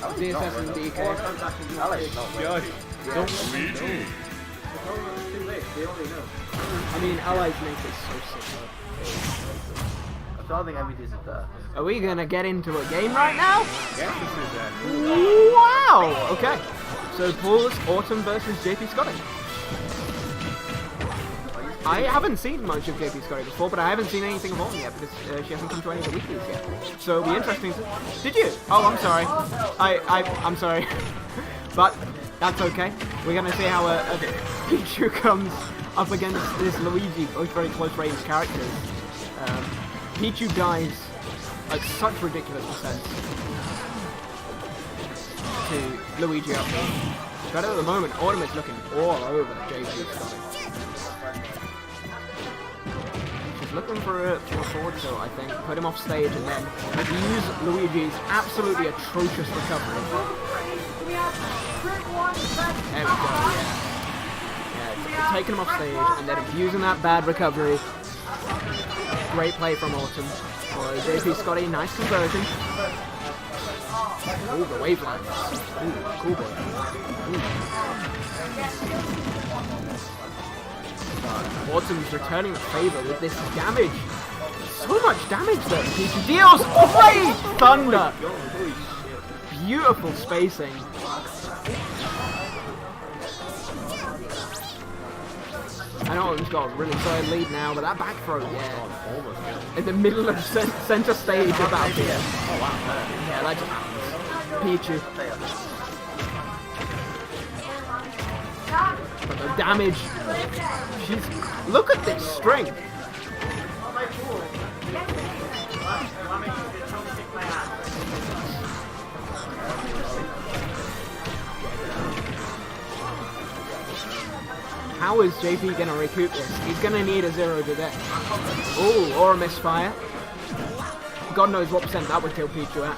DSS and DK. I mean, allies make it so sick. I think every is there. Are we gonna get into a game right now? Yes, this is Wow! Okay. So Paul's Autumn versus JP Scotty. I haven't seen much of JP Scotty before, but I haven't seen anything of Autumn yet because she hasn't come to any of the weeklies yet. So it'll be interesting to... Did you? Oh, I'm sorry. I'm sorry. But that's okay. We're gonna see how a Pichu comes up against this Luigi, both very close range characters. Pichu dies at such ridiculous percent to Luigi up here. But at the moment, Autumn is looking all over JP Scotty. She's looking for a forward tilt, I think, put him off stage and then use Luigi's absolutely atrocious recovery. There we go, yeah, taking him off stage and then abusing that bad recovery. Great play from Autumn. For JP Scotty, nice conversion. Ooh, the wavelines. Ooh, cool boy. Ooh. Autumn's returning the favor with this damage. So much damage that Pichu deals. Great thunder. Beautiful spacing. I know Autumn's got a really solid lead now, but that back throw, yeah. In the middle of center stage about here. Oh wow. Yeah, that just happens. Pichu. But the damage. Look at this strength. How is JP gonna recoup this? He's gonna need a 0 to death. Ooh, or a misfire. God knows what percent that would kill Pichu at.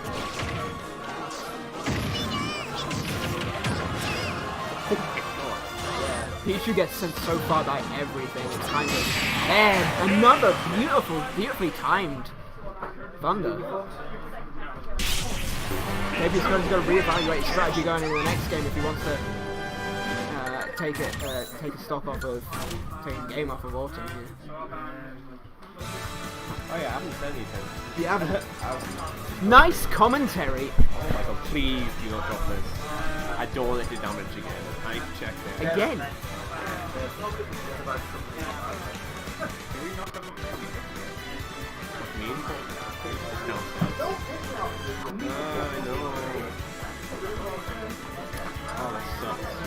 Pichu gets sent so far by everything. It's kind of... And another beautifully timed thunder. Maybe he's going to reevaluate his strategy going into the next game if he wants to take a stock off of, take a game off of Autumn here. Oh yeah, I haven't said anything. You haven't. Nice commentary. Oh my god, please do not drop this. I don't want it to damage again. I checked it. Again.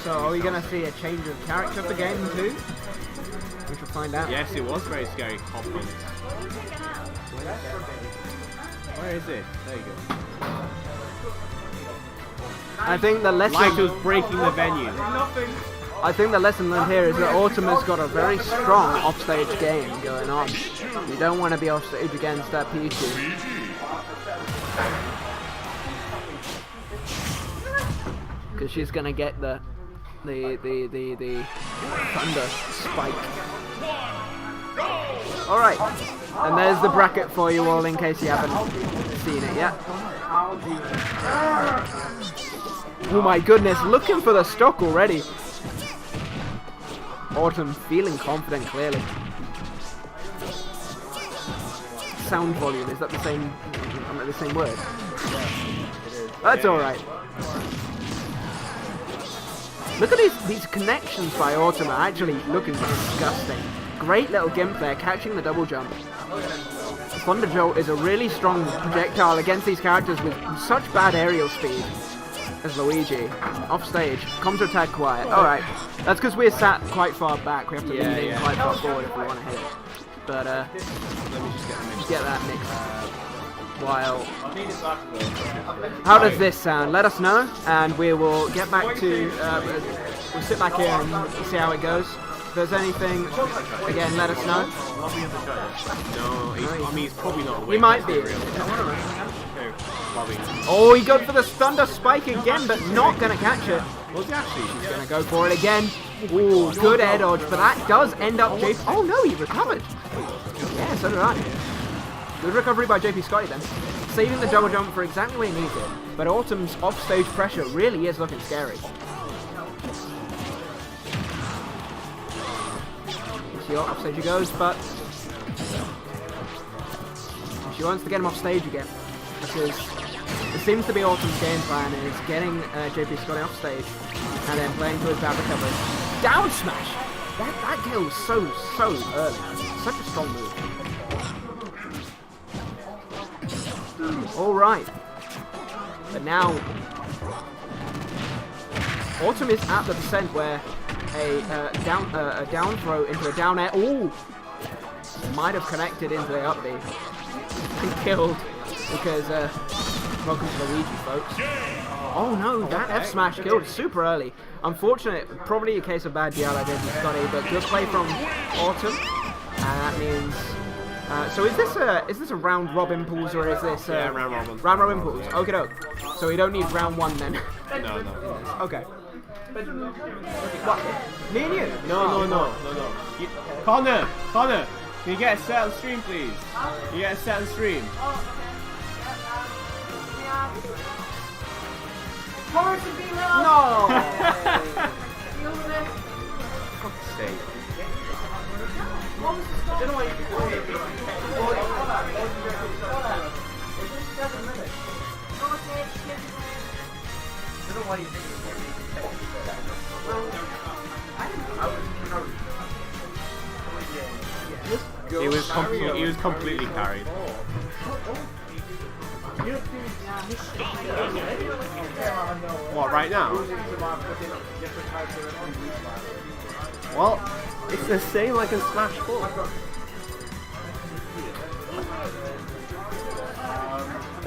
So are we gonna see a change of character for game 2? We should find out. Yes, it was very scary. Hop hunt. Where is it? There you go. I think the lesson... Light was breaking the venue. I think the lesson learned here is that Autumn has got a very strong offstage game going on. You don't want to be offstage against that Pichu. Because she's gonna get the thunder spike. Alright, and there's the bracket for you all in case you haven't seen it yet. Oh my goodness, looking for the stock already. Autumn feeling confident, clearly. Sound volume, is that the same word? That's alright. Look at these connections by Autumn are actually looking disgusting. Great little gimp there, catching the double jump. Thunder Jolt is a really strong projectile against these characters with such bad aerial speed as Luigi. Off stage, counter attack quiet. Alright, that's because we're sat quite far back. We have to lean in quite far forward if we want to hit it. But let me just get that mix. While... How does this sound? Let us know, and we will get back to... we'll sit back here and see how it goes. If there's anything, again, let us know. No, I mean, he's probably not awake. He might be. Oh, he got for the thunder spike again, but not going to catch it. Was he actually? He's going to go for it again. Ooh, good air dodge, but that does end up JP... Oh no, he recovered. Yeah, so did I. Good recovery by JP Scotty then. saving the double jump for exactly when he needs it. But Autumn's offstage pressure really is looking scary. See, offstage he goes, but she wants to get him off stage again, because it seems to be Autumn's game plan is getting JP Scotty off stage and then playing to his bad recovery. Down smash! That kill was so early. Such a strong move. Alright. But now Autumn is at the percent where a down throw into a down air. Ooh! Might have connected into the up B. And killed because welcome to Luigi, folks. Oh no, that F smash killed super early. Unfortunate, probably a case of bad DL by JP Scotty, but good play from Autumn. And that means so is this a round robin pools or is this yeah, round robin. Round robin pools. Okay, doke. So we don't need round one then. No. Okay. What? Me and you? No. Connor, can you get a set on stream, please? Can you get a set on stream? No! Fuck's sake. I don't know why you He was completely carried. What, right now? Well, it's the same like in Smash 4. Are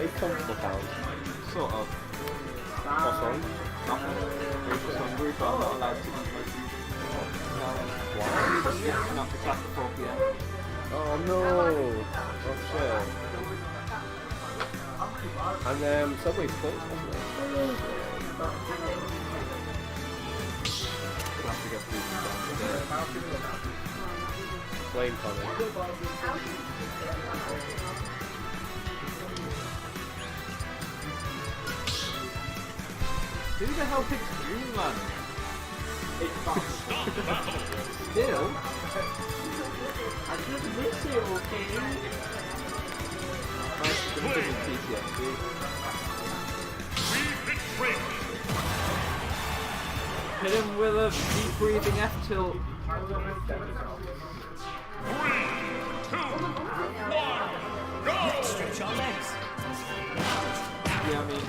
you comfortable, pal? Sort of. What's on? Nothing. We're just hungry, but I'm not allowed to eat my food. Why? Not to class the 4 p.m. Oh no! Oh shit. And Subway's closed, wasn't it? We'll have to get food down today. Flame coming. Who the hell picks Dreamland? Still? I just miss it, okay? Nice to be PTSD. Hit him with a deep breathing F tilt. 3, 2, 1, go! Stretch your legs. Yeah, I mean,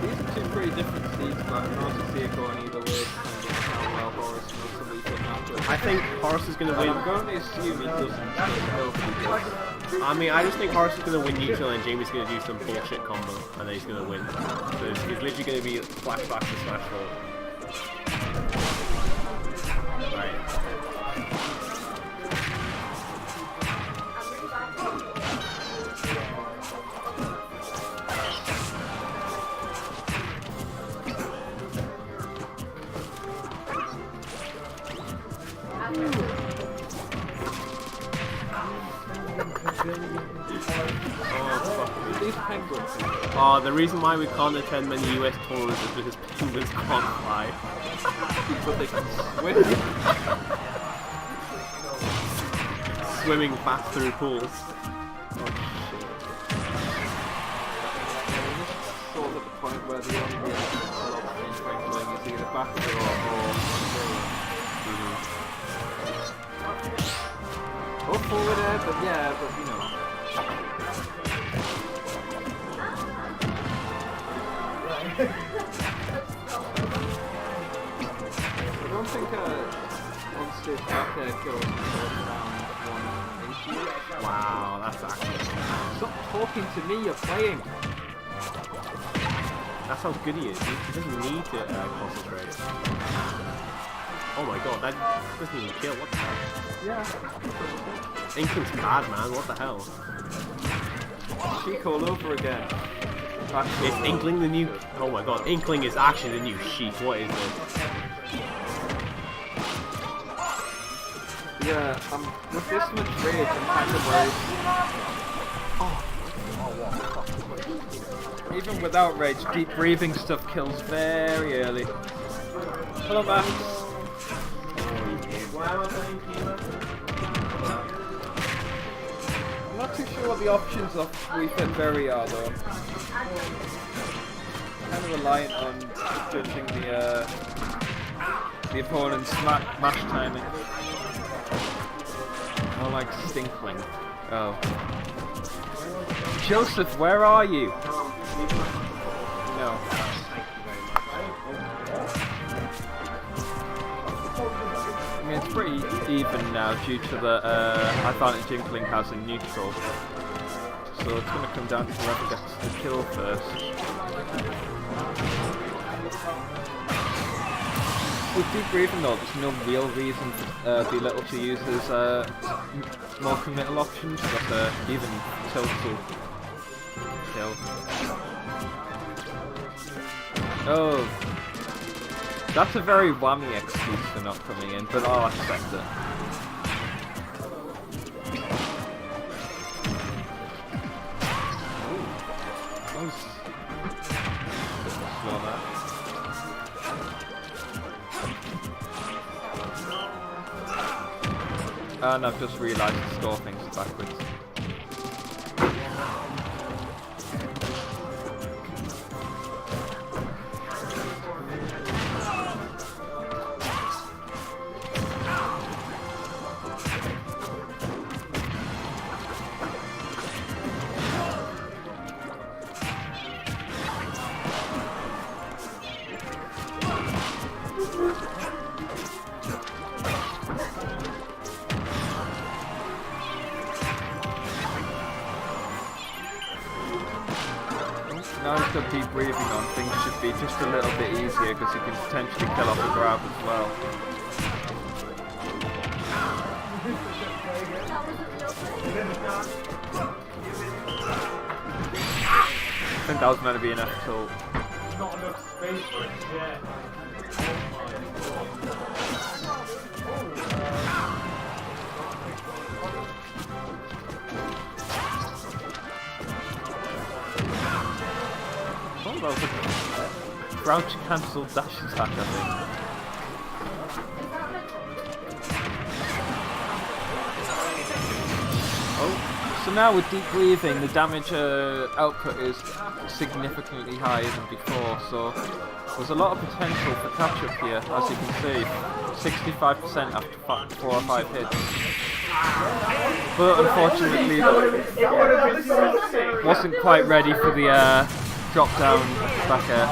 these are two pretty different seeds, but I can also see it going either way, depending on how well Horace knows somebody putting after it. I think Horace is going to win. I'm going to assume he doesn't know if he does. I mean, I just think Horace is going to win neutral and Jamie's going to do some bullshit combo and then he's going to win. So it's literally going to be flashback to Smash 4. Right. These penguins. Oh, the reason why we can't attend many US tournaments is because penguins can't fly. But they can swim. Swimming fast through pools. Sort of at the point where the only way to penguin is either back or or forward air, but yeah, but you know. I don't think on-stage back air goes around 180. Wow, that's actually... Stop talking to me, you're playing! That's how good he is. He doesn't need to concentrate. Oh my god, that doesn't even kill. What the hell? Yeah. Inkling's bad, man. What the hell? Sheik all over again. Is Inkling the new... Oh my god, Inkling is actually the new Sheik. What is this? Yeah, with this much rage, I'm kind of worried. Oh, Even without rage, deep breathing stuff kills very early. Hello, Max. I'm not too sure what the options of We Fit Very are though. Kind of reliant on judging the opponent's mash timing. More like Stinkling. Oh. Joseph, where are you? No. I mean, it's pretty even now due to the advantage Inkling has in neutral. So it's going to come down to whoever gets the kill first. With deep breathing though, there's no real reason for Belittle to use his more committal options, but even total kill. Oh, that's a very whammy excuse for not coming in, but I'll accept it. Ooh. Slow that. And I've just realised to score things backwards. Now he's got deep breathing on, things should be just a little bit easier because he can potentially kill off a grab as well. I think that was meant to be an F-tilt. Not enough space for it, yeah. Oh, that was a crouch cancelled dash attack, I think. Oh, so now with deep breathing, the damage output is significantly higher than before, so there's a lot of potential for catch-up here, as you can see. 65% after 4 or 5 hits. But unfortunately, wasn't quite ready for the drop down back air.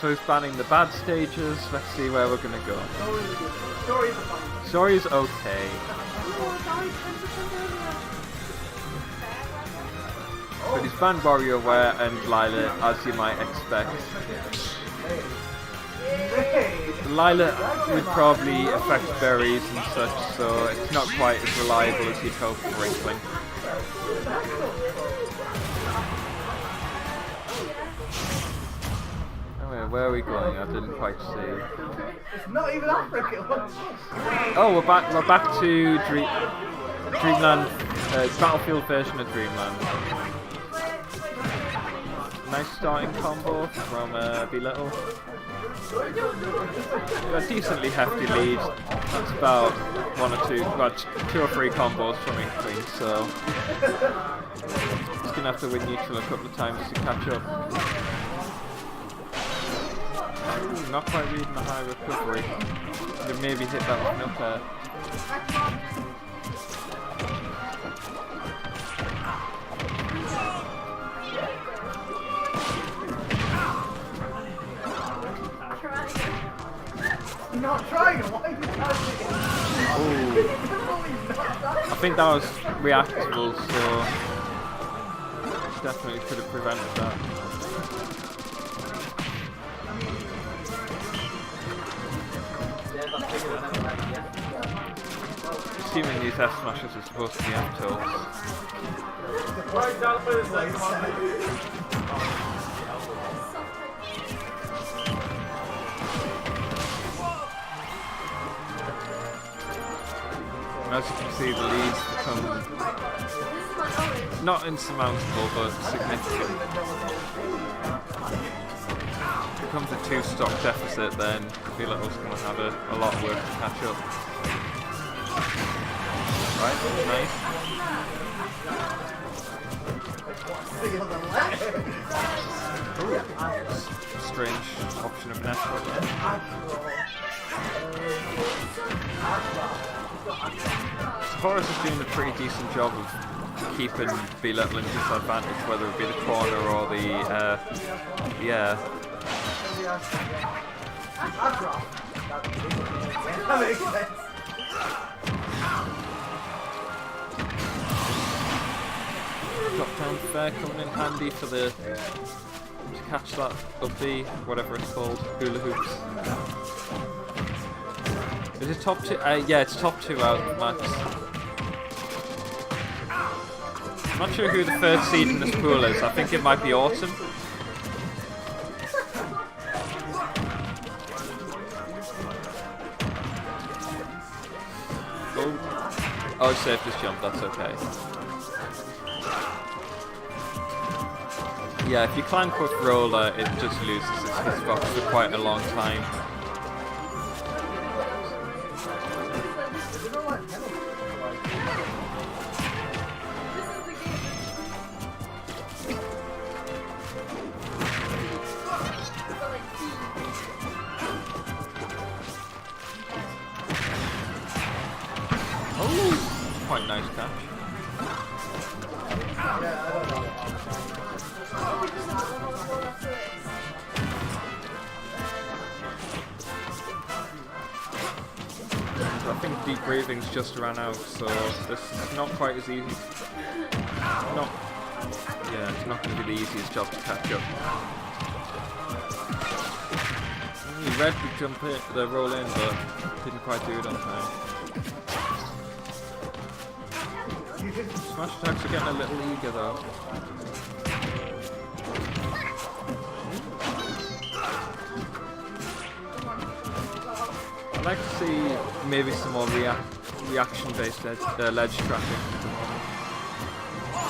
So he's banning the bad stages. Let's see where we're gonna go. Story's okay. But he's banned WarioWare and Lila, as you might expect. Lila would probably affect berries and such, so it's not quite as reliable as you'd hope for Inkling. Anyway, where are we going? I didn't quite see. It's not even Africa. Oh, we're back to Dreamland, Battlefield version of Dreamland. Nice starting combo from Belittle. A decently hefty lead. That's about two or three combos from Inkling, so he's gonna have to win neutral a couple of times to catch up. Ooh, not quite reading the high recovery. Could maybe hit that with an up air. Not trying. Why are you I think that was reactable, so definitely could have prevented that. Assuming these F smashes are supposed to be F-tilts. and as you can see, the leads become not insurmountable, but significant. If it becomes a 2-stock deficit, then Villatel's going to have a lot of work to catch up. Right, nice. Strange option of natural. Horace is doing a pretty decent job of keeping Belittle in disadvantage, whether it be the corner or the air. That makes sense. Drop down fair coming in handy for the to catch that up the whatever it's called, hula hoops. Is it top 2? Yeah, it's top 2 out, Max. I'm not sure who the first seed in this pool is. I think it might be Autumn. Oh, I saved this jump, that's okay. Yeah, if you clank with roller, it just loses its hitbox for quite a long time. Oh, quite nice catch. I think deep breathing's just ran out, so this is not quite as easy. It's not going to be the easiest job to catch up. Red would jump it, the roll in, but didn't quite do it on time. Smash attacks are getting a little eager though. I'd like to see maybe some more reaction-based ledge tracking.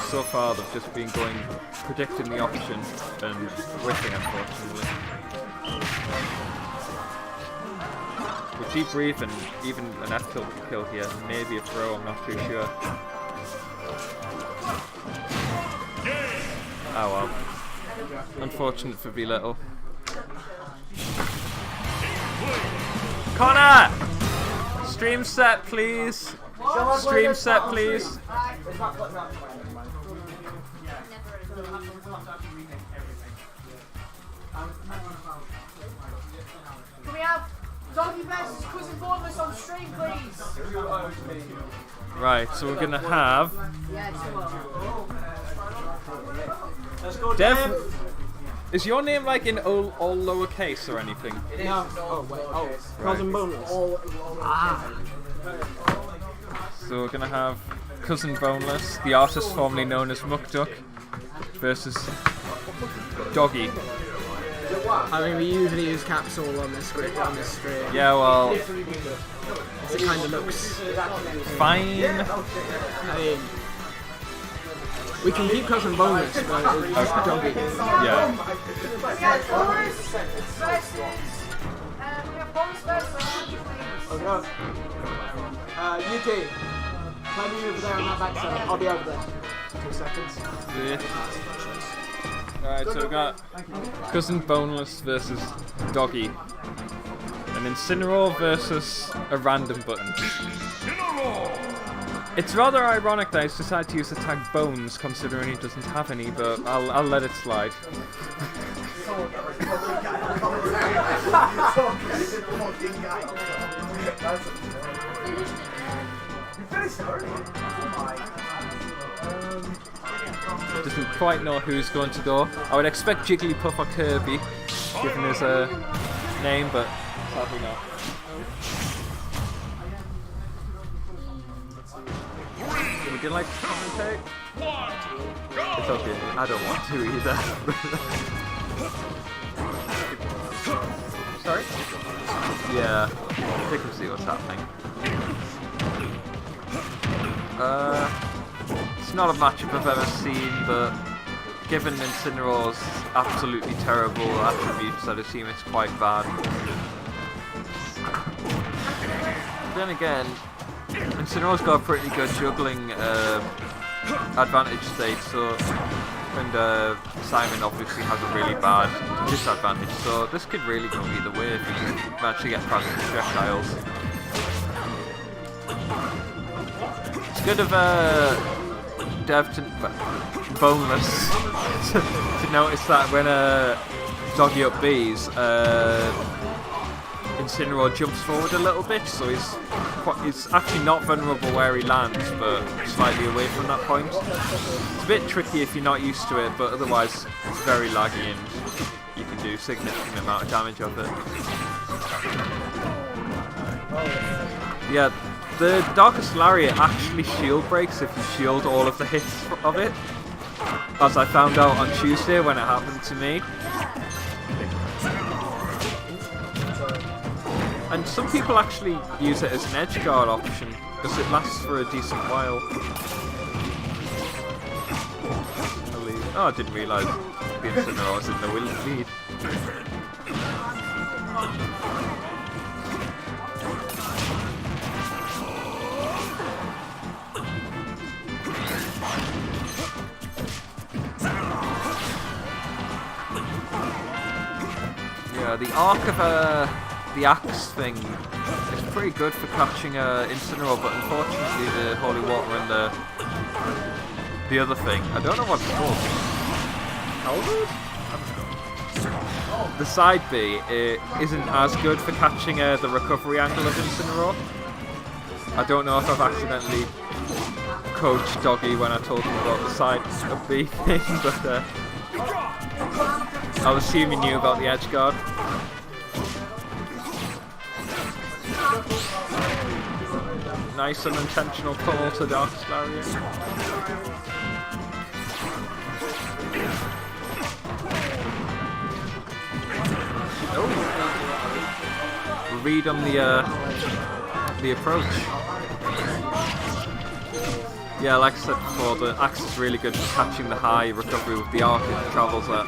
So far they've just been predicting the option and whiffing, unfortunately. With deep breathing, even an F kill could kill here, maybe a throw, I'm not too sure. Oh well. Unfortunate for Belittle. Connor! Stream set, please. Stream set, please. Can we have Doggy versus Cousin Boneless on stream, please? Right, so we're gonna have Yeah, 2-0. Let's go, Dev. Is your name like in all lowercase or anything? No. Oh wait. Oh, Cousin Boneless. So we're gonna have Cousin Boneless, the artist formerly known as Muckduck, versus Doggy. I mean, we usually use capsule on this stream. Yeah, well, It kind of looks fine. I mean, we can keep Cousin Boneless, but it's just Doggy. Yeah. We have Boris versus. We have Boris versus. UK, play me over there on that back side. I'll be over there. 2 seconds. Yeah. Alright, so we got Cousin Boneless versus Doggy. And Incineroar versus a random button. It's rather ironic that he's decided to use the tag Bones, considering he doesn't have any, but I'll let it slide. Doesn't quite know who's going to go. I would expect Jigglypuff or Kirby, given his name, but sadly not. Would you like to commentate? It's okay, I don't want to either. Sorry? Yeah, we can see what's happening. It's not a matchup I've ever seen, but given Incineroar's absolutely terrible attributes, I'd assume it's quite bad. Then again, Incineroar's got a pretty good juggling advantage state, so, and Simon obviously has a really bad disadvantage, so this could really go either way if you can actually get past the projectiles. It's good of Dev to boneless to notice that when Doggy up B's, Incineroar jumps forward a little bit, so he's actually not vulnerable where he lands, but slightly away from that point. It's a bit tricky if you're not used to it, but otherwise it's very laggy and you can do a significant amount of damage of it. Yeah, the Darkest Lariat actually shield breaks if you shield all of the hits of it, as I found out on Tuesday when it happened to me. And some people actually use it as an edge guard option, because it lasts for a decent while. Oh, I didn't realise the Incineroar was in the lead. Yeah, the arc of the axe thing is pretty good for catching Incineroar, but unfortunately the Holy Water and the other thing, I don't know what it's called. Halberd? I don't know. The side B isn't as good for catching the recovery angle of Incineroar. I don't know if I've accidentally coached Doggy when I told him about the side B thing, but I'll assume he knew about the edge guard. Nice unintentional pummel to Darkest Lariat. Oh. Read on the approach. Yeah, like I said before, the axe is really good for catching the high recovery with the arc it travels at.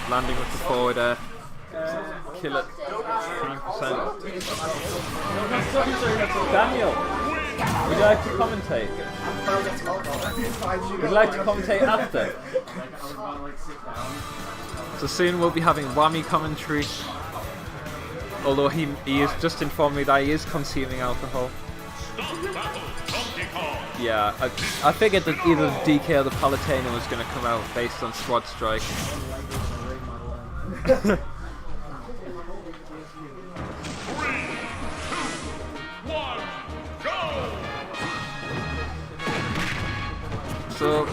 Landing with the forward air. Kill it. 100%. Daniel, would you like to commentate? Would you like to commentate after? So soon we'll be having whammy commentary. Although he has just informed me that he is consuming alcohol. Yeah, I figured that either the DK or the Palutena was going to come out based on Squad Strike. So,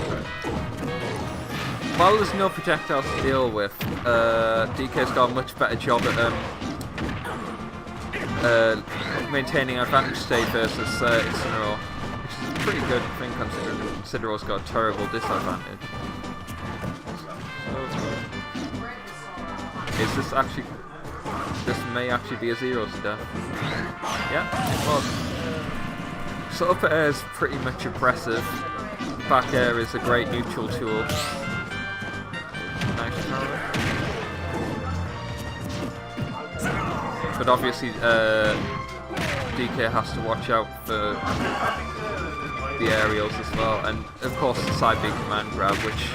while there's no projectiles to deal with, DK's got a much better job at maintaining advantage state versus Incineroar, which is a pretty good thing considering Incineroar's got a terrible disadvantage. So, is this actually... This may actually be a 0 to death. Yeah, it was. So up air is pretty much aggressive. Back air is a great neutral tool. Nice power. But obviously DK has to watch out for the aerials as well, and of course the side B command grab, which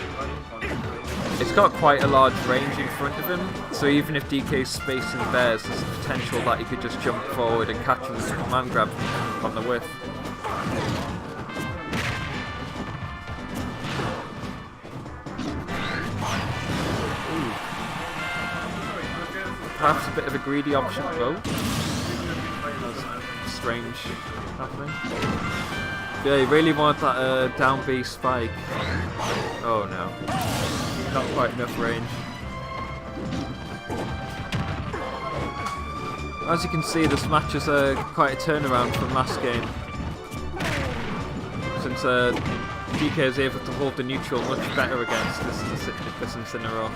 it's got quite a large range in front of him, so even if DK's spacing bears, there's a potential that he could just jump forward and catch him with a command grab on the whiff. Perhaps a bit of a greedy option though. That's strange happening. Yeah, you really want that down B spike. Oh no. Not quite enough range. As you can see, this match is quite a turnaround from last game. Since DK is able to hold the neutral much better against this Incineroar.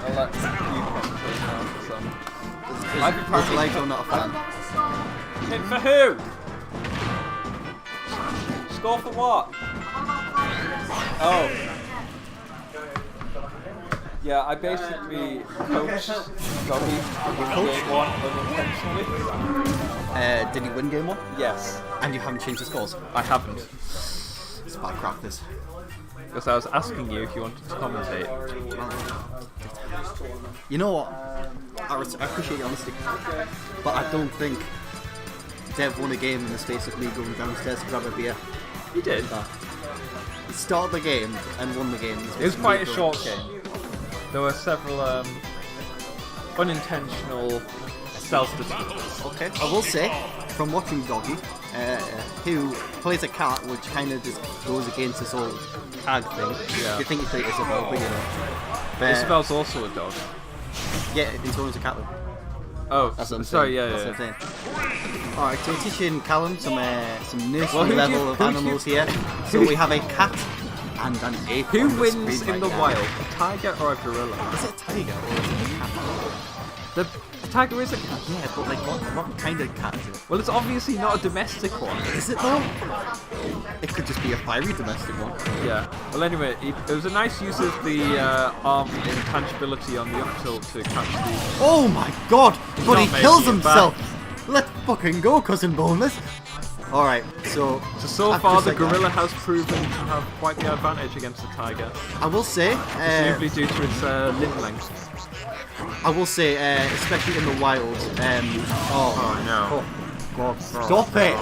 I'll let you concentrate now for some. Looks like I'm not a fan. Hit for who? Score for what? Oh. Yeah, I basically coached Doggy to win game 1 unintentionally. Did he win game 1? Yes. And you haven't changed the scores? I haven't. It's bad crap, this. Because I was asking you if you wanted to commentate. You know what? I appreciate your honesty. But I don't think Dev won a game in the space of me going downstairs to grab a beer. He did. He started the game and won the game. It was quite a short game. There were several unintentional self-destructs. Okay. I will say, from watching Doggy, who plays a cat which kind of just goes against this whole tag thing. Yeah. You think you play Isabel, but you know. Isabel's also a dog. Yeah, and so is a cat though. Oh, That's what I'm sorry, saying. yeah. That's what I'm saying. Alright, so we're teaching Callum some nursery Well, level of animals here. So we have a cat and an ape. Who on the wins screen in right the now. wild, a tiger or a gorilla? Is it a tiger or is it a cat? The tiger is a cat. Yeah, but like what kind of cat is it? Well, it's obviously not a domestic one. Is it though? It could just be a fiery domestic one. Yeah. Well, anyway, it was a nice use of the arm intangibility on the up tilt to catch the. Oh my god! But he not kills making it himself! Let's fucking go, cousin Boneless! Alright, so So I've far, just the like gorilla that. has proven to have quite the advantage against the tiger, I will say, simply due to its limb length. especially in the wild, oh no. God, stop it!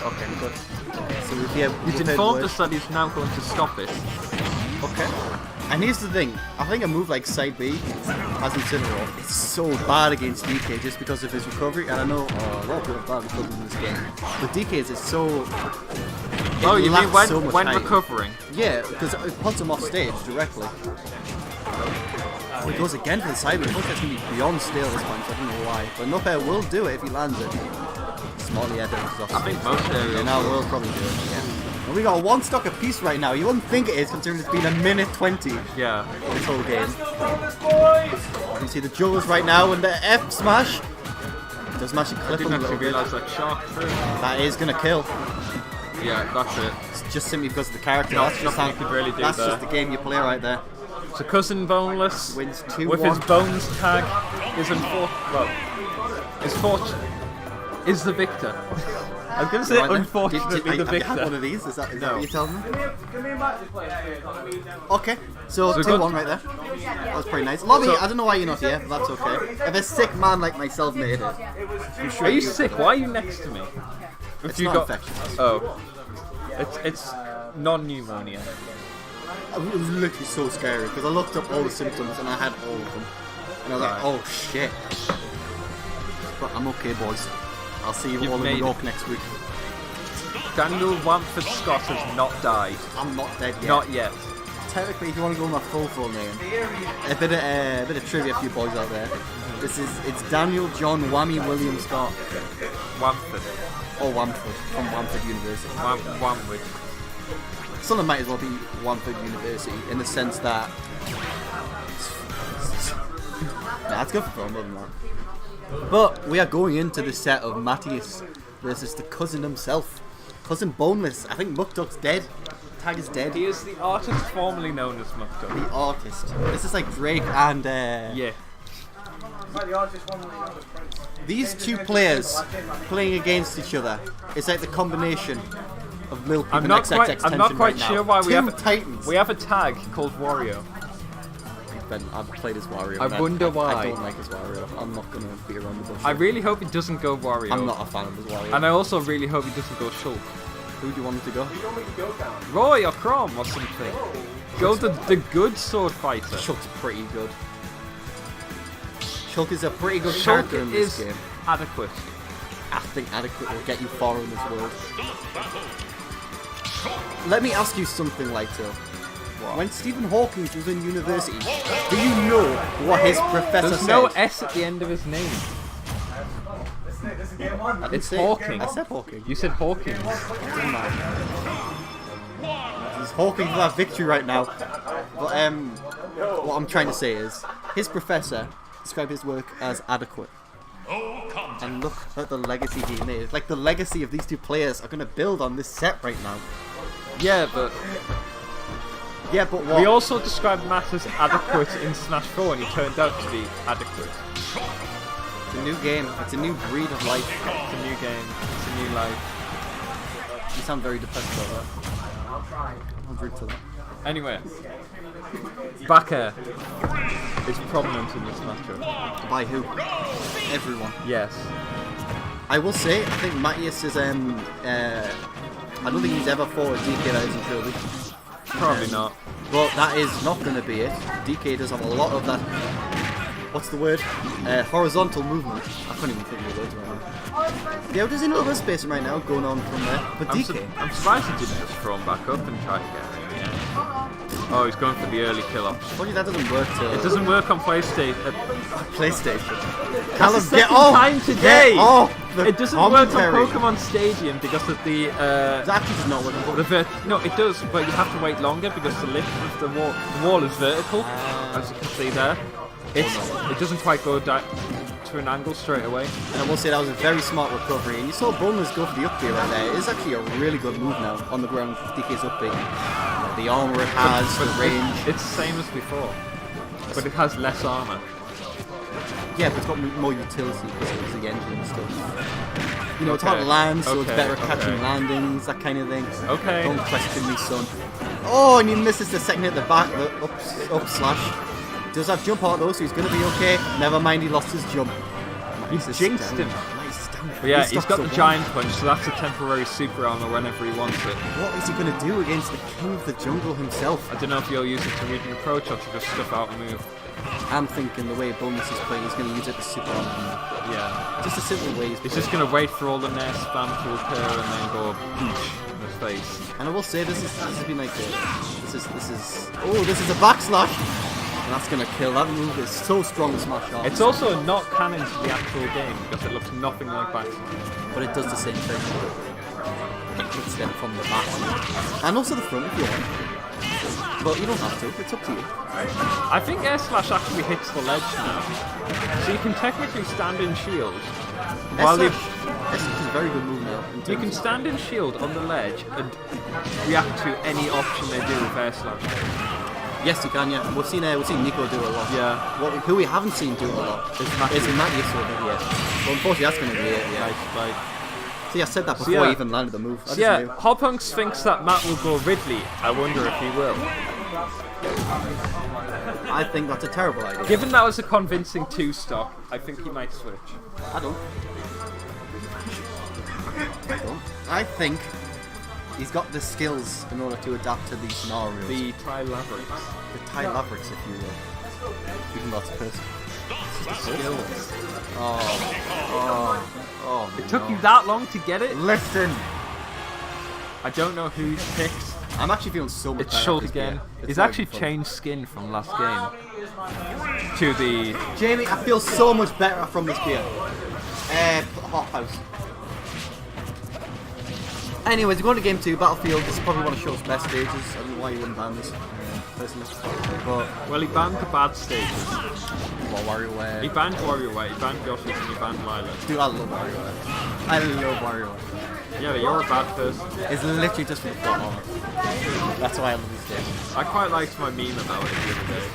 Okay, good. So he's He's informed us that he's now going to stop it. Okay. And here's the thing, I think a move like side B as Incineroar is so bad against DK just because of his recovery, and I know a lot of people have bad recovery in this game, but DK's is so... Oh, you mean so much when height. recovering? Yeah, because it puts him off stage directly. He goes again for the side B, I think that's going to be beyond stale this punch, I don't know why, but no pair will do it if he lands it. Smartly ahead of I think most areas. now we'll probably do it, yeah. And we got one stock apiece right now. You wouldn't think it is, considering it's been a minute 20 Yeah. this whole game. You can see the juggles right now and the F smash. Does smash and I clip him didn't a little actually bit. realise that shark through. That is gonna kill. Yeah, that's it. It's just simply because of the character. No, That's just nothing how, you could really do that's there. just the game you play right there. So Cousin Boneless, Wins 2-1. with his bones tag, is is the victor. I was going to say Right then. unfortunately the have you had victor. one of these? Is that No. what you're telling me? Okay, so So 2-1 good. right there. That was pretty nice. Lobby, I don't know why you're not here, but that's okay. If a sick man like myself made it, I'm sure Are you sick? Why are you next to me? If It's you not got infectious. Oh, it's non-pneumonia. It was literally so scary because I looked up all the symptoms and I had all of them. And I was like, oh shit. But I'm okay, boys. I'll see you You've all in made New it. York next week. Daniel Wamford Scott has not died. I'm not dead yet. Not yet. Technically, if you want to go with my full name, a bit of trivia for you boys out there. It's Daniel John Whammy William Scott, Wamford. or Wamford from Wamford University. Wamford. Something might as well be Wamford University in the sense that. Nah, it's good for fun, other than that. But we are going into the set of Matthias versus the cousin himself, Cousin Boneless. I think Mukduk's dead. Tag is dead. He is the artist formerly known as Mukduk. The artist. This is like Drake and Yeah. these two players playing against each other. It's like the combination of Lil Peep I'm and not XXX quite right sure now. why we Two have Titans. We have a tag called Wario. I've played as Wario. I and wonder why. I don't like his Wario. I'm not gonna be around the bush. I really hope he doesn't go Wario. I'm not a fan of his Wario. And I also really hope he doesn't go Shulk. Who do you want him to go? Roy or Crom or something. Go the good sword fighter. Shulk's pretty good. Shulk is a pretty good Shulk character in this is game. adequate. I think adequate will get you far in this world. let me ask you something, Lighto. When Stephen Hawking was in university, do you know what his professor There's said? no S at the end of his name. I didn't It's say- Hawking. I said Hawking. You said Hawking. He's Hawking for that victory right now. But what I'm trying to say is, his professor described his work as adequate. And look at the legacy he made. Like, the legacy of these two players are going to build on this set right now. Yeah, but Yeah, but what? we also described Matt as adequate in Smash 4 and he turned out to be adequate. It's a new game. It's a new breed of life. It's a new game. It's a new life. You sound very depressed about that. I'll drink to that. Anyway, back air is prominent in this matchup. By who? Everyone. Yes. I will say, I think Matthias is, I don't think he's ever fought a DK that isn't Kirby. Probably not. But that is not going to be it. DK does have a lot of that, what's the word? Horizontal movement. I can't even think of the words right now. Yeah, there's another spacing right now going on from there. But DK, I'm surprised he didn't just throw him back up and try to get him in the end. Oh, he's going for the early kill option. funny that doesn't work to It doesn't work on PlayStation. PlayStation. That's Callum, the get second off! time today! Get off the It doesn't work on commentary. Pokemon Stadium because of the It actually does not work. no, it does, but you have to wait longer because the lift of the wall is vertical, as you can see there. It doesn't quite go to an angle straight away. And I will say that was a very smart recovery. And you saw Bulmers go for the up B right there. It is actually a really good move now on the ground with DK's up B. The armor it has, the range. It's the same as before, but it has less armor. Yeah, but it's got more utility because it's the engine and stuff. You know, it's hard to Okay, land, so it's okay, better at catching okay. landings, that kind of thing. Okay. Don't question me, son. Oh, and he misses the second hit at the back, the up slash. Does have jump out though, so he's going to be okay. Never mind, he lost his jump. He Nice jinxed down. him. Nice down. But yeah, He he's stops got the at giant punch, so that's a temporary super armor whenever he wants it. one. What is he going to do against the king of the jungle himself? I don't know if he'll use it to read an approach or to just stuff out and move. I'm thinking the way Bulmus is playing, he's going to use it to super on him. Yeah. Just a simple way he's He's playing. just going to wait for all the nair spam to occur and then go boosh in his face. And I will say this has been like this is a backslash. And that's gonna kill. That move is so strong with Smash Art. It's also not canon to the actual game because it looks nothing like backslash. But it does the same thing. It's them from the back. And also the front if you want. But you don't have to, it's up to you. I think air slash actually hits the ledge now. So you can technically stand in shield. While you This is a very good move now. You can stand in shield on the ledge and react to any option they do with air slash. Yes, you can, yeah. We've seen Nico do a lot. Yeah. Who we haven't seen do a lot is Matthias over here. Well, unfortunately, that's going to be it, yeah. Like, See, I said that before yeah. I even landed the move. I so just yeah, knew. Hoppunks thinks that Matt will go Ridley. I wonder if he will. I think that's a terrible idea. Given that was a convincing 2-stock, I think he might switch. I don't. I think he's got the skills in order to adapt to these scenarios. The Tri-Labyrinth. The Thai Labyrinths, if you will. Even though it's a person. Skills. Oh, It took you that long to get it? listen! I don't know who he's picked. I'm actually feeling so much It's better Schultz after this again. beer. It's He's very actually fun. changed skin from last game to the. Jamie, I feel so much better from this beer. Hot house. Anyways, we're going to game 2, Battlefield. This is probably one of Schultz's best stages. I don't know why you wouldn't ban this, personally. But, Well, he banned the bad stages. well, WarioWare. He banned WarioWare, he banned Yoshi's, and he banned Lila. Dude, I love WarioWare. I love WarioWare. Yeah, but you're a bad person. It's literally just for the fun of it. That's why I love this game. I quite liked my meme about it the other day.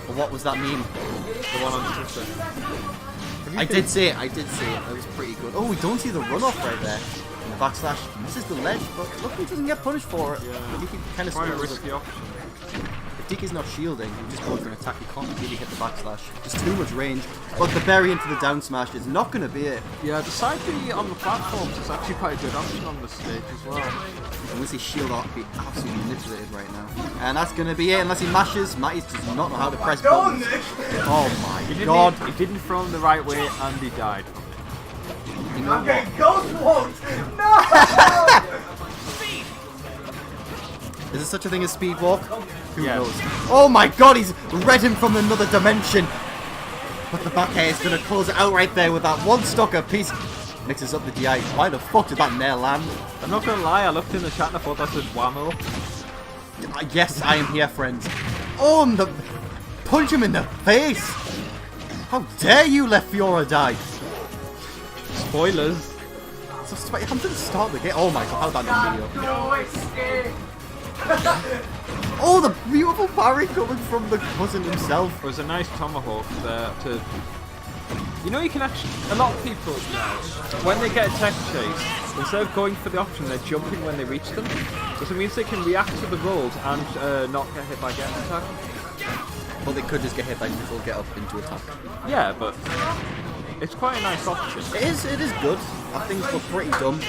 But what was that meme? The one on Twitter. I did see it. It was pretty good. Oh, we don't see the runoff right there. And the backslash misses the ledge, but look, he doesn't get punished for it. Yeah. He kind of Quite a scores risky it. option. If DK's not shielding, he just goes for an attack. He can't really hit the backslash. There's too much range. But the berry into the down smash is not going to be it. Yeah, the side B on the platforms is actually quite a good option on this stage as well. Unless his shield art be absolutely manipulated right now. And that's going to be it. Unless he mashes, Matty does not know how to press buttons. Oh my god. He didn't throw him the right way and he died. You know what? Ghost Walk! No! Is there such a thing as speed walk? Who Yes. knows? Oh my god, he's read him from another dimension. But the back air is going to close it out right there with that one stocker piece. Mixes up the DI. Why the fuck did that nail land? I'm not gonna lie, I looked in the chat and I thought that said whammo. Yes, I am here, friends. Oh, and the... punch him in the face. How dare you let Fiora die? Spoilers. So, I'm going to start the game. Oh my god, how that video. No, it's scary. Oh, the beautiful parry coming from the cousin himself. It was a nice tomahawk there to... You know, you can actually... A lot of people now, when they get a tech chase, instead of going for the option, they're jumping when they reach them. So it means they can react to the rolls and not get hit by get attack. Well, they could just get hit by neutral, get up into attack. Yeah, but it's quite a nice option. It is good. I think we're pretty dumb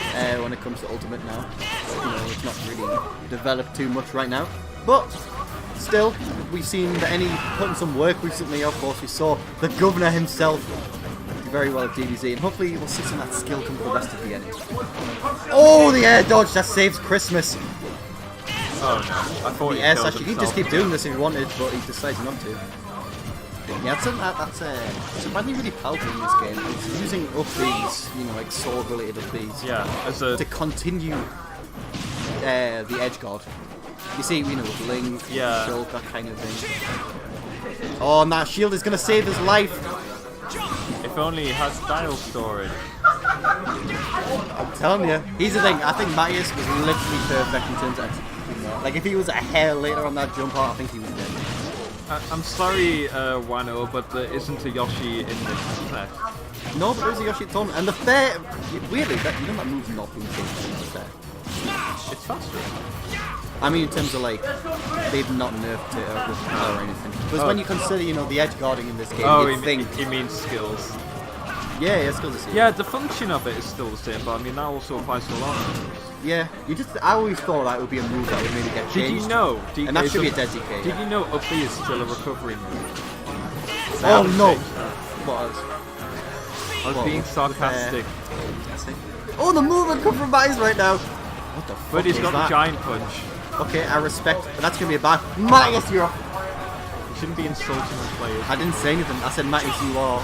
when it comes to Ultimate now. You know, it's not really developed too much right now. But still, we've seen the NE putting some work recently. Of course, we saw the governor himself do very well at DBZ, and hopefully we'll see some of that skill come for the rest of the NE. Oh, the air dodge that saves Christmas. Oh no, I thought he Yes, killed actually, he'd himself. just keep doing this if he wanted, but he decided not to. Yeah, that's surprisingly really powerful in this game. It's using up these, you know, like sword-related up these Yeah, as a... to continue the edge guard. You see, you know, with Ling, Yeah. Shield, that kind of thing. Oh, and that shield is going to save his life. If only he had dial storage. I'm telling you. Here's the thing, I think Matthias was literally perfect in terms of executing that. Like, if he was a hair later on that jump out, I think he was dead. I'm sorry, Wano, but there isn't a Yoshi in this set. No, but there's a Yoshi Ton, and the fair... Weirdly, that, you know that move's not being changed in the fair. It's faster. I mean, in terms of, like, they've not nerfed it with power or anything. Because when you consider, you know, the edge guarding in this game, Oh, you'd think... he means skills. Yeah, it's still the same. Yeah, the function of it is still the same, but I mean, that also applies to a lot of moves. Yeah, I always thought that would be a move that would maybe get changed. Did you know? And that should be a dead DK. Did you know up B is still a recovery move? Oh no! What I was being sarcastic. Oh, the movement come from Matthias right now! What the fuck But he's was got that? the giant punch. Okay, I respect, but that's gonna be a bad... Matthias, you're... You shouldn't be insulting the players. I didn't say anything, I said Matthias, you are...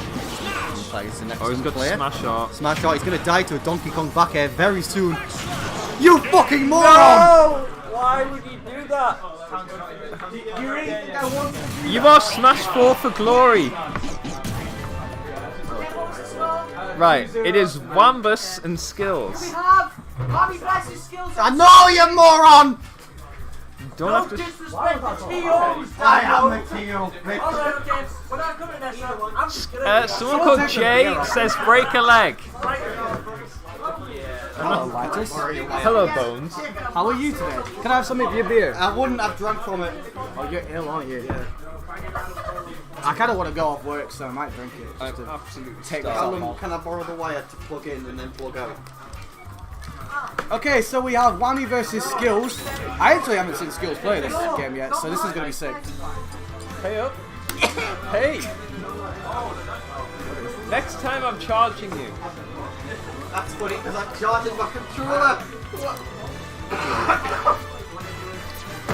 Matthias, the next Oh, he's got player. smash art. Smash out, he's gonna die to a Donkey Kong back air very soon. You fucking moron! No! Why would you do that? You are Smash 4 for glory. Right, it is Wambus and skills. We have Bobby Bless's skills. I know, you moron! Don't No have to. disrespect the TOs. I am the TO, bitch. Okay, we're not coming there, so I'm just gonna... Someone called Jay says break a leg. Hello, Lighters. Hello, Bones. How are you today? Can I have some of your beer? I wouldn't have drunk from it. Oh, you're ill, aren't you? Yeah. I kind of want to go off work, so I might drink it. Just to Absolutely. take myself off. Can I borrow the wire to plug in and then plug out? Okay, so we have Whammy versus Skills. I actually haven't seen Skills play this game yet, so this is going to be sick. Hey up. Hey. Next time I'm charging you. That's funny because I'm charging my controller.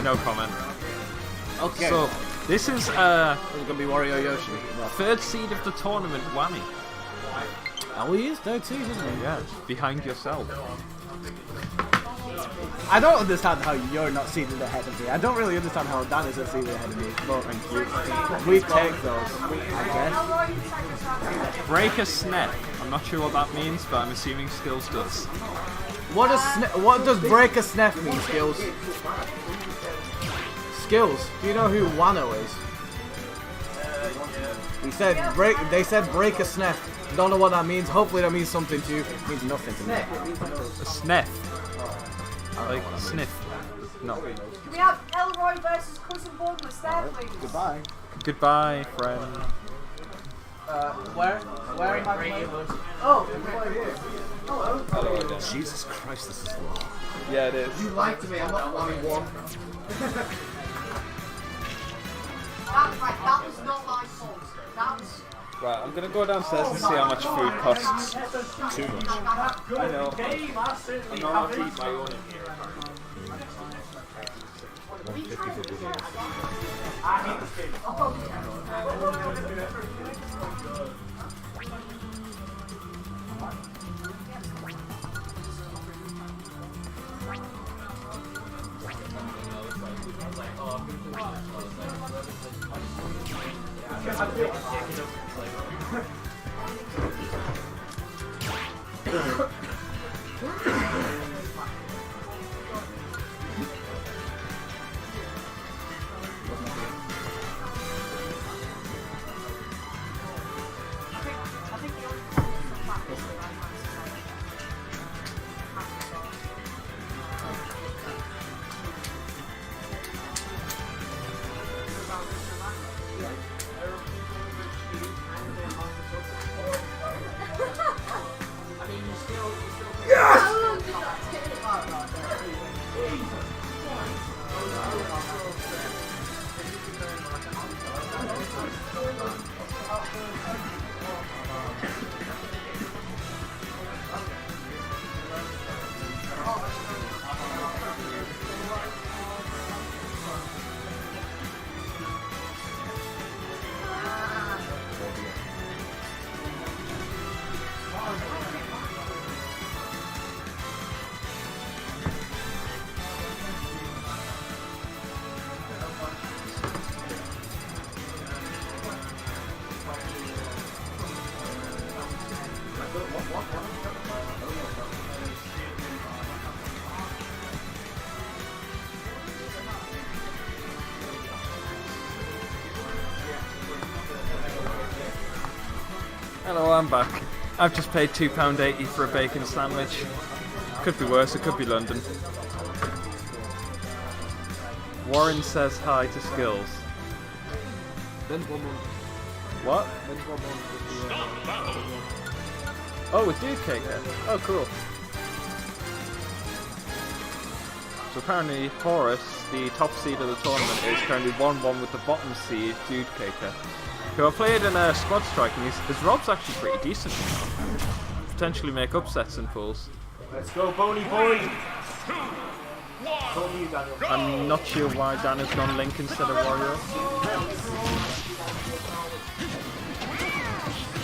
No comment. Okay. So, This is it's gonna be Wario Yoshi. third seed of the tournament, Whammy. Oh, he is third seed, isn't he? Yeah, behind yourself. I don't understand how you're not seated ahead of me. I don't really understand how Dan isn't seated ahead of me. But thank you. We take those, I guess. Break a snap. I'm not sure what that means, but I'm assuming Skills does. What does break a snap mean, Skills? Skills, do you know who Wano is? He said they said break a snap. Don't know what that means. Hopefully that means something to you. It means nothing to me. A sniff. Like sniff. No. Can we have Elroy versus Cousin Douglas there, please? Goodbye. Goodbye, friend. Where am I playing? Oh, right here. Jesus Christ, this is long. Yeah, it is. You lied to me, I'm not one. That's right, that was not my fault. That was... Right, I'm gonna go downstairs and see how much food costs. Too much. I know. I'm not allowed to eat my own in here. Hello, I'm back. I've just paid £2.80 for a bacon sandwich. Could be worse, it could be London. Warren says hi to Skills. What? Oh, with Dude Cake here. Oh, cool. So apparently Horus, the top seed of the tournament, is currently 1-1 with the bottom seed, Dude Caker, who I played in a squad strike, and his rob's actually pretty decent. Potentially make upsets in pools. Let's go, Boney boy! I'm not sure why Dan has gone Link instead of Wario,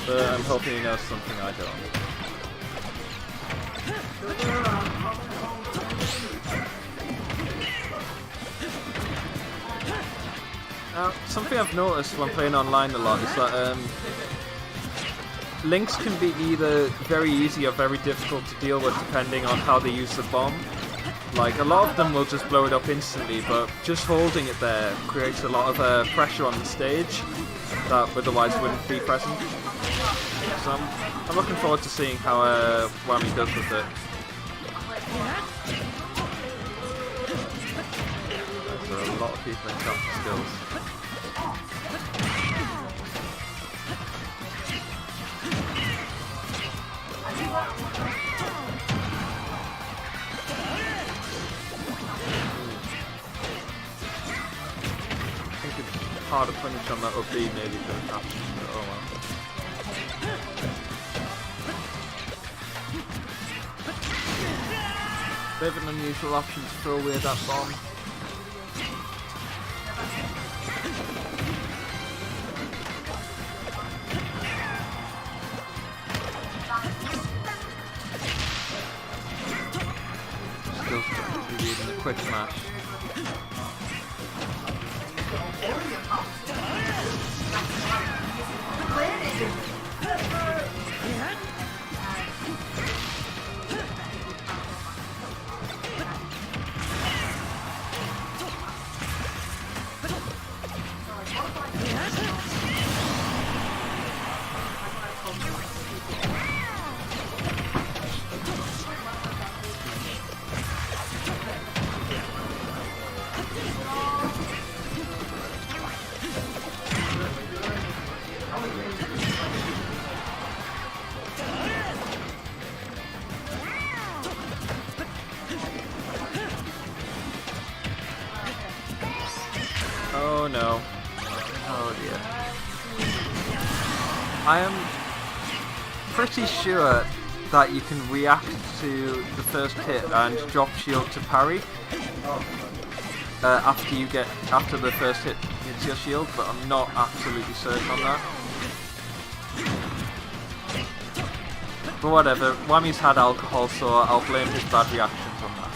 but I'm hoping he knows something I don't. Something I've noticed when playing online a lot is that Links can be either very easy or very difficult to deal with depending on how they use the bomb. Like, a lot of them will just blow it up instantly, but just holding it there creates a lot of pressure on the stage that otherwise wouldn't be present. So I'm looking forward to seeing how Whammy does with it. There are a lot of people in top skills. I think it's harder punish on that up B maybe than that, but oh well. Bit of an unusual option to throw away that bomb. Still leading a quick smash. Oh no. Oh dear. I am pretty sure that you can react to the first hit and drop shield to parry after the first hit hits your shield, but I'm not absolutely certain on that. But whatever, Wammy's had alcohol, so I'll blame his bad reactions on that.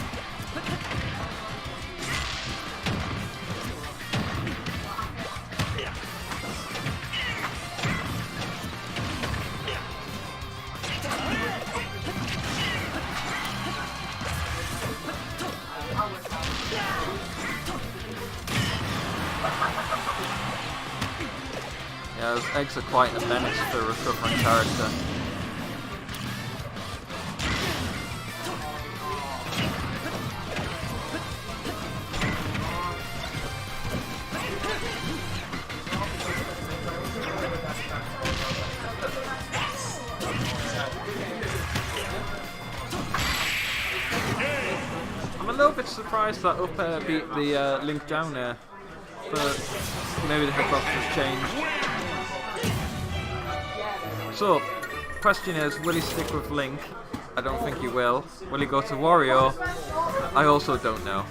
Yeah, those eggs are quite a menace for a recovering character. I'm a little bit surprised that up air beat the Link down air, but maybe the hitbox has changed. So, question is, will he stick with Link? I don't think he will. Will he go to Wario? I also don't know.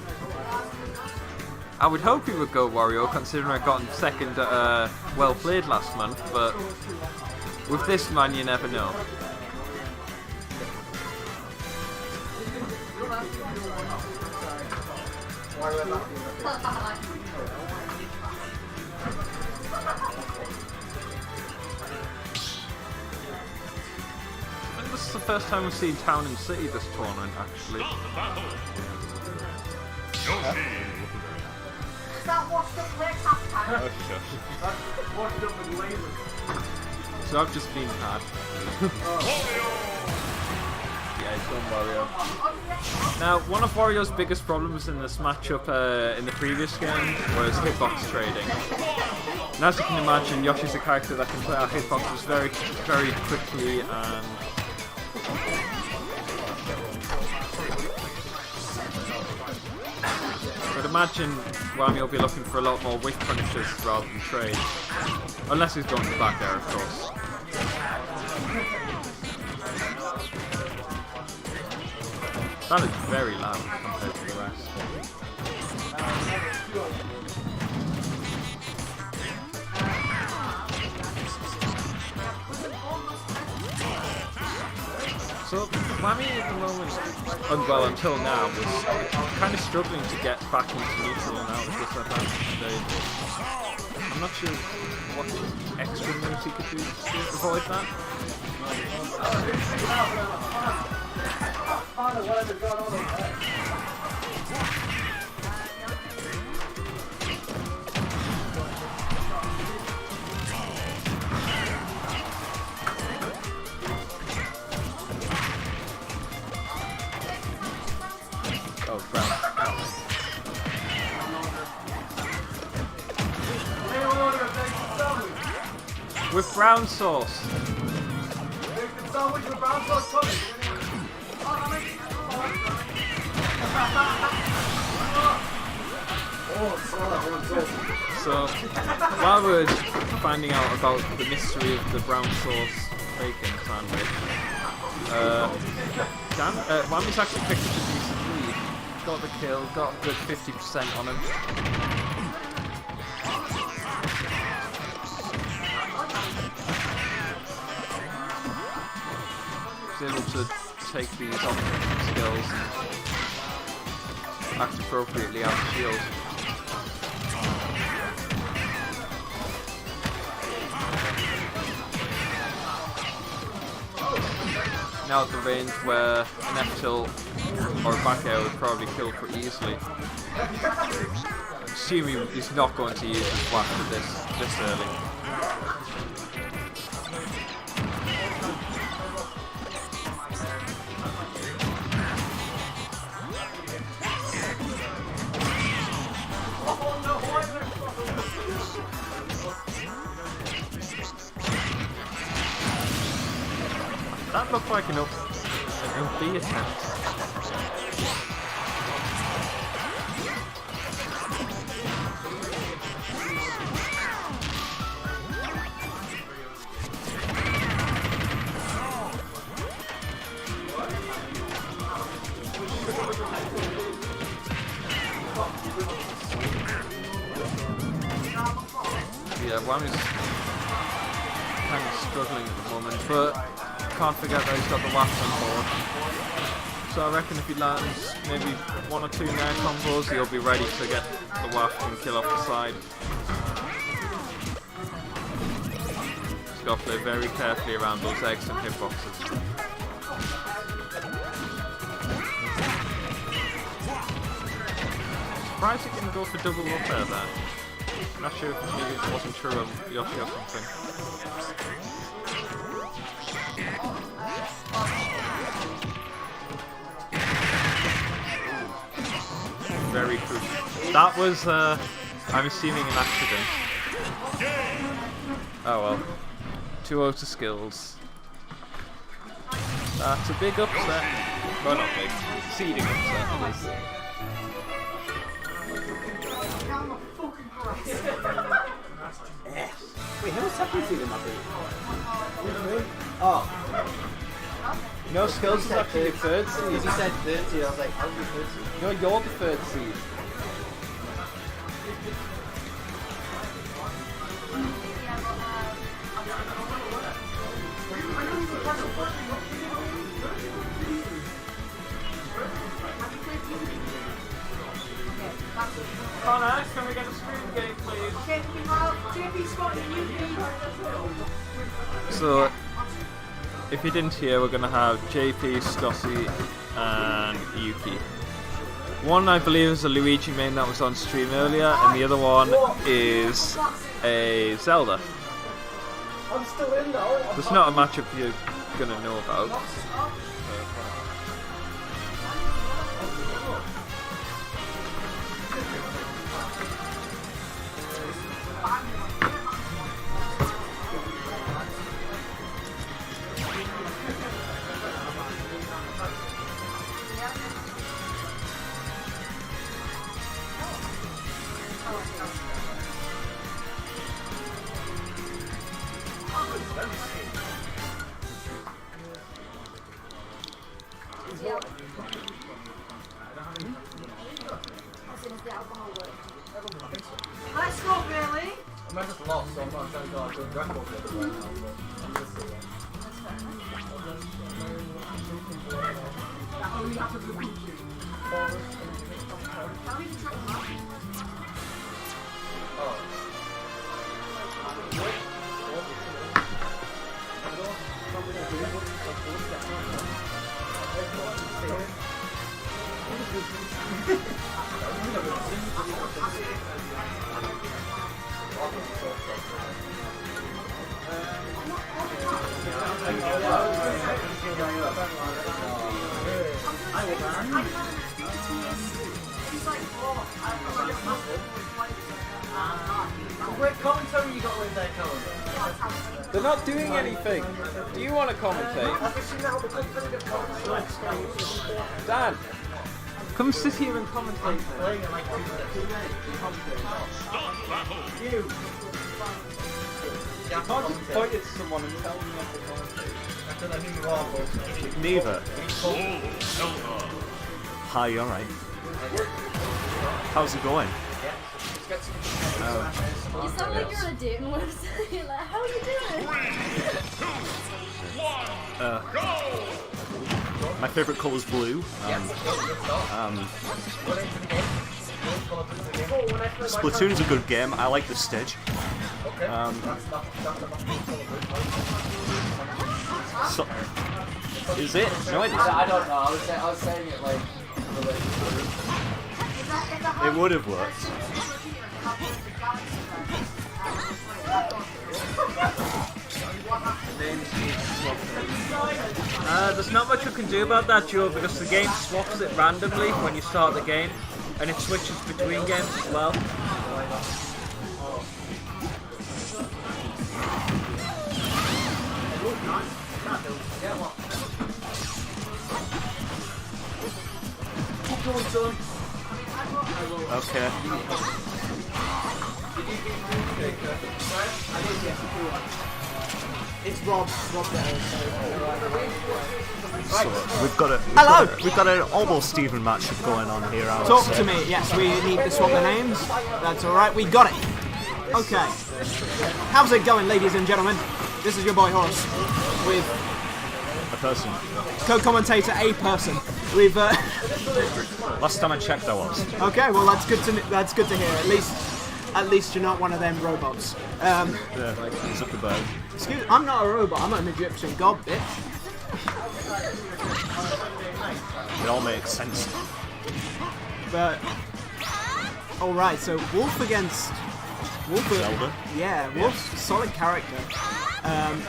I would hope he would go Wario, considering I got him second at Well Played last month, but with this man you never know. I think this is the first time we've seen Town and City this tournament, actually. Is that washed up leg half-time? Washed up with lasers. So I've just been had. Yeah, it's done Wario. Now, one of Wario's biggest problems in this matchup in the previous game was hitbox trading. And as you can imagine, Yoshi's a character that can play our hitboxes very, very quickly and I'd imagine Whammy will be looking for a lot more whiff punishes rather than trade. Unless he's going to back air, of course. That is very loud compared to the rest. So, Whammy at the moment, well until now, was kind of struggling to get back into neutral and out of this advanced stage. I'm not sure what extra moves he could do to avoid that. Oh, crap. With brown sauce. So, while we're finding out about the mystery of the brown sauce bacon sandwich, Wammy's actually picked up a decent lead. Got the kill, got a good 50% on him. He's able to take these offensive skills and act appropriately out of shield. Now at the range where an F tilt or a back air would probably kill pretty easily. Assuming he's not going to use his whack this early. That looked like an OB attempt. Yeah, Whammy's kind of struggling at the moment, but can't forget that he's got the waft on board. So I reckon if he lands maybe 1 or 2 nair combos, he'll be ready to get the waft and kill off the side. Just got to play very carefully around those eggs and hitboxes. Surprised he didn't go for double up air there. Not sure if maybe it wasn't sure of Yoshi or something. Very crucial. That was, I'm assuming, an accident. Oh well. 2-0 to skills. That's a big upset. Well, not big. Seeding upset, at least. Wait, who was second seed in that group? Oh. No, skills is actually the 3rd seed. Because he said 3rd seed, I was like, how's the 3rd seed? No, you're the 3rd seed. Connor, can we get a screen game, please? So, if you didn't hear, we're going to have JP, Scotty, and UKIE. One, I believe, is a Luigi main that was on stream earlier, and the other one is a Zelda. I'm still in though. There's not a matchup you're going to know about. Let's go, Billy. I just lost, so I'm not trying to go on to the record with it right now, but I'm just saying. What commentary you got with that Colin? They're not doing anything. Do you want to commentate? Dan, come sit here and commentate. Playing it like 2 minutes. You. You can't just point it to someone and tell them not to commentate. Neither. Hi, you alright? How's it going? You sound like you're on a dating website. Like, how are you doing? My favourite colour is blue. Splatoon is a good game. I like the stage. So, is it? No, it isn't. I don't know. I was saying it like. It would have worked. There's not much you can do about that, Joe, because the game swaps it randomly when you start the game, and it switches between games as well. Okay. It's Rob. So we've got an almost even matchup going on here. Talk to me. Yes, we need to swap the names. That's all right. We got it. Okay. How's it going, ladies and gentlemen? This is your boy Horace with A person. co-commentator A person. We've Last time I checked, I was. okay. Well, that's good to hear. At least you're not one of them robots. Yeah, Zuckerberg. Excuse. I'm not a robot. I'm an Egyptian god, bitch. It all makes sense. But all right. So Wolf against Wolf. Zelda. Yeah, Wolf's solid character.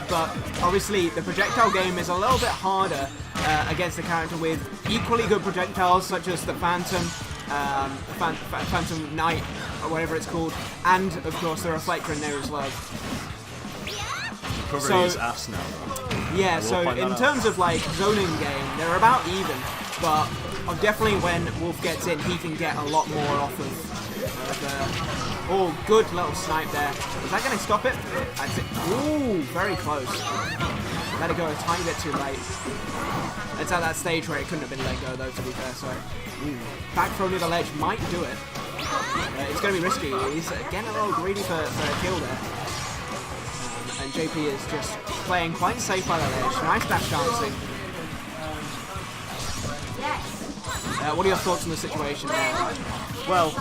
But obviously the projectile game is a little bit harder against a character with equally good projectiles such as the Phantom, Phantom Knight, or whatever it's called, and of course the Reflector in there as well. Recovery is ass now. Yeah, will so point that in out. terms of like zoning game, they're about even, but definitely when Wolf gets in, he can get a lot more off of oh, good little snipe there. Is that going to stop it? That's it. Ooh, very close. Let it go a tiny bit too late. It's at that stage where it couldn't have been let go though, to be fair, so... Back throw near the ledge might do it. It's going to be risky. He's getting a little greedy for a kill there. And JP is just playing quite safe by the ledge. Nice dash dancing. What are your thoughts on the situation there? Well,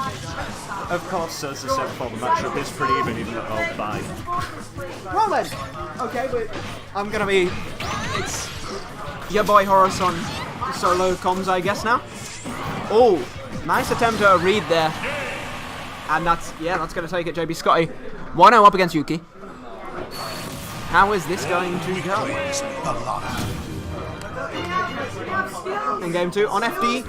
of course, as I said before, the matchup is pretty even though I'll buy. Well then, okay, but I'm gonna be... It's your boy Horace on solo comms, I guess, now. Oh, nice attempt at a read there. And that's gonna take it, JB Scotty. 1-0 up against Yuki. How is this going to go? In game 2 on FD,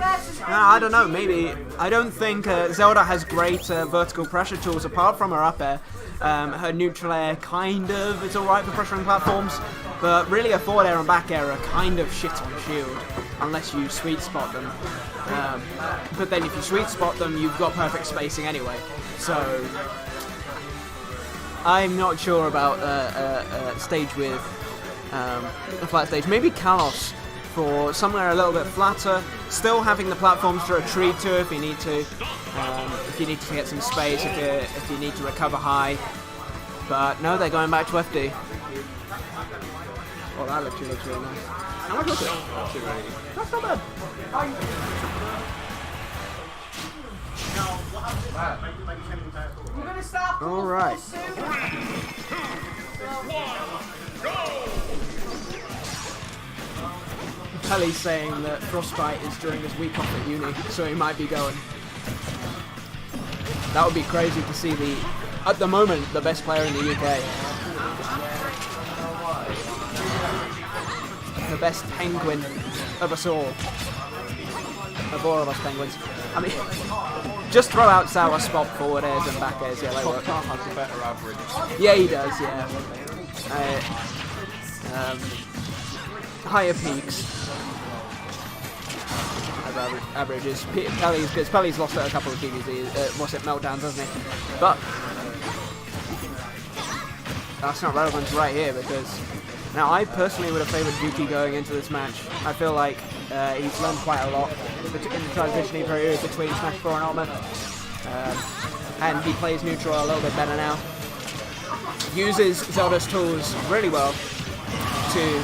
I don't know, maybe. I don't think Zelda has great vertical pressure tools apart from her up air. Her neutral air kind of is alright for pressuring platforms, but really her forward air and back air are kind of shit on shield, unless you sweet spot them. But then if you sweet spot them, you've got perfect spacing anyway. So I'm not sure about a stage with a flat stage. Maybe Kalos for somewhere a little bit flatter, still having the platforms to retreat to if you need to. If you need to get some space, if you need to recover high. But no, they're going back to FD. Oh, that looks really nice. How much was it? 280. That's not bad. We're gonna start. All right. Pelly's saying that Frostbite is during his week off at uni, so he might be going. That would be crazy to see at the moment, the best player in the UK. The best penguin of us all. Of all of us penguins. I mean, just throw out sour spot forward airs and back airs, yeah, like what? Top has a better average. Yeah, he does, yeah. Higher peaks. Averages. Pelly's lost a couple of DVDs, meltdowns, hasn't he? But that's not relevant right here because now I personally would have favoured Yuki going into this match. I feel like he's learned quite a lot in the transitioning period between Smash 4 and Ultimate, and he plays neutral a little bit better now. Uses Zelda's tools really well to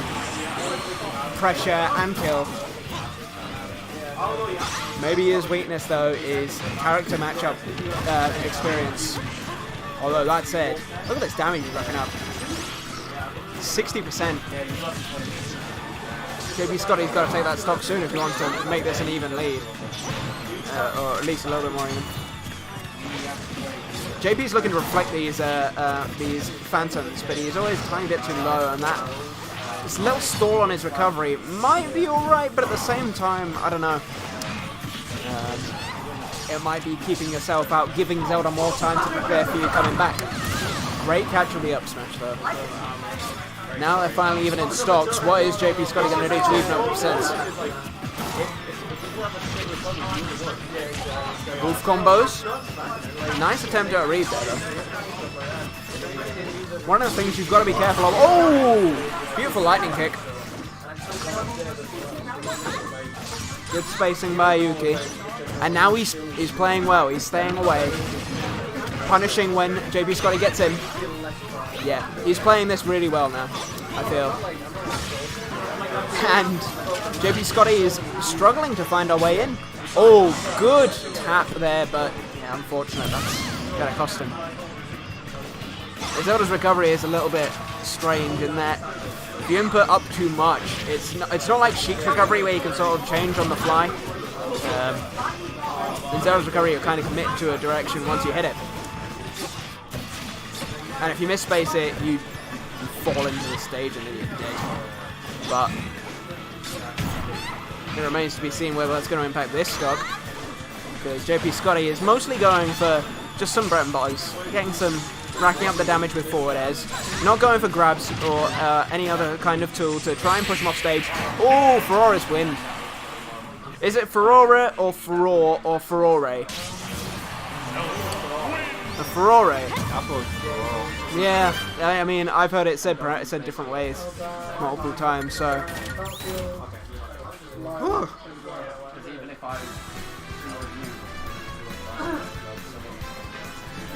pressure and kill. Maybe his weakness though is character matchup experience. Although that said, look at this damage he's racking up. 60%. JP Scotty's got to take that stock soon if he wants to make this an even lead. Or at least a little bit more even. JP's looking to reflect these phantoms, but he's always a tiny bit too low, and that this little stall on his recovery might be alright, but at the same time, I don't know. It might be keeping yourself out, giving Zelda more time to prepare for you coming back. Great catch with the up smash though. Now they're finally even in stocks. What is JP Scotty going to do to even up percents? Wolf combos. Nice attempt at a read there though. One of the things you've got to be careful of. Oh! Beautiful lightning kick. Good spacing by Yuki. And now he's playing well. He's staying away. punishing when JP Scotty gets in. Yeah, he's playing this really well now, I feel. And JP Scotty is struggling to find our way in. Oh, good tap there, but yeah, unfortunate. That's gonna cost him. Zelda's recovery is a little bit strange in that if you input up too much, it's not like Sheik's recovery where you can sort of change on the fly. In Zelda's recovery, you're kind of committed to a direction once you hit it. And if you misspace it, you fall into the stage and then you're dead. But it remains to be seen whether that's going to impact this stock. Because JP Scotty is mostly going for just some bread and butters, racking up the damage with forward airs, not going for grabs or any other kind of tool to try and push him off stage. Oh, Furora's win. Is it Furora or Furore or Furore? A Furore. Yeah, I mean, I've heard it said different ways multiple times, so.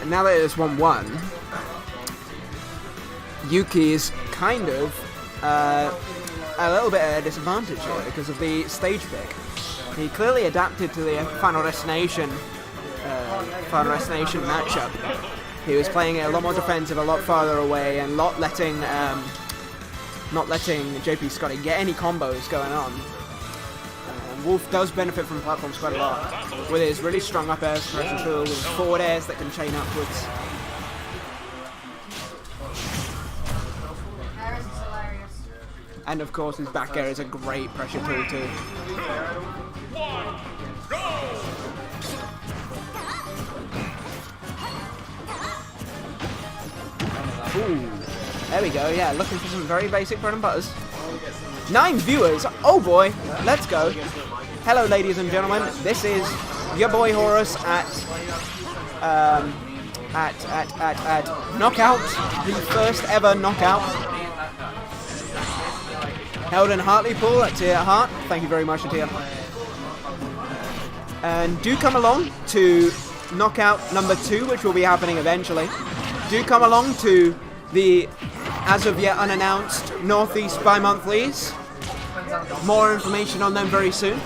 And now that it's 1-1, Yuki is kind of a little bit at a disadvantage here because of the stage pick. He clearly adapted to the Final Destination matchup. He was playing it a lot more defensive, a lot farther away, and not letting JP Scotty get any combos going on. Wolf does benefit from platforms quite a lot, with his really strong up airs, pressure tool, with his forward airs that can chain upwards. And of course his back air is a great pressure tool too. Ooh, there we go, yeah, looking for some very basic bread and butters. 9 viewers, oh boy, let's go. Hello ladies and gentlemen, this is your boy Horus at Knockout, the first ever Knockout. Held in Hartlepool at Tier Heart, thank you very much Atia. And do come along to Knockout number 2, which will be happening eventually. Do come along to the as of yet unannounced Northeast bi-monthlies. More information on them very soon.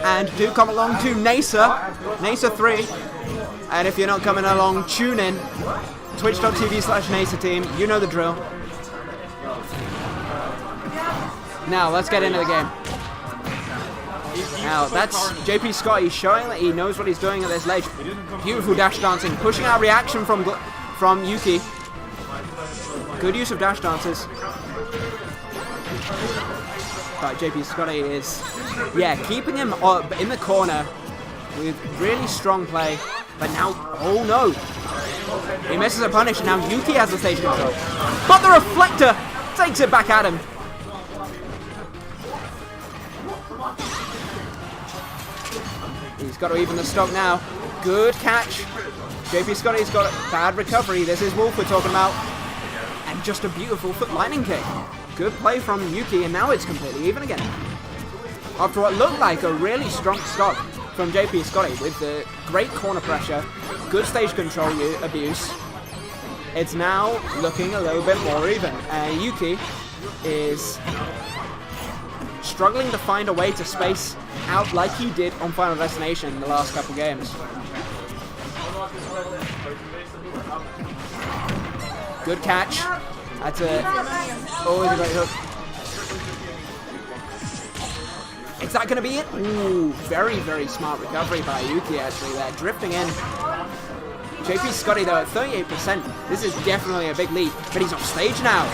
And do come along to NASA 3. And if you're not coming along, tune in. Twitch.tv/NASA team. You know the drill. Now, let's get into the game. Now, that's JP Scotty showing that he knows what he's doing at this ledge. Beautiful dash dancing. Pushing out reaction from Yuki. Good use of dash dances. But JP Scotty is, yeah, keeping him in the corner with really strong play. But now, oh no. He misses a punish and now Yuki has the stage control. But the reflector takes it back at him. He's got to even the stock now. Good catch. JP Scotty's got bad recovery. This is Wolf we're talking about. And just a beautiful foot lightning kick. Good play from Yuki, and now it's completely even again. After what looked like a really strong stock from JP Scotty with the great corner pressure, good stage control abuse, it's now looking a little bit more even. Yuki is struggling to find a way to space out like he did on Final Destination in the last couple games. Good catch. That's always a great hook. Is that going to be it? Ooh, very, very smart recovery by Yuki actually there, drifting in. JP Scotty though at 38%. This is definitely a big lead, but he's off stage now.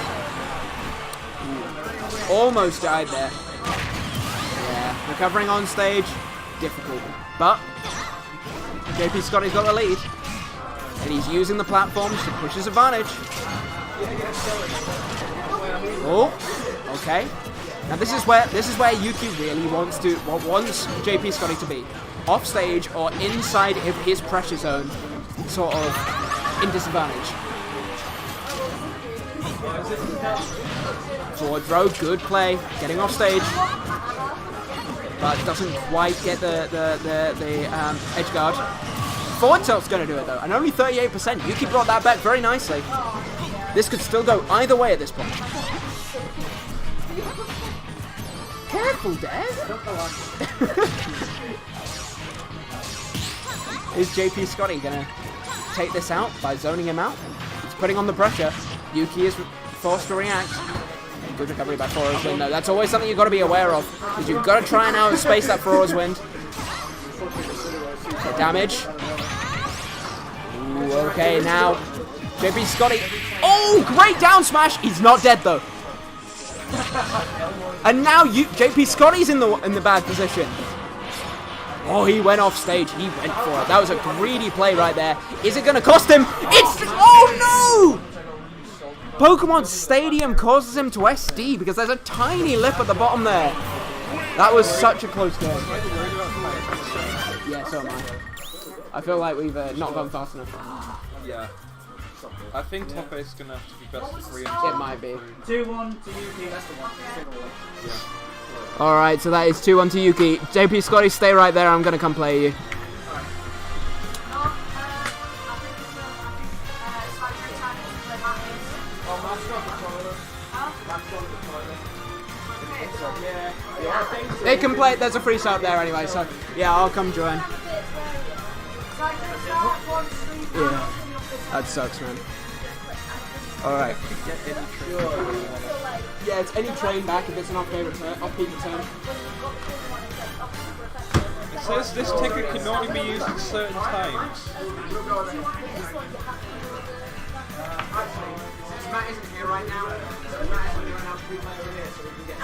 Ooh, almost died there. Yeah, recovering on stage, difficult. But JP Scotty's got the lead. And he's using the platforms to push his advantage. Oh, okay. Now this is where Yuki really wants JP Scotty to be. Off stage or inside of his pressure zone, sort of in disadvantage. Forward throw, good play, getting off stage. But doesn't quite get the edge guard. forward tilt's going to do it though, and only 38%. Yuki brought that back very nicely. This could still go either way at this point. Careful, Dad. Is JP Scotty going to take this out by zoning him out? He's putting on the pressure. Yuki is forced to react. Good recovery by Foro's Wind though. That's always something you've got to be aware of, because you've got to try and outspace that Foro's Wind. The damage. Ooh, okay, now JP Scotty. Oh, great down smash. He's not dead though. And now JP Scotty's in the bad position. Oh, he went off stage. He went for it. That was a greedy play right there. Is it going to cost him? It's... Oh, no! Pokemon Stadium causes him to SD because there's a tiny lip at the bottom there. That was such a close game. Yeah, so am I. I feel like we've not gone fast enough. Yeah. I think top 8 is going to have to be best of 3. It might be. 2-1 to Yuki, that's the one. Yeah. Alright, so that is 2-1 to Yuki. JP Scotty, stay right there. I'm going to come play you. They can play. There's a free start there anyway, so yeah, I'll come join. Yeah, that sucks, man. Alright. Yeah, it's any train back if it's an off-peak return. It says this ticket can only be used at certain times. Matt isn't here right now. Matt isn't here right now. We play over here, so we can get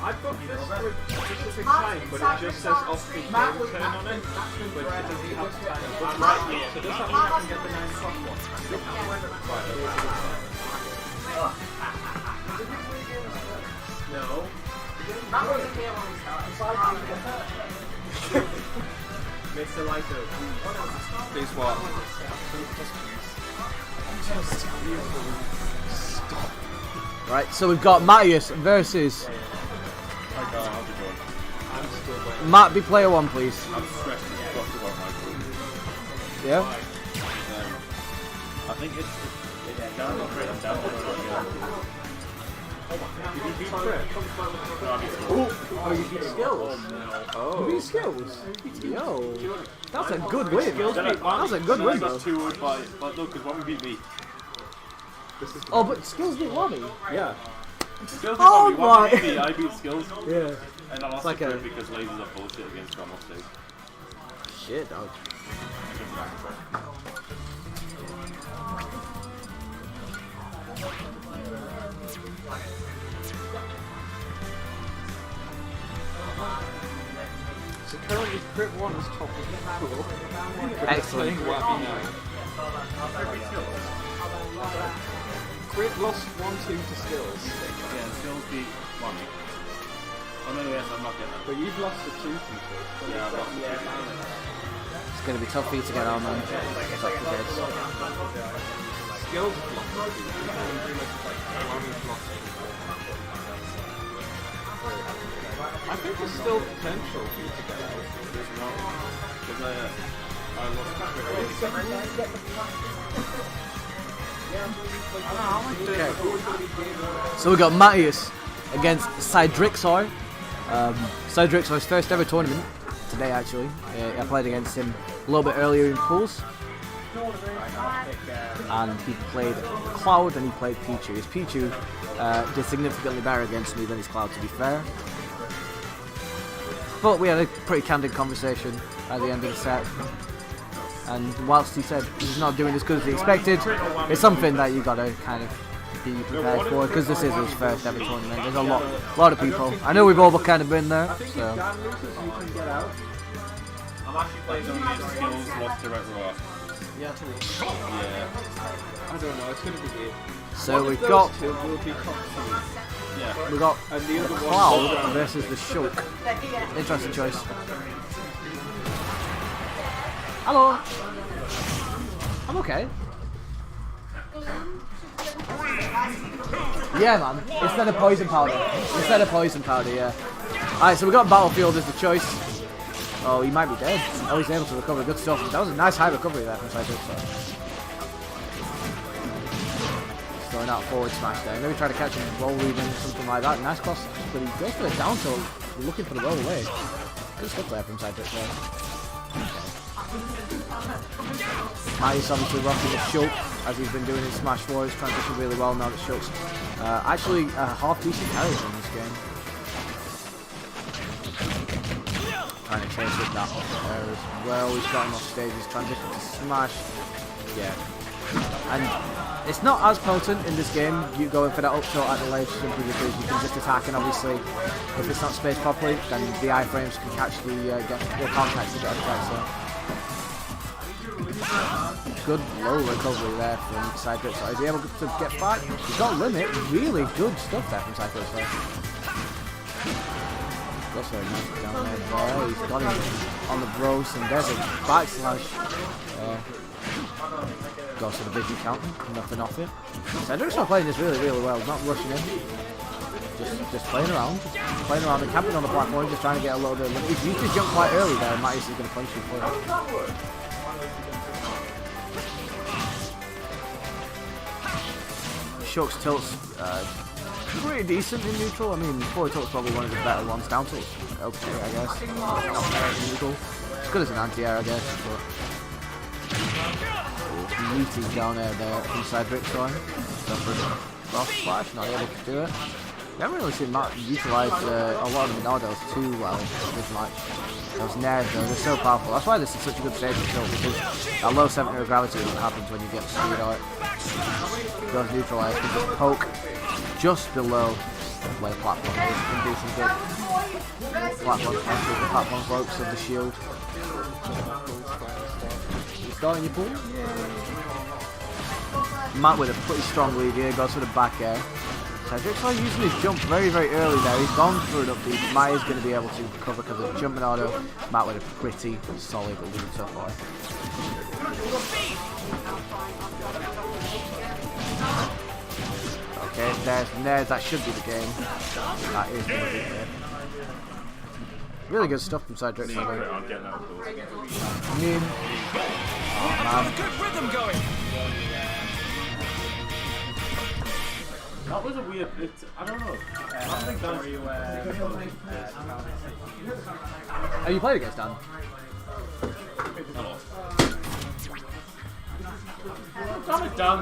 I've got this with specific time, but it just says off-peak return on it, but it doesn't have time. But right, so does that mean I can get the 9 o'clock one? No. Mr. Lighter. Please what? Right, so we've got Matthias versus Matt. Be player 1, please. I'm stressed as fuck about my group. Yeah. I think it's down the grid and down the Oh, you beat skills. Oh. You beat skills. Yo, that's a good win. That's a good win, though. But no, because one would beat me. Oh, but skills beat Lobby. Yeah. Skills beat Oh Lobby. One my. beat me, I beat skills. Yeah. And I lost like the because lasers are bullshit against Grandma State. Shit, dog. So currently Crit 1 is top of the pool. Excellent. Wabi now. Crit lost 1-2 to Skills. Yeah, skills beat Wami. Oh no, yes, I'm not getting that. But you've lost the 2 people. Yeah, I've lost the 2. It's gonna be tough for you to get on, man. It's up to dead. Skills have lost the 2. Wami's lost the 4. I think there's still potential for you to get out. There's not. Because I lost the 3. So we got Matthias against Cydrixor. Cydrixor's first ever tournament today, actually. I played against him a little bit earlier in pools. And he played Cloud and he played Pichu. His Pichu did significantly better against me than his Cloud, to be fair. But we had a pretty candid conversation at the end of the set. And whilst he said he's not doing as good as he expected, it's something that you gotta kind of be prepared for, because this is his first ever tournament. There's a lot of people. I know we've all kind of been there, so. I'm actually playing against skills, lost to Red Rock. Yeah. Yeah. I don't know, it's going to be good. So we've got. Two will be top 2. Yeah. We got And the other one. Cloud versus the Shulk. Interesting choice. Hello. I'm okay. Yeah, man. Instead of poison powder. Yeah. Alright, so we got Battlefield as the choice. Oh, he might be dead. Oh, he's able to recover. Good stuff. That was a nice high recovery there from Cedric. Throwing out forward smash there. Maybe try to catch him roll leading, something like that. Nice cross, but he goes for the down tilt, looking for the roll away. Good stuff there from Cedric there. Matty's obviously rocking the Shulk as he's been doing in Smash 4. He's transitioned really well now that Shulk's actually a half decent carry in this game. Trying to chase with that there as well. He's got him off stage. He's transitioned to Smash. Yeah. And it's not as potent in this game, you going for that up tilt at the ledge simply because you can just attack, and obviously if it's not spaced properly then the iframes can catch the contacts to get effects. So good low recovery there from Cedric. So is he able to get back? He's got limit. Really good stuff there from Cedric. So that's very nice down there. He's got him on the bros, and there's a back slash. Goes to the vision counter, nothing off it. Cedric's not playing this really well, not rushing in. Just playing around and camping on the platform, just trying to get a little bit of limit. If you could jump quite early there, Matty's going to punch you for it. Shulk's tilt's pretty decent in neutral. I mean, forward tilt's probably one of the better ones. Down tilt's okay, I guess. Not bad in neutral. As good as an anti-air, I guess. But meaty down there from Cedric, sorry. Cross splash, not able to do it. We haven't really seen Matt utilise a lot of the Minados too well this match. Those nairs though, they're so powerful. That's why this is such a good stage to kill, because that low center of gravity that happens when you get screwed out. Those neutralised can just poke just below where the platform is and do some good platform blokes of the shield. Starting your pool? Yeah. Matt with a pretty strong lead here, goes for the back air. Cedric's not using his jump very early there. He's gone through it up deep. Matt is going to be able to recover because of the jumping auto. Matt with a pretty solid lead so far. Okay, there's Ned. That should be the game. That is going to be it. Really good stuff from Cedric. I mean, good rhythm going. That was a weird. I don't know. I think that's. Have you played against Dan? Damn it, Dan.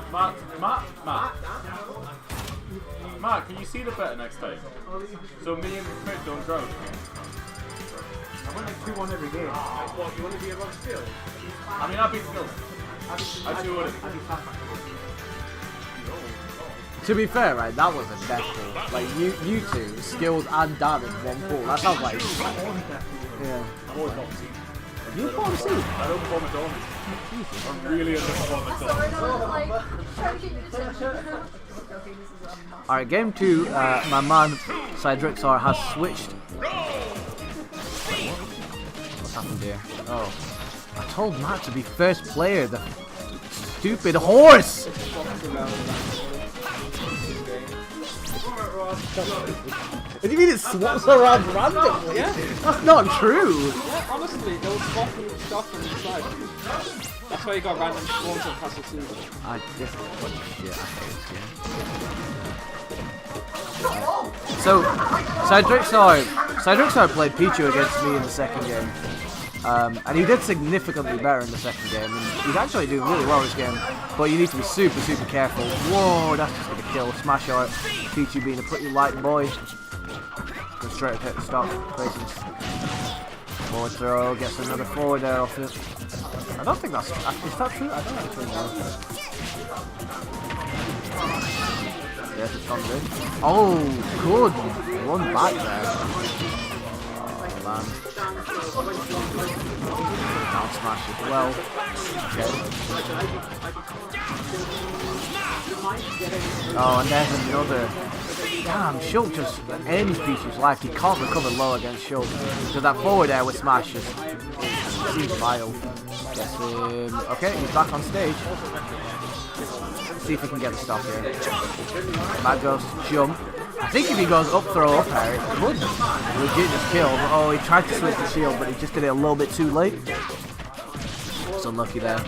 Matt, can you see the better next time? So me and Craig don't drown. I want like 2-1 every game. What, you want to be above skill? I mean, I'd be still. I do want it. To be fair, right, that was a death pool. Like, you two, skills and Dan in one pool. That sounds like... Yeah. You form C? I don't form a dome. I'm really in the form a dome. Alright, game 2, my man, Cedrixar, has switched. What's happened here? Oh. I told Matt to be first player, the stupid horse! What do you mean it swaps around randomly? Yeah. That's not true! Yeah, honestly, they were swapping stuff from inside. That's why you got random spawns on Castle Season. This is what shit, I hate this game. So, Cedrixar played Pichu against me in the second game. And he did significantly better in the second game, and he's actually doing really well this game, but you need to be super careful. Whoa, that's just going to kill. Smash out. Pichu being a pretty light boy. Go straight up, hit the stop. Patience. Forward throw, gets another forward air off it. I don't think that's... Is that true? I don't actually know. There's a thunder. Oh, good. One back there. Oh, man. Down smash as well. Okay. Oh, and there's another. Damn, Schultz just ends Pichu's life. He can't recover low against Schultz. So that forward air with Smash just seems vile. Gets him. Okay, he's back on stage. See if he can get the stop here. Matt goes to jump. I think if he goes up throw up air, it would legit just kill. But, oh, he tried to switch the shield, but he just did it a little bit too late. It's unlucky there.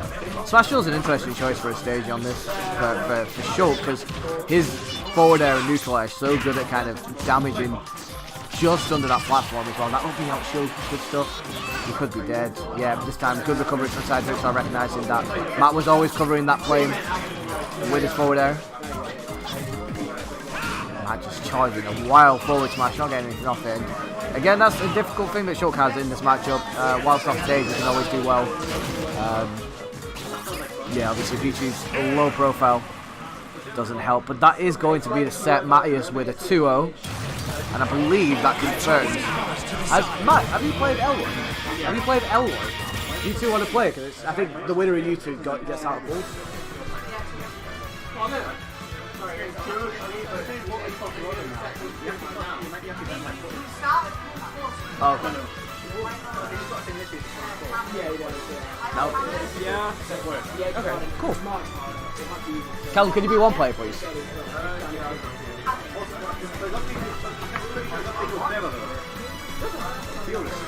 Smash Shield's an interesting choice for a stage on this for Schultz, because his forward air and neutral air is so good at kind of damaging just under that platform as well. That would be out shield, good stuff. He could be dead. Yeah, but this time good recovery from side so I recognising that Matt was always covering that plane with his forward air. Matt just charging a wild forward smash, not getting anything off it. And again, that's a difficult thing that Schultz has in this matchup. Whilst off stage, he can always do well. Yeah, obviously Pichu's low profile doesn't help, but that is going to be the set. Matthias with a 2-0, and I believe that confirms. Matt, have you played L1? Have you played L1? You two want to play it? Because I think the winner in you two gets out of pool. Oh. No. Yeah. Okay. Cool. Callum, can you be one player, please?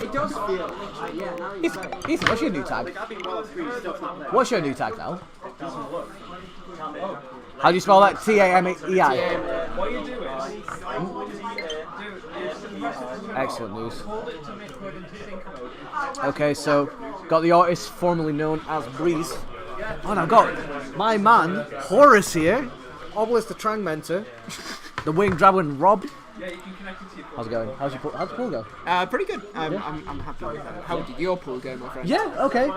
It does feel. Yeah. Now Ethan, what's your new tag? What's your new tag now? How do you spell that? T-A-M-E-I. What you do is Excellent news. Okay, so got the artist formerly known as Breeze. Oh, and I've got my man Horace here. Obelisk the Trang Mentor. The Winged Dragon Rob. How's it going? How's the pool go? Pretty good. I'm happy with that. How did your pool go, my friend? Yeah, okay.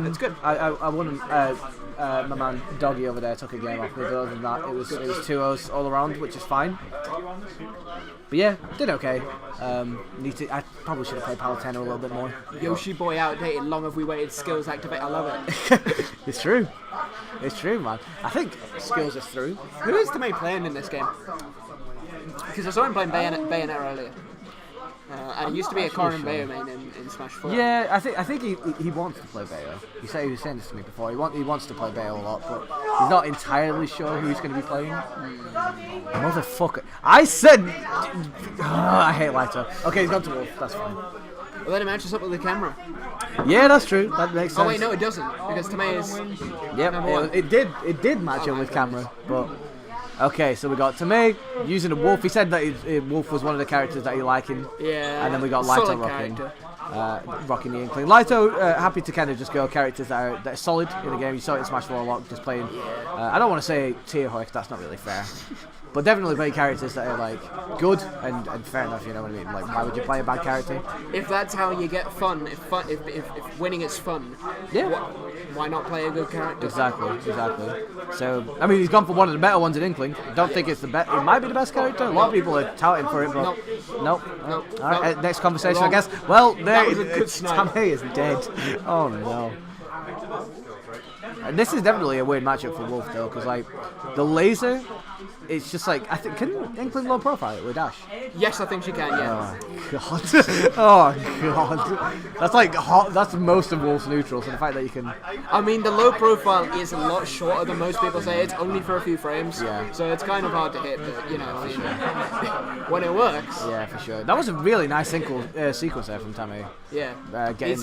It's good. I won. My man Doggy over there took a game off me, but other than that, it was 2-0s all around, which is fine. But yeah, did okay. I probably should have played Palutena a little bit more. Yoshi boy outdated. Long have we waited. Skills activate. I love it. It's true. It's true, man. I think skills is through. Who is the main playing in this game? Because I saw him playing Bayonetta earlier. And he used to be a Corin Bayo main in Smash 4. Yeah, I think he wants to play Bayo. He was saying this to me before. He wants to play Bayo a lot, but he's not entirely sure who he's going to be playing. Motherfucker! I said, I hate Lighter. Okay, he's gone to Wolf. That's fine. Well, then it matches up with the camera. Yeah, that's true. That makes sense. Oh wait, no, it doesn't, because Tomei is. Yep, it did match up with camera, but. Okay, so we got Tomei using a Wolf. He said that Wolf was one of the characters that he liking. Yeah. And then we got Lito rocking the Inkling. Lito, happy to kind of just go characters that are solid in the game. You saw it in Smash 4 a lot, just playing. I don't want to say tier high, that's not really fair. But definitely play characters that are like good and fair enough, you know what I mean? Like, why would you play a bad character? If that's how you get fun, if winning is fun, yeah. Why not play a good character? Exactly. So, I mean, he's gone for one of the better ones in Inkling. I don't think it's the best. It might be the best character. A lot of people are touting for it, but nope. All right, next conversation, I guess. Well, Tomei is dead. Oh no. And this is definitely a weird matchup for Wolf though, because like the laser, it's just like can Inkling low profile it with dash? Yes, I think she can. Yeah. Oh god. That's like that's most of Wolf's neutrals, and the fact that you can. I mean, the low profile is a lot shorter than most people say. It's only for a few frames. Yeah. So it's kind of hard to hit, but you know, when it works. Yeah, for sure. That was a really nice sequence there from Tomei. Yeah.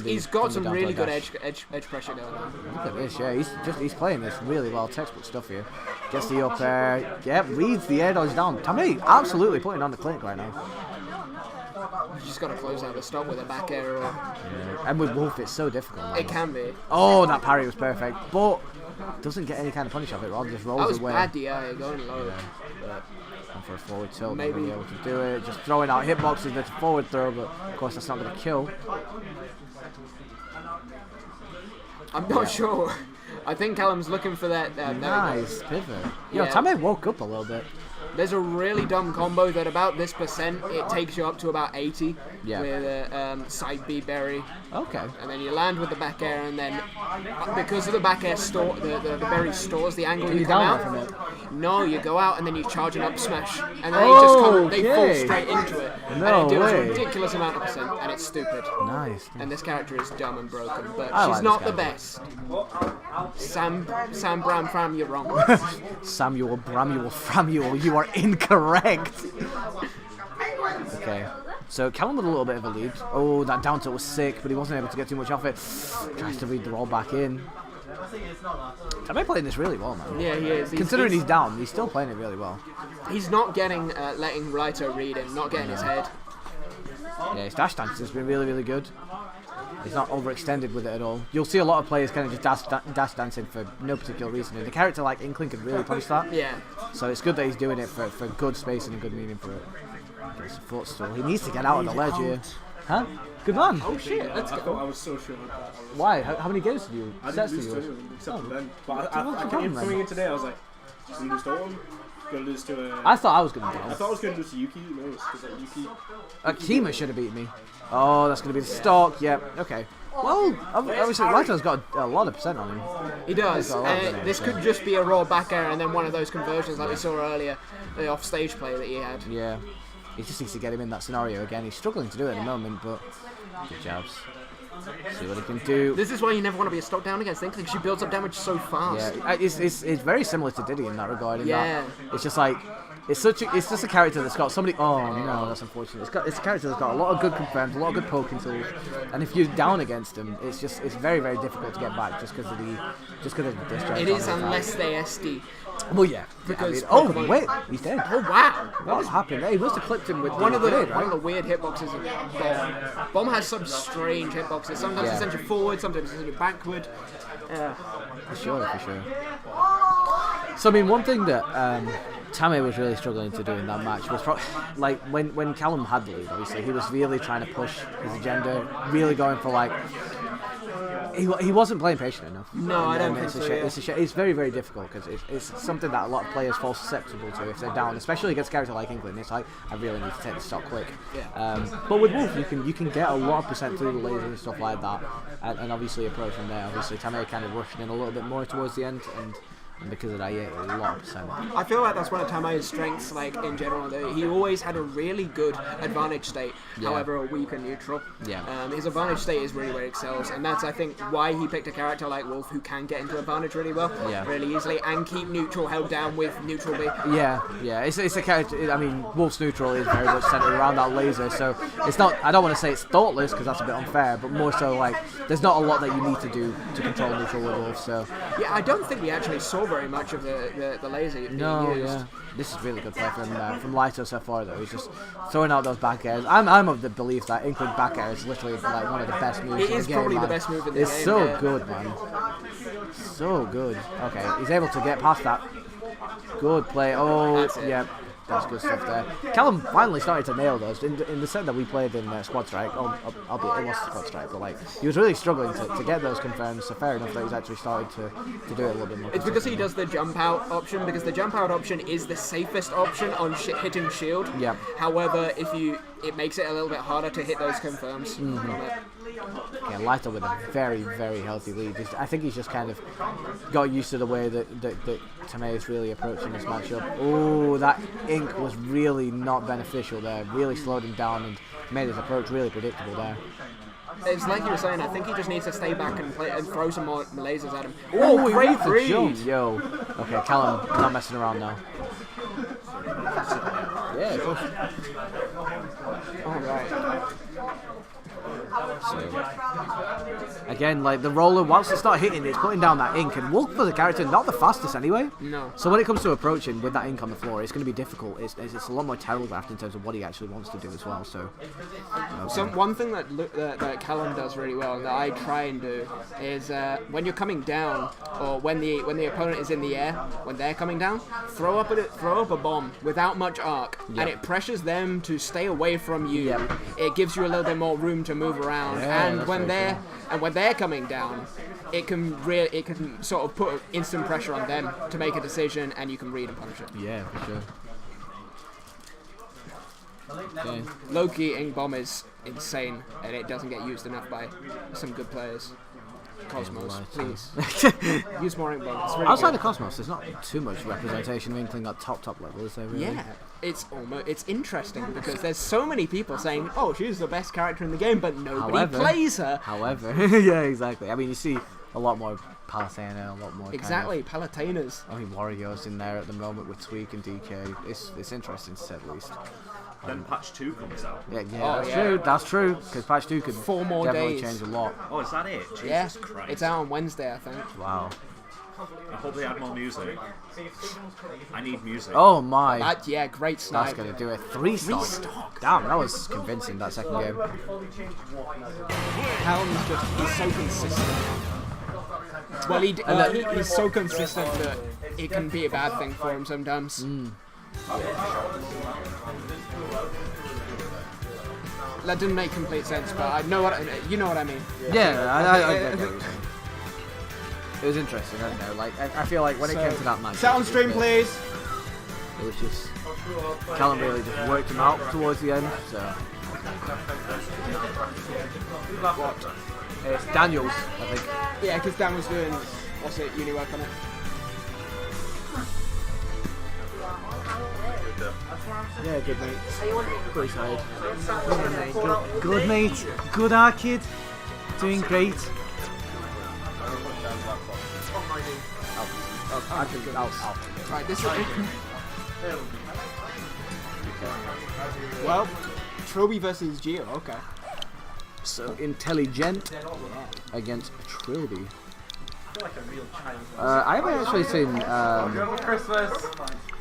He's got some really good edge pressure going on. Look at this. Yeah, he's playing this really well. Textbook stuff here. Gets the up air. Yeah, leads the air dodge down. Tomei absolutely putting on the clinic right now. You just got to close out the stop with a back air. And with Wolf, it's so difficult. Man. It can be. Oh, that parry was perfect, but doesn't get any kind of punish off it. Rather just rolls away. That was bad DI going low. Yeah. And for a forward tilt, maybe be able to do it. Just throwing out hitboxes with a forward throw, but of course that's not going to kill. I'm not sure. I think Callum's looking for that. Nice pivot. Yo, Tomei woke up a little bit. There's a really dumb combo that about this percent, it takes you up to about 80 Yeah. with a side B berry. Okay. And then you land with the back air, and then because of the back air store, the berry stores the angle you you come down out. from it? No, you go out and then you charge an up smash, and then they fall Okay. straight into it. No and it deals way. a ridiculous amount of percent, and it's stupid. Nice. And this character is dumb and broken, but I she's like not this the character. best. Sam Bram Fram, you're wrong. Samuel Bramuel Framuel, you are incorrect. Okay. So Callum with a little bit of a lead. Oh, that down tilt was sick, but he wasn't able to get too much off it. Tries to read the roll back in. Tame playing this really well, man. Yeah, he is. Considering he's down, he's still playing it really well. He's not getting, letting Raito read him, not getting his head. Yeah, his dash dance has been really, really good. He's not overextended with it at all. You'll see a lot of players kind of just dash dancing for no particular reason. And a character like Inkling could really punish that. Yeah. So it's good that he's doing it for good space and good meaning for it. Gets a footstool. He needs to get out of the ledge here. Huh? Good man. Oh shit, let's I go. thought I was so sure of that. Why? How many games did you? I sets didn't did lose you to lose? anyone except Oh. for then. But What's I wrong came then? coming in today, I was like, gonna lose to one, gonna lose to I thought I was going to I do thought I was gonna lose to Yuki, no, because like Yuki. Akima should have beat me. Oh, that's going to be the stock. Yep. Okay. Well, obviously, Raito's got a lot of percent on him. He does. He's got a lot of percent, This so. could just be a raw back air and then one of those conversions like we saw earlier, the off-stage play that he had. Yeah. He just needs to get him in that scenario again. He's struggling to do it at the moment, but good jobs. See what he can do. This is why you never want to be a stock down against Inkling. She builds up damage so fast. Yeah, it's very similar to Diddy in that regard. In Yeah. that it's just like it's just a character that's got somebody. Oh no, that's unfortunate. It's a character that's got a lot of good confirms, a lot of good poking tools, and if you're down against him, it's very very difficult to get back just because of the discharge. It is unless they SD. Well, yeah. Because oh Pokemon- wait, he's dead. Oh wow! What happened? Hey, he must have clipped him with One of the grenade, one of right? the weird hitboxes of Bomb. Bomb has some strange hitboxes. Sometimes Yeah. it sends you forward, sometimes it sends you backward. For sure. So I mean, one thing that Tame was really struggling to do in that match was like when Callum had the lead. Obviously, he was really trying to push his agenda, really going for like. He wasn't playing patient enough. No, I don't think it's a so, shame. yeah. It's a shame. It's very, very difficult because it's something that a lot of players fall susceptible to if they're down, especially against a character like England. It's like I really need to take the stock quick. Yeah. But with Wolf, you can get a lot of percent through the laser and stuff like that, and obviously approach from there. Obviously, Tame kind of rushing in a little bit more towards the end, and because of that, yeah, a lot of percent. I feel like that's one of Tame's strengths, like in general. That he always had a really good advantage state, Yeah. however weak and neutral. Yeah. His advantage state is really where he excels, and that's I think why he picked a character like Wolf who can get into advantage really well, Yeah. really easily, and keep neutral held down with neutral B. Yeah. It's a character. I mean, Wolf's neutral is very much centered around that laser, so it's not. I don't want to say it's thoughtless because that's a bit unfair, but more so like there's not a lot that you need to do to control neutral with Wolf. So Yeah, I don't think we actually saw very much of the laser being no, used. yeah, this is really good play from Lito so far though. He's just throwing out those back airs. I'm of the belief that Inkling back air is literally like one of the best moves. It in is the game, probably the man. best move in the It's game, so yeah. good, man. So good. Okay, he's able to get past that. Good play. Oh, That's it. yeah. That's good stuff there. Callum finally started to nail those in the set that we played in Squad Strike. Albeit it was Squad Strike, but like he was really struggling to get those confirmed. So fair enough that he's actually started to do it a little bit more. It's because he consistently. does the jump out option, because the jump out option is the safest option on hitting shield. Yeah. However, it makes it a little bit harder to hit those confirms. Mm-hmm. from it. Yeah, Lito with a very, very healthy lead. I think he's just kind of got used to the way that Tame is really approaching this matchup. Oh, that ink was really not beneficial there. Really slowed him down and made his approach really predictable there. It's like you were saying, I think he just needs to stay back and play and throw some more lasers at him. Oh, great the read! jump, yo. Okay, Callum, not messing around now. Yeah, go for it. Alright. So, again, like the roller, once it start hitting, it's putting down that ink, and Wolf for the character, not the fastest anyway. No. So when it comes to approaching with that ink on the floor, it's going to be difficult. It's a lot more telegraphed in terms of what he actually wants to do as well. So, One thing that Callum does really well, and that I try and do, is when you're coming down, or when the opponent is in the air, when they're coming down, throw up a bomb without much arc, and it pressures them to stay away from you. Yep. It gives you a little bit more room to move around, Yeah, and that's when very they're coming down, it can sort of put instant pressure on them to make a decision, and you can read and punish it. yeah, for sure. Okay. Low-key ink bomb is insane, and it doesn't get used enough by some good players. Cosmos, please. Use more ink bomb. It's really Outside good. of Cosmos, there's not too much representation of Inkling at top level, is there really? Yeah, it's interesting because there's so many people saying, "Oh, she's the best character in the game," but nobody plays her. However, yeah, exactly. I mean, you see a lot more Palatena, a lot more Exactly, Palatinas. I mean, Warriors in there at the moment with Tweak and DK. It's interesting to say the least. Then patch 2 comes out. Yeah, Oh, that's yeah. true. That's true. Because patch 2 could 4 more definitely days. change a lot. Oh, is that it? Jesus Yeah, Christ. it's out on Wednesday, I think. Wow. I hope they add more music. I need music. Oh my. Yeah, great That's snipe. gonna do it. 3 stock. Damn, that was convincing. That second game. Helm's he's so consistent. Well, he's so consistent that it can be a bad thing for him sometimes. That didn't make complete sense, but I know you know what I mean. Yeah, I get what you're saying. It was interesting. I don't know. Like I feel like when it came to that match, Sound stream, please. it was just Callum really just worked him out towards the end. So it's Daniels, I think. Yeah, because Dan was doing uni work on it. Yeah, good mate. Pretty tired. Good mate. Good kid. Doing great. I think I'll Right, this is well, Trilby versus Geo. Okay. So Intelligent against Trilby. I haven't actually seen. I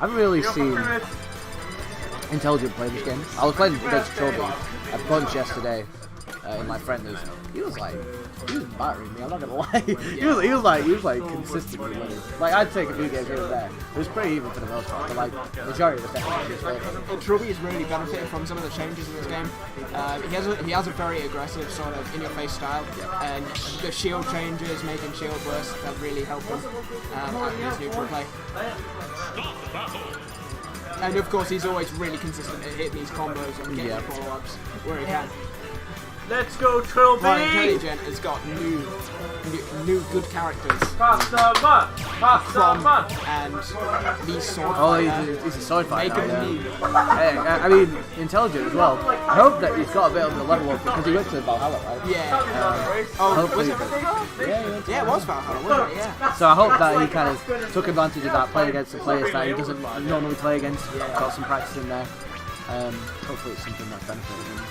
haven't really seen Intelligent play this game. I was playing against Trilby a bunch yesterday in my friendlies. He was battering me. I'm not gonna lie. he was like consistently winning. Like I'd take a few games here and there. It was pretty even for the most part. But like majority of the time, he was winning. Trilby has really benefited from some of the changes in this game. He has a very aggressive sort of in-your-face style, and the shield changes, making shield worse, that really help him at his neutral play. And of course, he's always really consistent at hitting these combos and getting follow-ups where he can. Let's go, Trilby! But Intelligent has got new good characters. Crom and these sword fighters. He's a sword fighter. Make him new. I mean, Intelligent as well. I hope that he's got a bit of the level up because he went to Valhalla, right? Yeah. Hopefully. Was it Valhalla? Yeah, it was Valhalla, wasn't it? Yeah. So I hope that he kind of took advantage of that, playing against the players that he doesn't normally play against. Got some practice in there. Hopefully it's something that's benefiting him.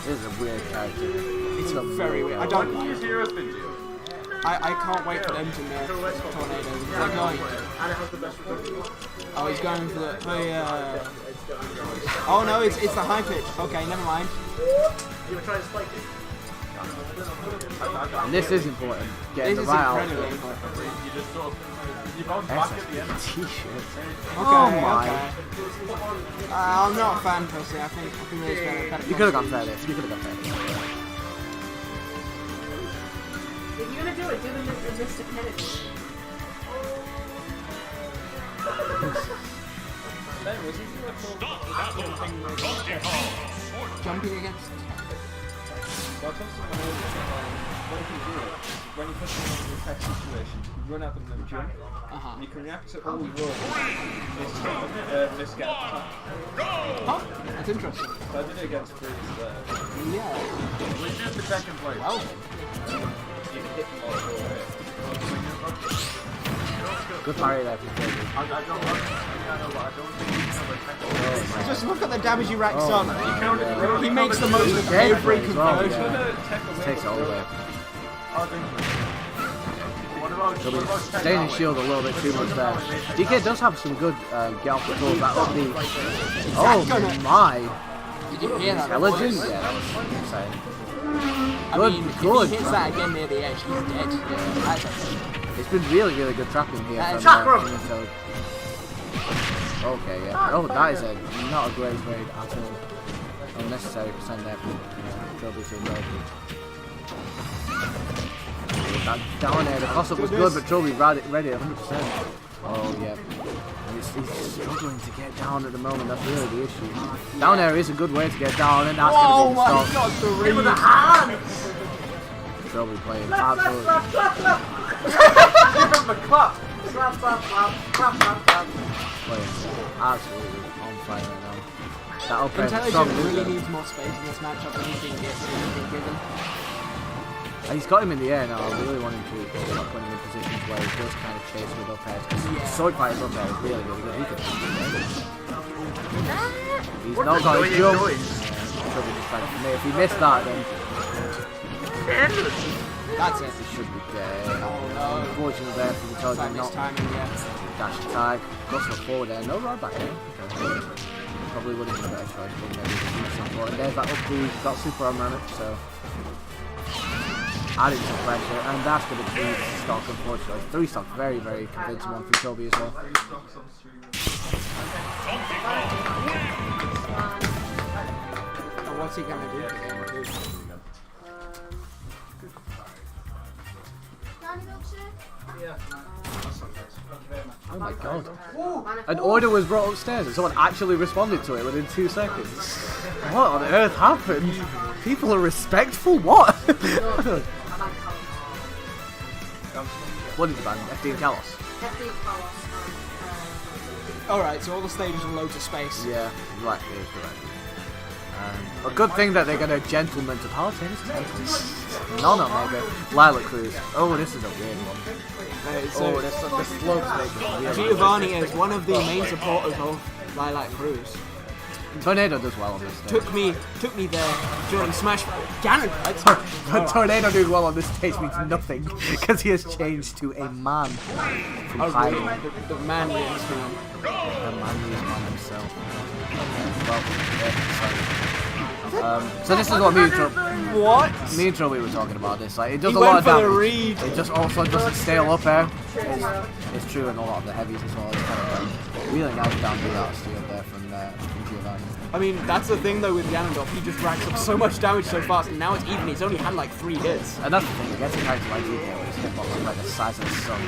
This is a weird character. It's a very weird. I don't like it. I can't wait for them to nerf tornadoes. They're going to. Oh, he's going for the. Oh no, it's the high pitch. Okay, never mind. And this is important. Getting This the is right incredibly outfit. important. T-shirt. Oh my. Okay. I'm not a fan personally. I think there's better. You could have gone fair this. You could have gone fair this. If you're gonna do it, do the Mr. Kennedy. Jumping against. When you put them into a tech situation, you run at them and jump, and you can react to all the rules. Miss get attack. Oh, that's interesting. So I did it against Freeze there. Yeah. We choose the second place. Well, You can hit them all the way. Good parry there from Trilby. just look at the damage he racks on. He makes the most of Yeah, every as well, conversion. Takes it all the way. Trilby staying in shield a little bit too much there. DK does have some good get off the tools that up the. Oh my! Did you hear that? Intelligent? Yeah, that was insane. I Good, mean, good. if he hits that again near the edge, he's dead. That's It's been really, really good trapping here That from is Intel. Okay, yeah. Oh, that is not a great trade at all. Unnecessary percent there from Trilby to Intelligent. That down there, the toss-up was good, but Trilby read it 100%. Oh, yeah. And he's struggling to get down at the moment. That's really the issue. Down air is a good way to get down, and that's going to be the stop. God, with a hand! Trilby playing absolutely. Give him a clap. Clap, clap, clap, clap, clap, clap. Playing absolutely on fire right now. That up air Intelligent really needs more space in this matchup than he's been given. And he's got him in the air now. I really want him to put him in positions where he does kind of chase with up airs. Because sword fighter's up air is really, really good. He can he's not got his jump. If he missed that, then that's it. he should be dead. Oh no. Unfortunately there for the target, not timing, yeah. dash attack. Goes for forward there. No right back in. Okay. Probably would have been a better choice, but maybe do some. And there's that up B. Got super armor on it, so adding some pressure, and that's going to be the stock, unfortunately. 3 stock, very, very convincing one for Toby as well. And what's he going to do? Oh my god. An order was brought upstairs and someone actually responded to it within 2 seconds. What on earth happened? People are respectful? What? What did you ban? FD and Kalos? Alright, so all the stages are loads of space. Yeah, right, it is correct. A good thing that they're going to gentleman to power tennis. Non-Omega, Lilac Cruz. Oh, this is a weird one. So this slope stage is really Giovanni is one of the main supporters of Lilac Cruz. Tornado does well on this stage. Took me there during Smash. Ganon. Tornado doing well on this stage means nothing because he has changed to a man. From hiding. The manliest man. The manliest man himself. Well, yeah, so this is what me and Trilby were talking about this. Like, it does a lot of damage. It just also doesn't stale up air. It's true in a lot of the heavies as well. It's kind of really nice down the artistry up there from Giovanni. I mean, that's the thing though with Ganondorf. He just racks up so much damage so fast, and now it's even. He's only had like 3 hits. And that's the thing. Against a character like DK, where his hitbox is like the size of the sun.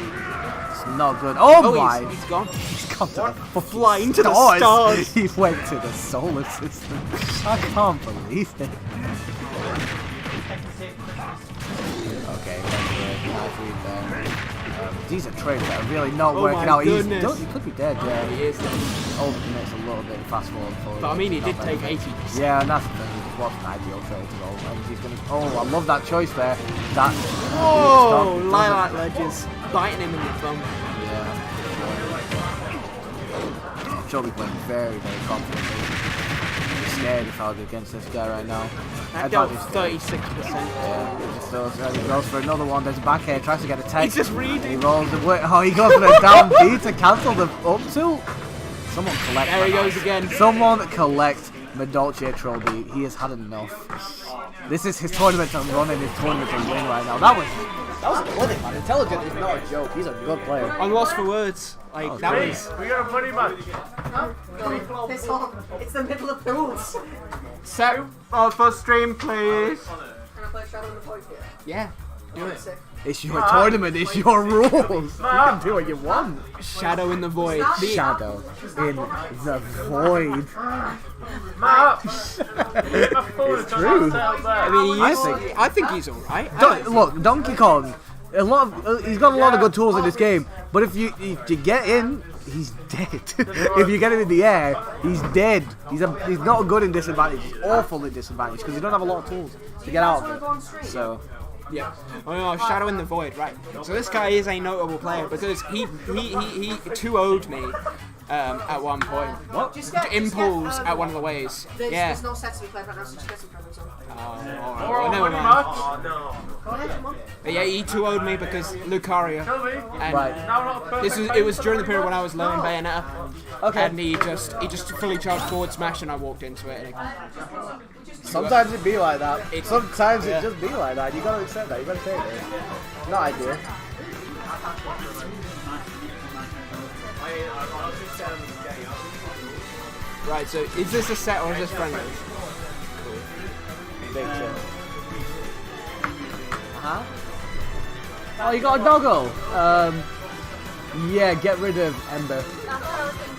It's not good. Oh my! He's gone. He's gone to the flying to the stars. He went to the solar system. I can't believe it. Okay, nice read there. These are trades that are really not working out. He could be dead, yeah. He is dead. Overcommits a little bit fast forward. But I mean, he did take 80%. Yeah, and that's the thing. It wasn't an ideal trade to roll. And he's gonna. Oh, I love that choice there. That. Oh, Lilac Ledges biting him in the thumb. Yeah. Trilby playing very, very confidently. Scared if I was against this guy right now. That dealt 36%. Yeah, he just goes, and he goes for another one. There's a back air, tries to get a tech. He's just reading. He rolls the way. Oh, he goes for a down B to cancel the up tilt. Someone collect. There he goes again. Someone collect Medolce Trilby. He has had enough. This is his tournament to run and his tournament to win right now. That was a clinic, man. Intelligent is not a joke. He's a good player. I'm lost for words. Like, that was... We got a funny match. Piss off. It's the middle of the rules. So, for stream, please. Can I play Shadow in the Void here? yeah, do it. It's your tournament. It's your rules. You can do what you want. Shadow in the Void. Shadow in the void. It's true. I mean, I think he's alright. Look, Donkey Kong. He's got a lot of good tools in this game, but if you get in, he's dead. If you get him in the air, he's dead. He's not good in disadvantage. He's awful in disadvantage because you don't have a lot of tools to get out of it. So. Yeah. Oh no, Shadow in the Void, right. So this guy is a notable player because he 2-0'd me at one point. What? Impulse at one of the ways. There's no sets to be played right now, so just get some progress on. Alright, well, never mind. Oh, no. Go ahead, come on. But yeah, he 2-0'd me because Lucario. And Right. it was during the period when I was learning Bayonetta. Okay. And he just fully charged forward smash and I walked into it. Sometimes it be like that. Sometimes it just be like that. You gotta accept that. You gotta take it. Not ideal. Right, so is this a set or is this friendly? Big chill. Oh, you got a doggo. Yeah, get rid of Ember. That's what I was thinking.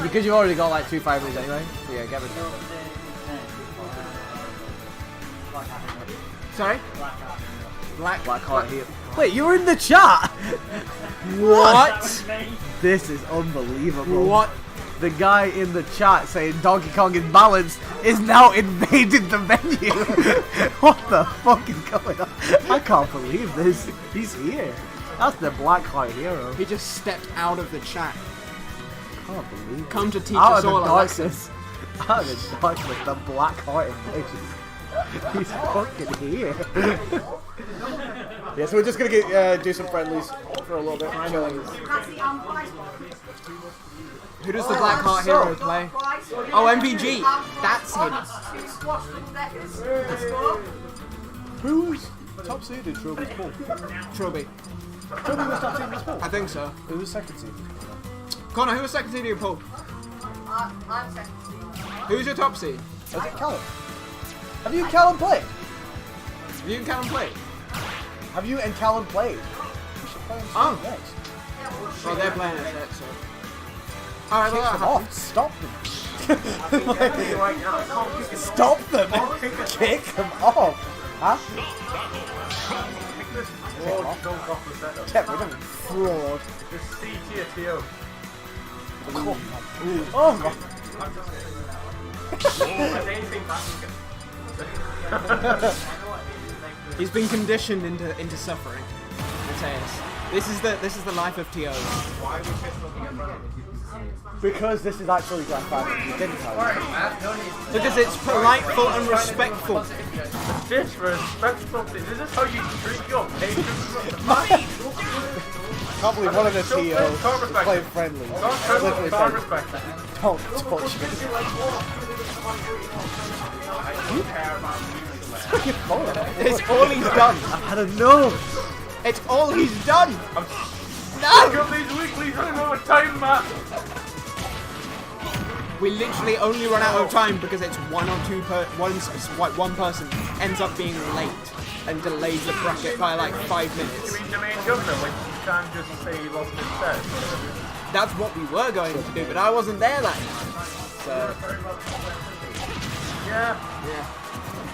Because you've already got like 2 5 moves anyway. So yeah, get rid of it. Sorry? Blackheart here. Wait, you were in the chat! What? This is unbelievable. What? The guy in the chat saying Donkey Kong is balanced is now invaded the menu. What the fuck is going on? I can't believe this. He's here. That's the Blackheart hero. He just stepped out of the chat. Can't believe it. Come to teach Out us of the all a lesson. darkness. Out of the darkness, the Blackheart invasion. He's fucking here. Yeah, so we're just gonna get, do some friendlies for a little bit. Chilling. Who does the Blackheart hero play? Oh, MVG. That's him. Who was top seed in Trophy's pool? Trophy. Trophy was top seed in his pool? I think so. Who was second seed? Connor, who was second seed in your pool? I'm second. Who's your top seed? Was it Callum? Have you and Callum played? Have you and Callum played? Have you and Callum played? We should play Oh. next. Well, they're playing it next, so. Alright, well, Kick them off. Stop them. Stop them. Kick them off. Huh? Kev, we're doing fraud. Oh my. He's been conditioned into suffering. I tell you this is the life of TO. Because this is actually Grand Final. You didn't tell me. Because it's politeful and respectful. Disrespectful. Is this how you treat your patients? I can't believe one of the TOs is playing friendly. Literally saying, don't touch me. It's all he's done. I don't know. It's all he's done. No! These weeklies running over time, Matt. We literally only run out of time because it's one person ends up being late and delays the bracket by like 5 minutes. You mean the main governor, like you can't just say he lost instead? That's what we were going to do, but I wasn't there that night. So Yeah.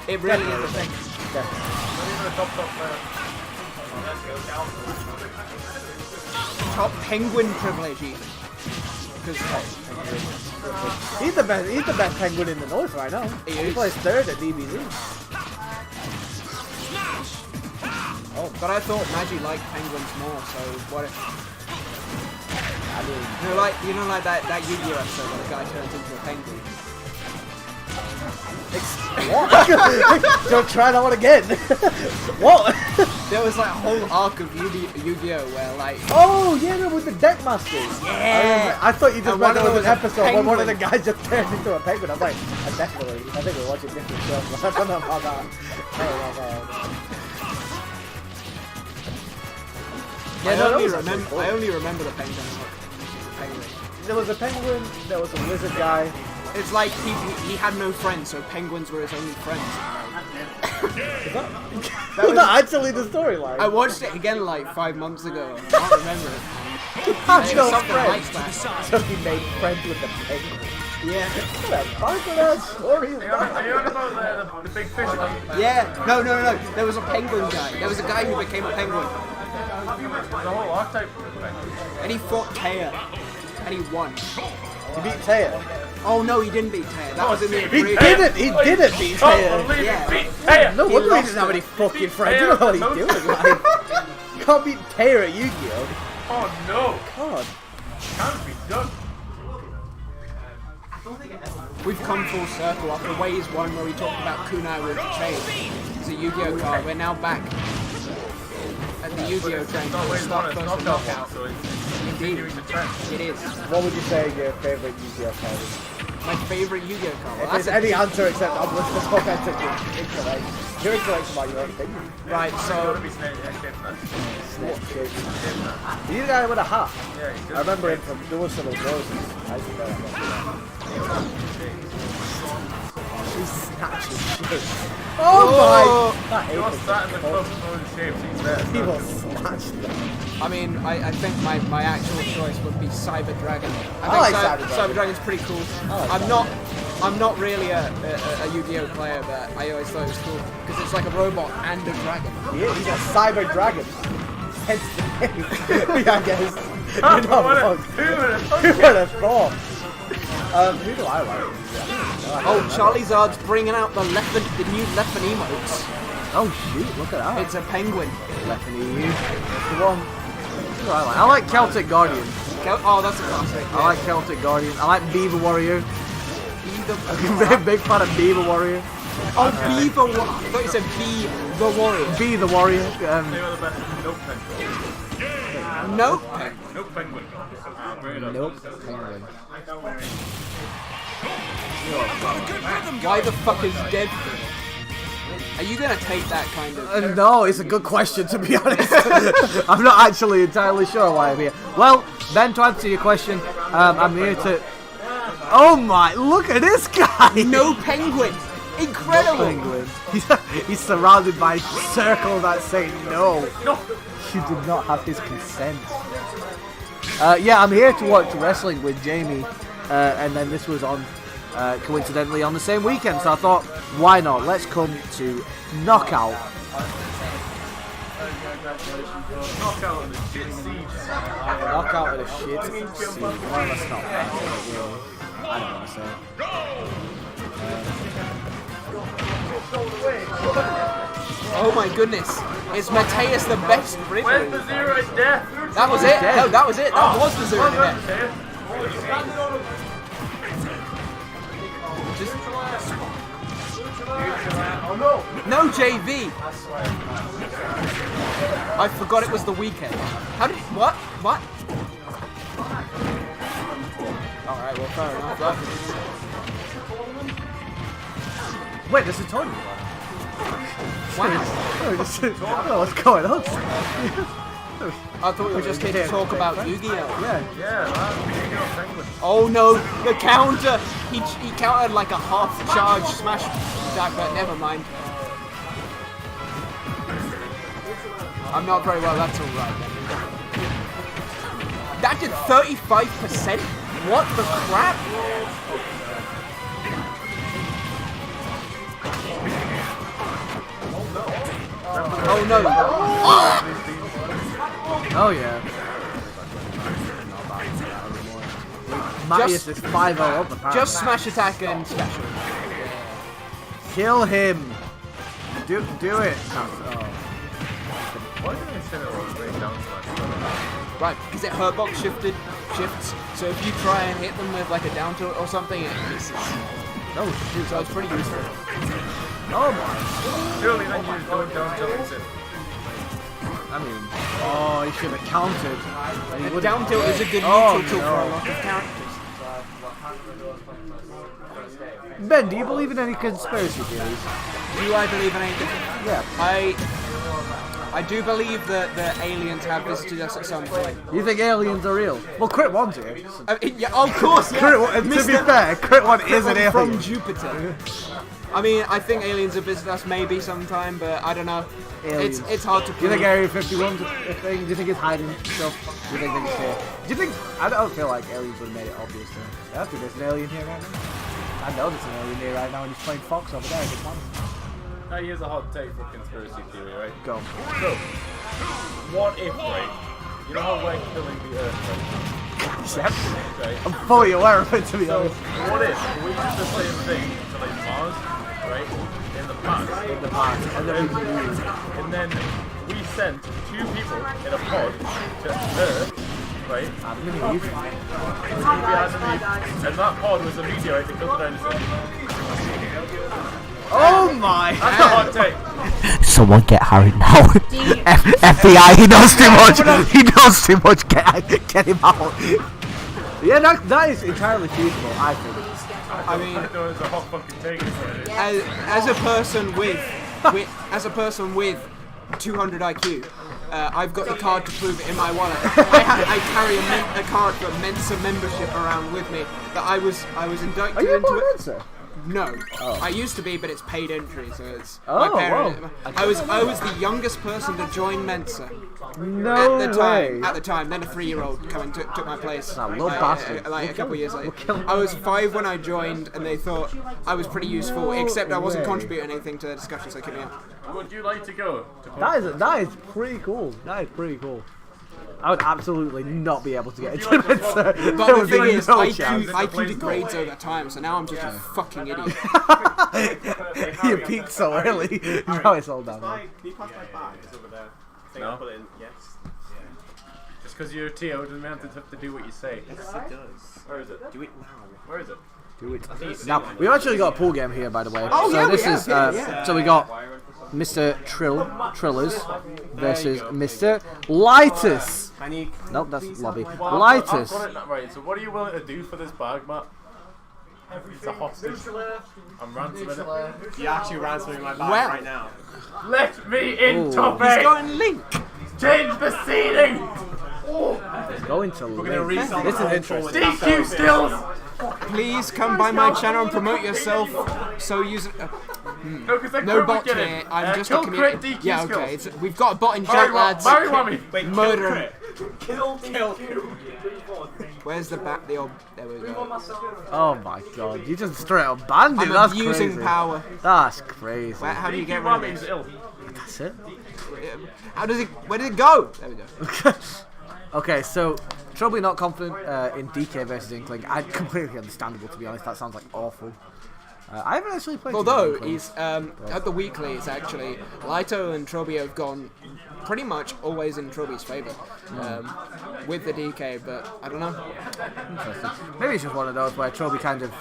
it really is a thing. Not even a top player. Top penguin privilege even. Because He's the best penguin in the north right now. He plays third at DBZ. oh, but I thought Maggie liked penguins more, so what if I mean, you know like that Yu-Gi-Oh episode where the guy turns into a penguin. what? Don't try that one again. What? There was like a whole arc of Yu-Gi-Oh where like Oh yeah, no, with the deck masters. Yeah. I thought you just And meant one there of was them an was a episode where one of the penguin. guys just turned into a penguin. I'm like, I think we're watching different shows. I don't know about that. I only remember the penguin. There was a penguin. There was a lizard guy. It's like he had no friends, so penguins were his only friends. That was not actually the storyline. I watched it again like 5 months ago. I can't remember it. had It no was something like friends. that. So he made friends with the penguin. Yeah. What a fucking ass story is Are you that? on about the big fish again? Yeah. No. There was a penguin guy. There was a guy who became a penguin. The whole archetype thing. And he fought Taya. And he won. He beat Taya. Oh no, he didn't beat Taya. That was in the He agreement. didn't beat Taya. Yeah. No He wonder he lost doesn't have it. any fucking friends. You don't know what he's doing, like. You can't beat Taya at Yu-Gi-Oh! Oh no! God. Can't be done. We've come full circle after Ways 1 where we talked about Kunai with Chain. It's a Yu-Gi-Oh card. We're now back at the Yu-Gi-Oh train. Not waiting Start on it, first not and that knockout. one, so it's Indeed, continuing the trend. it is. What would you say your favourite Yu-Gi-Oh card is? My favourite Yu-Gi-Oh card. If Well, there's that's any answer except I'm just authentic, incorrect. You're incorrect about your own opinion. right, Gotta so be Snake man. Snake shape. You the guy with a hat. Yeah, he's I remember him from Dual Syllable Roses. I used to play that. He's snatching shit. Oh You're sat in the club throwing shapes, he's there. my! People snatched them. I mean, I think my actual choice would be Cyber Dragon. I like Cyber Dragon. Cyber Dragon's pretty cool. I'm not really a Yu-Gi-Oh player, but I always thought it was cool because it's like a robot and a dragon. Yeah, he's a cyber dragon. Hence the name. Yeah, I guess. Who would have thought? Who do I like? Oh, Charizard's bringing out the new Leffen emotes. Oh shoot, look at that. It's a penguin. Leffen That's the one. Who do I like? I like Celtic Guardian. Oh, that's a classic. I like Celtic Guardian. I like Beaver Warrior. I'm a big fan of Beaver Warrior. Oh, Beaver Warrior. I thought you said Be the Warrior. Be the Warrior. They were the best Nope Penguin. Nope. Nope Penguin. Bring it up. Nope. Penguin. Why the fuck is Dead? Are you gonna take that kind of? No, it's a good question to be honest. I'm not actually entirely sure why I'm here. Well, Ben, to answer your question, I'm here to... Oh my, look at this guy! No penguin! Incredible! Penguin. He's surrounded by a circle that say no. You did not have his consent. Yeah, I'm here to watch wrestling with Jamie, and then this was on coincidentally on the same weekend, so I thought, why not? Let's come to Knockout. Knockout of the shit siege. Knockout of the shit siege. Well, that's not bad, really. I don't want to say. Oh my goodness! It's Mateus the best Riddler. Where's the zero in death? That was it. No, that was it. That was the zero in death. No JV. I forgot it was the weekend. How did? What? What? All right. Well, fair enough. Wait, there's a tournament. Wow. Oh, what's going on? I thought we were just here to talk about Yu-Gi-Oh. Yeah, Penguin. Oh no, the counter! He countered like a half-charge smash attack, but never mind. I'm not very well, that's alright. That did 35%? What the crap? Oh no. Oh yeah. Matthias is 5-0 up apparently. Just smash attack and special. Kill him. Do it. Why did they send it all the way down to that? Right, because it hurtbox shifts, so if you try and hit them with like a down tilt or something, it misses. Oh shoot, So it's pretty useful. oh my. Surely then you don't down tilt it. I mean, oh, he should have counted. And down tilt is a good neutral tool for a no. lot of characters. Ben, do you believe in any conspiracy theories? Do I believe in anything? Yeah. I do believe that the aliens have visited us at some point. You think aliens are real? Well, Crit 1's here. Yeah, of course, yeah. Crit 1, to be fair, Crit 1 is an alien. From Jupiter. I mean, I think aliens have visited us maybe sometime, but I don't know. Aliens. It's hard to Do you prove. think Area 51's a thing? Do you think it's hiding stuff? Do you think it's here? Do you think... I don't feel like aliens would have made it obvious to me. That's there's an alien here right now. I know there's an alien here right now and he's playing Fox over there. Now here's a hot take for conspiracy theory, right? Go. So, what if, right? You know how we're killing the Earth, right? Yep. Right? I'm fully aware of it, to be So, honest. what if we did the same thing to like Mars, right? In the past. In the past. And then we And then we sent 2 people in a pod to Earth, right? I'm gonna use it. And that pod was a meteorite that killed the dinosaurs. Oh my! That's a hot take. Someone get Harry now. FBI, he knows too much. He knows too much. Get him out. Yeah, that is entirely feasible, I think. I mean, it was a hot fucking take. As a person with 200 IQ, I've got the card to prove it in my wallet. I carry a card for Mensa membership around with me that I was inducted Are you into a it. Mensa? No, Oh. I used to be, but it's paid entry, so it's Oh, my parent. whoa. I was the youngest person to join Mensa No at the way. time. At the time, then a 3-year-old come and took my place. That little bastard. Like a couple years later. kill him. I was 5 when I joined, and they thought I was pretty useful, except I wasn't way. contributing anything to the discussion, so they kicked me out. Would you like to go? That is pretty cool. That is pretty cool. I would absolutely not be able to get into Mensa. But There the would be thing is, no IQ, chance. IQ degrades over time, so now I'm just a fucking idiot. You peaked so early. Now it's all down. Can you pass my bag? It's over there. I think No. I put it in. Yes. Just because you're a TO doesn't mean to have to do what you say. Yes, it does. Where is it? Do it now. Where is it? Do it. Now, we've actually got a pool game here, by the way. Oh, so yeah, we this have, is, yeah. so we got Mr. Trillers versus Mr. Lightus. Panic. Nope, that's Lobby. I've Lightus. got it right. So what are you willing to do for this bag, Matt? It's a hostage. I'm ransoming it. You actually ransoming my bag Well. right now. Let me in, Ooh. He's topic. going Link. Change the seating. Going to We're gonna Link. resell This is the interesting. DQ skills. Please come by my channel and promote yourself. So use No, because they're no bot getting. here. I'm just a kill crit community. DQ Yeah, skills. okay. We've got a bot in chat, lads. Barry Whammy. Wait, Murder him. Kill. Where's the back? The old. There we go. Oh my god, you just straight up banned it. I'm That's abusing crazy. power. That's crazy. How do you get DQ rid of Whammy's this? ill. That's it. How does it? Where did it go? There we go. Okay, so Trouble not confident in DK versus Inkling. Completely understandable, to be honest. That sounds like awful. I haven't actually played. Although Inkling. he's at the weekly, it's actually Lito and Trobio have gone pretty much always in Trobio's favour with the DK, but I don't know. Interesting. Maybe it's just one of those where Troby kind of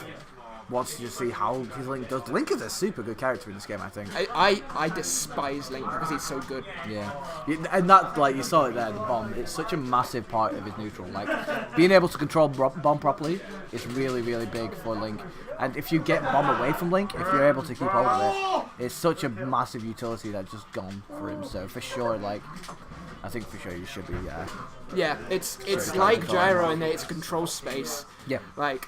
wants to just see how his Link does. Link is a super good character in this game, I think. I despise Link because he's so good. Yeah, and that, like, you saw it there, the bomb. It's such a massive part of his neutral. Like, being able to control bomb properly is really, really big for Link. And if you get bomb away from Link, if you're able to keep hold of it, it's such a massive utility that's just gone for him. So for sure, like, I think for sure you should be. Yeah, it's like Gyro in that it's control space. Yeah. Like,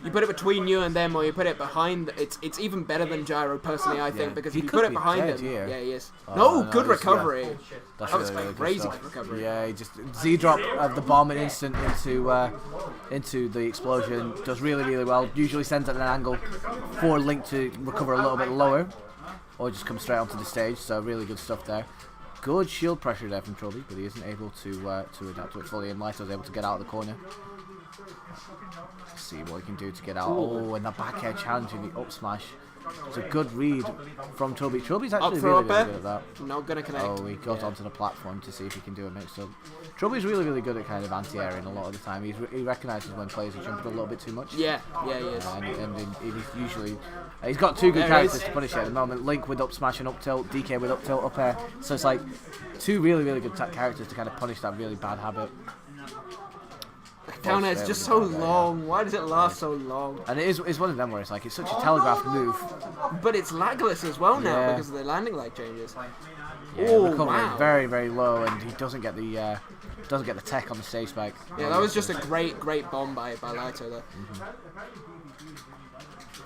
you put it between you and them, or you put it behind. It's even better than Gyro, personally, I think, because He if you could put it be behind dead him, here. yeah, he is. Oh, No, no, good this- yeah. recovery. That's That was really, really good crazy stuff. good recovery. Yeah, he just Z-drop of the bomb an instant into the explosion. Does really, really well. Usually sends at an angle for Link to recover a little bit lower, or just come straight onto the stage. So really good stuff there. Good shield pressure there from Trolley, but he isn't able to adapt to it fully. And Lito's able to get out of the corner. Let's see what he can do to get out. Oh, and the back air challenging the up smash. It's a good read from Toby. Toby's actually throw really, up really good at that. Not gonna connect. Oh, he goes onto the platform to see if he can do a mix up. Toby's really, really good at kind of anti-airing a lot of the time. He recognises when players are jumping a little bit too much. Yeah, he is. And he's usually... he's got two good There characters is. to punish it at the moment. Link with up smash and up tilt, DK with up tilt, up air. So it's like two really, really good characters to kind of punish that really bad habit. Down air's just so long. Why does it last so long? And it's one of them where it's like, it's such a telegraphed move. But it's lagless as well now Yeah. because of the landing lag changes. Yeah, Oh, recovery wow. very, very low, and he doesn't get the tech on the stage spike. Yeah, that was just a great bomb by Lito there.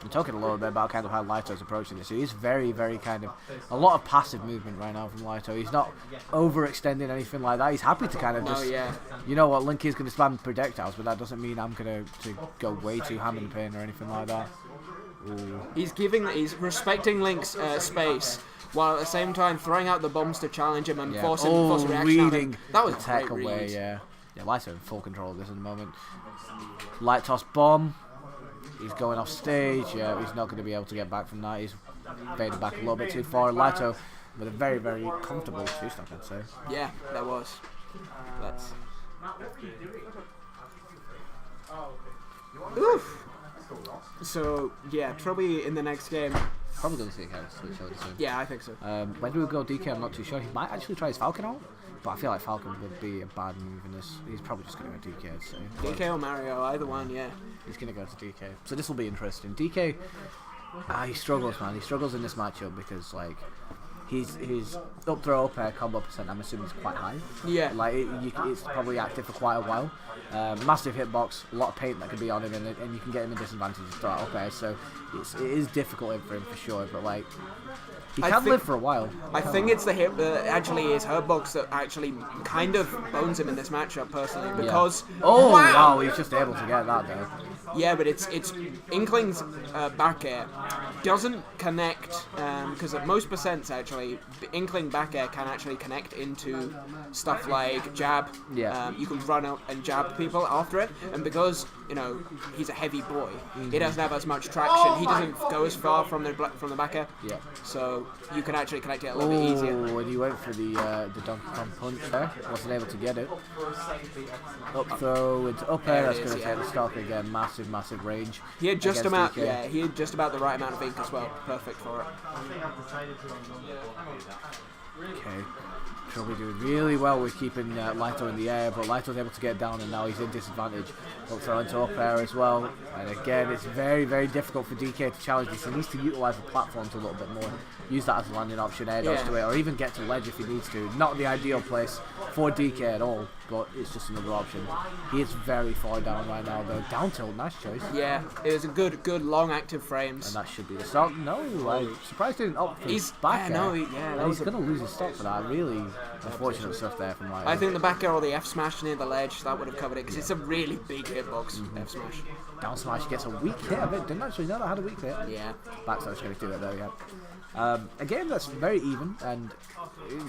I'm talking a little bit about kind of how Lito's approaching this. He's very, very kind of a lot of passive movement right now from Lito. He's not overextending anything like that. He's happy to kind of No, just, yeah. you know what, Link is going to spam projectiles, but that doesn't mean I'm going to go way too ham in the paint or anything like that. Ooh. He's respecting Link's space while at the same time throwing out the bombs to challenge him and force a reaction out of him. reading That was the a tech great away, read. yeah. Yeah, Lito in full control of this at the moment. Light toss bomb. He's going off stage. Yeah, he's not going to be able to get back from that. He's faded back a little bit too far. Lito with a very, very comfortable two-stock, I'd say. Yeah, that was. Let's. Oof. So yeah, Trubby in the next game. Probably going to see a character switch over soon. Yeah, I think so. When do we go DK? I'm not too sure. He might actually try his Falcon out, but I feel like Falcon would be a bad move in this. He's probably just going to go DK, I'd say. DK or Mario, either one, yeah. He's going to go to DK. So this will be interesting. DK, he struggles, man. He struggles in this matchup because, like, his up throw up air combo percent, I'm assuming, is quite high. Yeah. Like it's probably active for quite a while. Massive hitbox, a lot of paint that can be on him, and you can get him a disadvantage to start up air. So it is difficult for him for sure. But like he can live for a while. I think it's the hit actually his hitbox that actually kind of bones him in this matchup personally because wow, he's just able to get that though. Yeah, but it's Inkling's back air doesn't connect because at most percents actually Inkling back air can actually connect into stuff like jab. Yeah. You can run out and jab people after it, and because he's a heavy boy, he doesn't have as much traction. He doesn't go as far from the back air. Yeah. So you can actually connect it a little bit easier. Oh, and he went for the Donkey Kong punch there. Wasn't able to get it. Up throw into up air. That's going to take the stock again. Massive range. He had just about DK. he had just about the right amount of ink as well. Perfect for it. Okay. Probably doing really well with keeping Lito in the air, but Lito's able to get down and now he's in disadvantage. Up throw into up air as well. And again, it's very difficult for DK to challenge this. He needs to utilise the platforms a little bit more. Use that as a landing option, air dodge to it, or even get to ledge if he needs to. Not the ideal place for DK at all, but it's just another option. He is very far down right now though. Down tilt, nice choice. Yeah, it was a good long active frames. And that should be the stock. No, I'm surprised he didn't opt for his back air. And he's going to lose his stock for that. Really unfortunate stuff there from Lito. I think the back air or the F smash near the ledge, that would have covered it, because it's a really big hitbox, F smash. Down smash gets a weak hit of it. Didn't actually know that had a weak hit. Yeah. Back smash going to do it though, yeah. Again, that's very even, and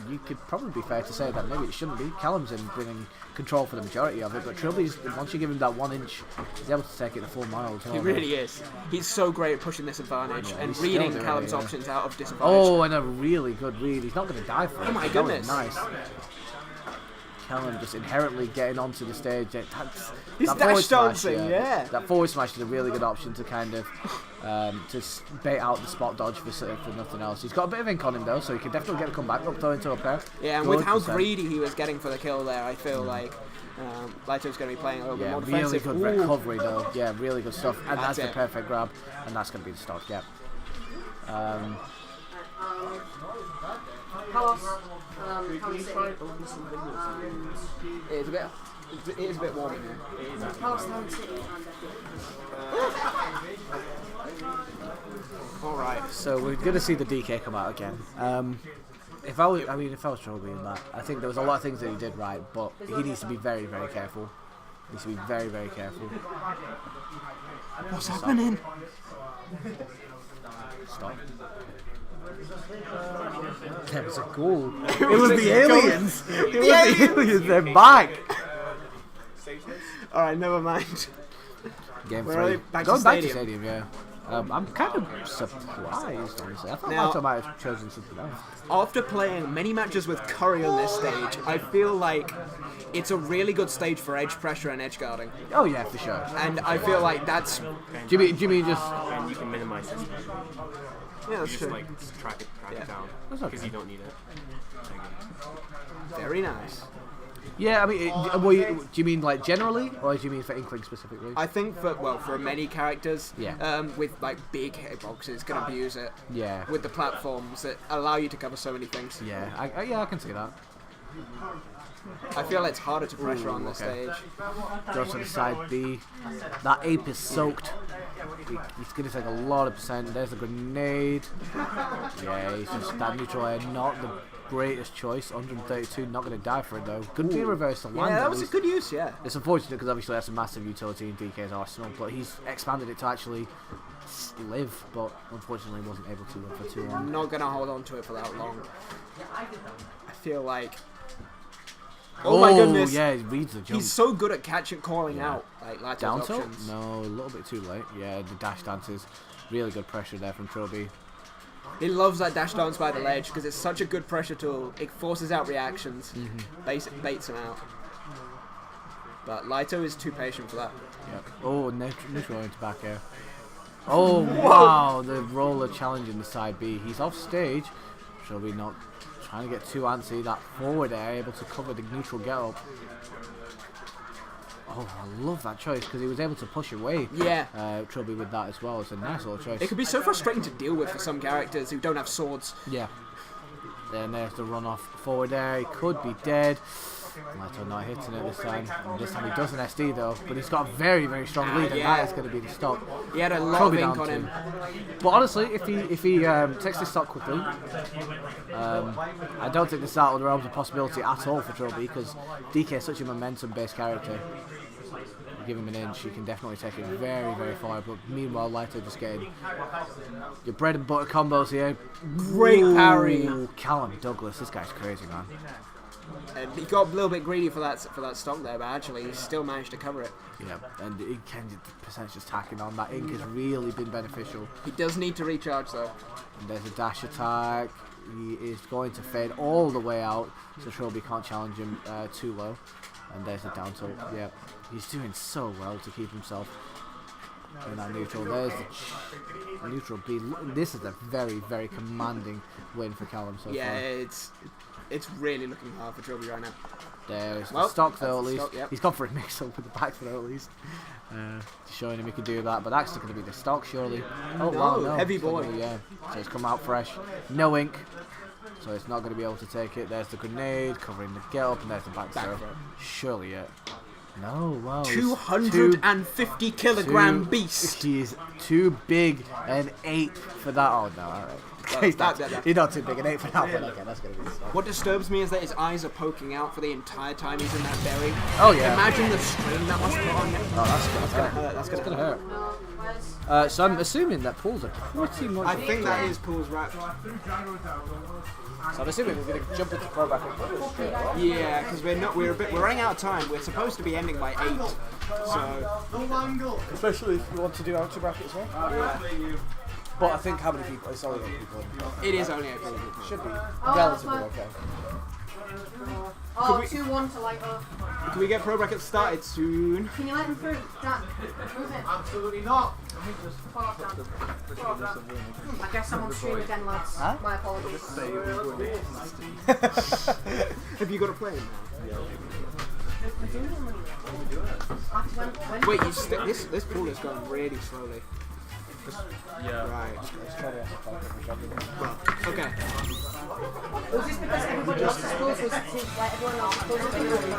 you could probably be fair to say that maybe it shouldn't be. Callum's bringing control for the majority of it, but Trilby's, once you give him that 1 inch, he's able to take it the full mile as well. He really is. He's so great at pushing this advantage and reading Callum's options out of disadvantage. Oh, and a really good read. He's not going to die for it. Oh my goodness. Nice. Callum just inherently getting onto the stage. He's that dash dancing, yeah. That forward smash is a really good option to kind of bait out the spot dodge for nothing else. He's got a bit of ink on him though, so he can definitely get a comeback up throw into a pair. Yeah, and with how greedy he was getting for the kill there, I feel like Lito's going to be playing a little bit more defensive. Really good recovery though. Yeah, really good stuff. And that's the perfect grab, and that's going to be the stock. Yeah. It is a bit warm in here. Alright. So we're going to see the DK come out again. If I was Trilby in that, I think there was a lot of things that he did right, but he needs to be very careful. He needs to be very careful. What's happening? Stop. There was a goal. It was the aliens. It was the aliens. They're back. Alright, never mind. Game Where 3. are they? Back Going to back to stadium. stadium, yeah. I'm kind of surprised, honestly. I thought Now- Lito might have chosen something else. After playing many matches with Curry on this stage, I feel like it's a really good stage for edge pressure and edge guarding. Oh yeah, for sure. And I feel like that's... Jimmy just... And you can minimize this. Yeah, that's You true. just like track it down That's because okay. you don't need it. Very nice. Yeah, I mean, do you mean like generally, or do you mean for Inkling specifically? I think for many characters, Yeah. with like big hitboxes, can abuse it. Yeah. With the platforms that allow you to cover so many things. Yeah, I can see that. I feel it's harder to pressure on this stage. Goes to the side B. That ape is soaked. He's going to take a lot of percent. There's a grenade. Yeah, he's just that neutral air. Not the greatest choice. 132, not going to die for it though. Could be a reverse to land. Yeah, that at was a least. good use, yeah. It's unfortunate because obviously that's a massive utility in DK's arsenal, but he's expanded it to actually live, but unfortunately wasn't able to live for too long. I'm not going to hold on to it for that long. I feel like... Oh my goodness. Yeah, he reads the jump. He's so good at calling out like Lito's Down tilt? options. No, a little bit too late. Yeah, the dash dances. Really good pressure there from Trilby. He loves that dash dance by the ledge because it's such a good pressure tool. It forces out reactions, baits him out. But Lito is too patient for that. Yep. Oh, neutral into back air. Oh, wow. The roller challenging the side B. He's off stage. Trilby not trying to get too antsy. That forward air able to cover the neutral get up. Oh, I love that choice because he was able to push away Trilby with that as well. It's a nice little choice. It could be so frustrating to deal with for some characters who don't have swords. Yeah. Then there's the run off forward there. He could be dead. Naito not hitting it this time. And this time he does an SD though, but he's got a very, very strong lead, and that is going to be the stop. He had a lot of Trophy ink down on him. But honestly, if he takes this stock quickly, I don't think this is out of the realms of possibility at all for Trophy, because DK is such a momentum-based character. Give him an inch, he can definitely take it very, very far. But meanwhile, Lighter just getting your bread and butter combos here. Great parry. Callum Douglas, this guy's crazy, man. And he got a little bit greedy for that stock there, but actually he still managed to cover it. Yeah, and the percentage just tacking on that ink has really been beneficial. He does need to recharge though. And there's a dash attack. He is going to fade all the way out, so Trilby can't challenge him too low. And there's the down tilt. Yeah, he's doing so well to keep himself in that neutral. There's the neutral B. This is a very, very commanding win for Callum so far. Yeah, it's really looking hard for Trilby right now. There's the stock though, at least. Stock, yep. He's gone for a mix-up with the back throw at least. Showing him he can do that, but that's going to be the stock surely. Oh, wow, no. Heavy boy. Yeah, so it's come out fresh. No ink. So it's not going to be able to take it. There's the grenade covering the get up, and there's the back throw. Surely, yeah. No, wow. 250 kilogram beast. He is too big an ape for that. Oh no, alright. He's not too big an ape for that one. Okay, that's going to be the stuff. What disturbs me is that his eyes are poking out for the entire time he's in that berry. Oh yeah. Imagine the strain that must put on him. Oh, that's going to hurt. That's going to hurt. So I'm assuming that pools are pretty much. I think that is Pool's right. So I'm assuming we're going to jump into pro back. Yeah, because we're running out of time. We're supposed to be ending by 8. So especially if you want to do outer bracket as well. Yeah. But I think how many people? It's only 8 people. It is only 8 people. Should be relatively okay. Oh, 2-1 to like off. Can we get pro bracket started soon? Can you let him through? Dan, move it. Absolutely not. Pull off, Dan. I guess I'm on stream again, lads. Huh? My apologies. Have you got a plane now? When Wait, this pool is going really slowly. Yeah. Right. Well, okay. Was this because everybody else's schools was like everyone else's schools was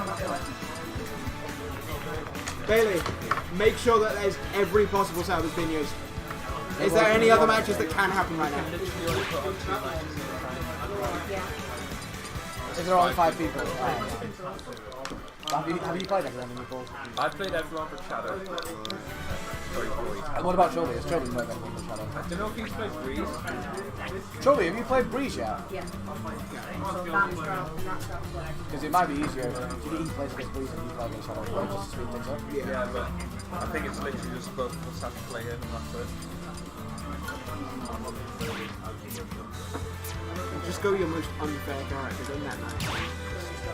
Bailey, make sure that there's every possible set of opinions. Is there any other matches that can happen right now? Yeah. Is there only 5 people? Have you played everyone in the pool? I've played everyone but Shadow. And what about Trilby? Has Trilby played everyone but Shadow? I don't know if he's played Breeze. Trilby, have you played Breeze yet? Yeah. Because it might be easier if he plays against Breeze and you play against Shadow. Just to speed things up. Yeah, but I think it's literally just both of us have to play him and that's it. Just go your most unfair characters in that match.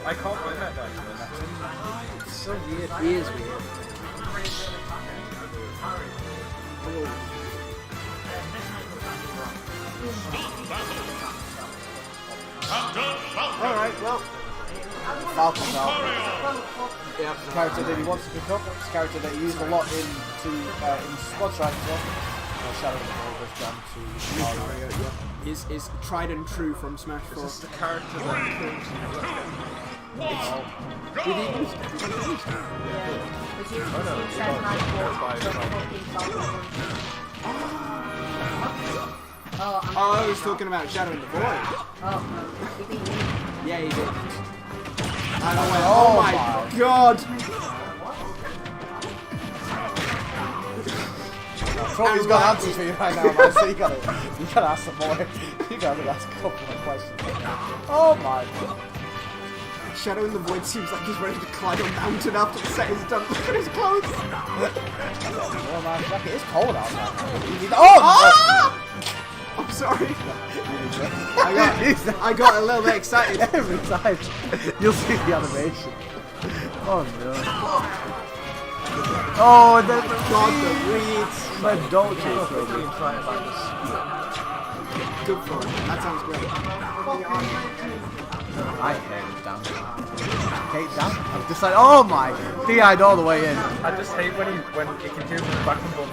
I can't play that guy. It's so weird. He is weird. Alright, well. Falcon's out. Yeah. Character that he wants to pick up. It's a character that he used a lot in squad strike as well. Shadow was down to Mario. Is tried and true from Smash 4. This is the character that kills Oh, I was talking about Shadow in the Void. Oh, he beat me. Yeah, he did. And I went, oh my god! Trophy's got answers for you right now, man, so you gotta ask some more. You gotta ask a couple more questions. Oh my god. Shadow in the Void seems like he's ready to climb a mountain after the set is done. Look at his clothes! Well, man, Jack, it is cold outside. Oh! I'm sorry. I got a little bit excited. Every time you'll see the animation. Oh no. Oh, and then God, the reeds. Man, don't chase Good for him. That sounds great. I hate it down. Hate down? I'm just like, oh my, DI'd all the way in. I just hate when he can do the back and forth.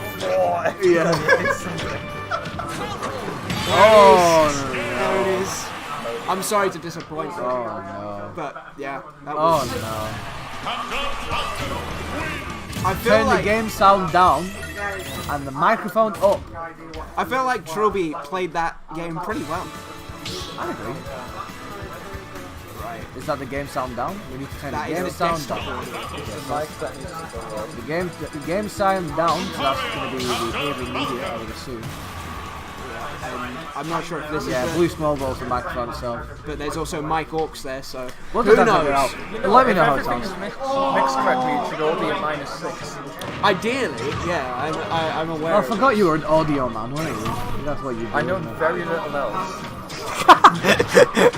Yeah. Oh, there it is. I'm sorry to disappoint you. Oh no. But yeah, that Oh was. no. I feel Turn like the game sound down and the microphone up. I feel like Trilby played that game pretty well. I agree. Right. Is that the game sound down? We need to turn That the is game the sound desktop down. audio. The game sound down, so that's going to be the heavy media, I would assume. I'm not sure if this Yeah, is Blue Smallball's the microphone itself. but there's also Mike Orks there, so We'll who just have to figure it knows? out. Let me know how it Everything's sounds. mixed correctly. It should all be a -6. Ideally, yeah, I'm aware. Oh, I of forgot it. you were an audio man, weren't you? That's what you do. I know very little else.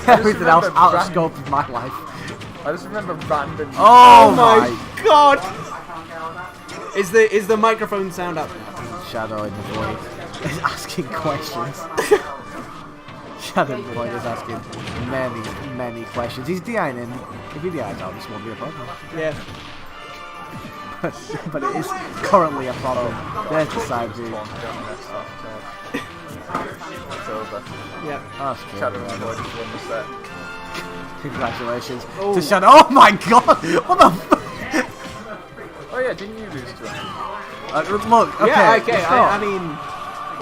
Everything else remember out of brand- scope of my life. I just remember random. Oh, my god! Is the microphone sound up? Shadow in the void is asking questions. Shadow in the void is asking many questions. He's DIing in. If he DIs out, this won't be a problem. Yeah. But it is currently a problem. There's the side view. It's over. Yeah. That's Shadow good. and Void has won the set. Congratulations to Shadow. Oh my god! What the fuck? Oh yeah, didn't you lose to him? Look, okay. Yeah, okay. it's I not. mean,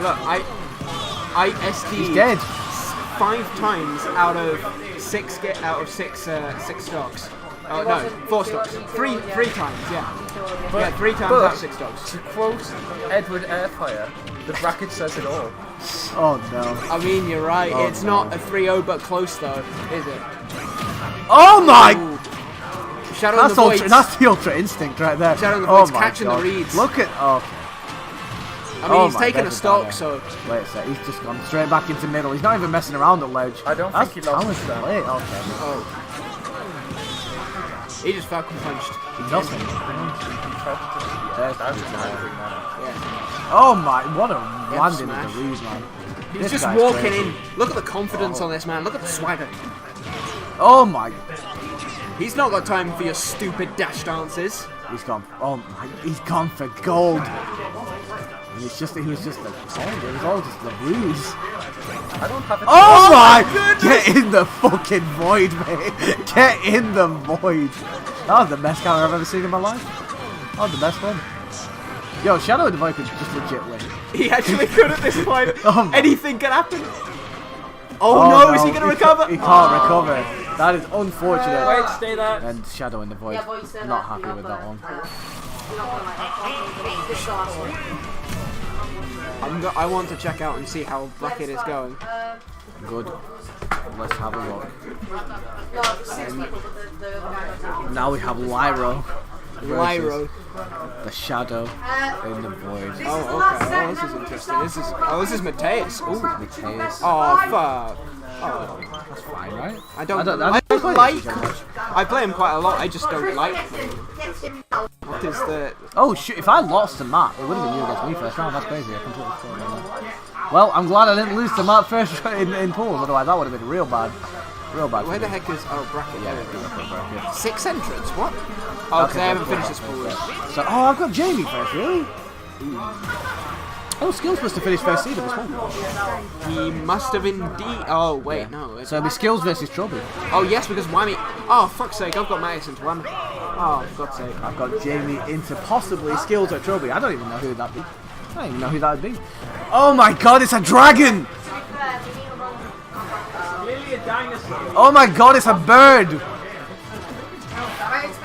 look, I SD'd He's dead. 5 times out of 6 stocks. Oh no, 4 stocks. 3 times, yeah. Yeah, 3 times out of 6 stocks. To quote Edward Airfire, the bracket says it all. Oh no. I mean, you're right. Oh, it's no. not a 3-0, but close though, is it? Oh my! Ooh. Shadow in That's the Void. that's the Ultra Instinct right there. Shadow in the Oh Void's my catching god. the reeds. Look at I mean, Oh he's my, taking a there's a stock, dagger. so Wait a sec, he's just gone straight back into middle. He's not even messing around the ledge. I don't That's think he lost his talented down. play. Okay. oh, he just Falcon punched. Nothing. There's That's the the dagger. thing now. Yeah. Oh my, what a Get landing smashed. of the reed, man. He's This just guy's walking crazy. in. Look at the confidence on this man. Look at the swagger. Oh my, He's not got time for your stupid dash dances. he's gone. Oh my, he's gone for gold. And he was just a it was all just a ruse. I don't have it. Oh my goodness! Get in the fucking void, mate. Get in the void. That was the best counter I've ever seen in my life. That was the best one. Yo, Shadow in the Void could just legit win. He actually could at this point. Oh my. Anything can happen. Oh, no, is he going to recover? He can't recover. That is unfortunate. Wait, stay there. And Shadow in the Void, Yeah, but you said not that, happy you're with not that one. You're not gonna like this last one. I want to check out and see how bracket is going. Good. Let's have a look. No, 6 people, but the other guy. Now we have Lyro. Lyro. The Shadow in the Void. Oh, okay. Oh, this is interesting. This is Mateus. Ooh. Mateus. Oh, fuck. Oh, That's fine, right? I don't play like. this so much. I play him quite a lot. I just don't like him. What is the? Oh shit, if I lost to Matt, it would have been you against me first round. That's crazy. I completely forgot about that. Well, I'm glad I didn't lose to Matt first in pools, otherwise that would have been real bad. Real bad. Where the heck is? Oh, bracket. Yeah, There it yeah. is. 6 entrants. What? Oh, 'cause they haven't finished this pool yet. So, oh, I've got Jamie first, really? Oh, Skills must have finished first seed of this one. He must have indeed. Oh wait, no. It's... So it'll be Skills versus Trouble. Oh yes, because Whammy. Oh fuck's sake, I've got Magus into Whammy. Oh for God's sake. I've got Jamie into possibly Skills or Trouble. I don't even know who that'd be. I don't even know who that'd be. Oh my god, it's a dragon! Oh my god, it's a bird!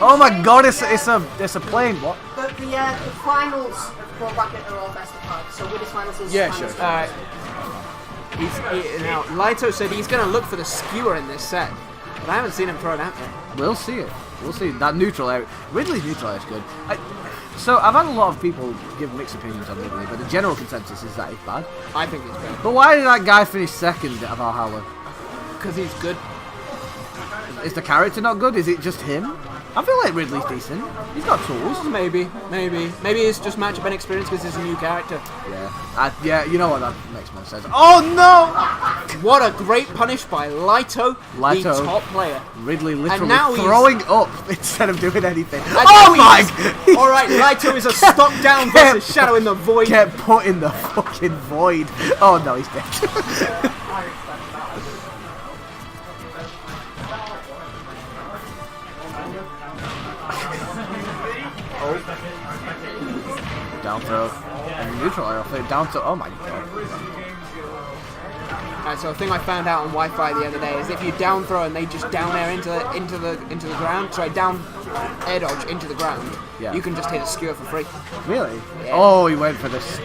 Oh my god, it's a plane. What? But the finals for bracket are all best of 5. So with his finals is Yeah, finals. sure. Alright. Now Lito said he's gonna look for the skewer in this set, but I haven't seen him throw it out yet. We'll see it. We'll see. That neutral area. Ridley's neutral area is good. So I've had a lot of people give mixed opinions on Ridley, but the general consensus is that he's bad. I think he's bad. But why did that guy finish second at Valhalla? Because he's good. Is the character not good? Is it just him? I feel like Ridley's decent. He's got tools. Maybe it's just matchup inexperience because he's a new character. Yeah. Yeah, you know what? That makes more sense. Oh no! What a great punish by Lito, Lito. the top player. Ridley And literally now he's- throwing up instead of doing anything. And Oh now my! he's- Alright, Lito is a stock down versus Shadow in the Void. Get put in the fucking void. Oh no, he's dead. down throw. And neutral air flip down to. Oh my god. Right, so a thing I found out on Wi-Fi the other day is if you down throw and they just down air into the ground, sorry, down air dodge into the ground, you can just hit a skewer for free. Really? Yeah. Oh, he went for this.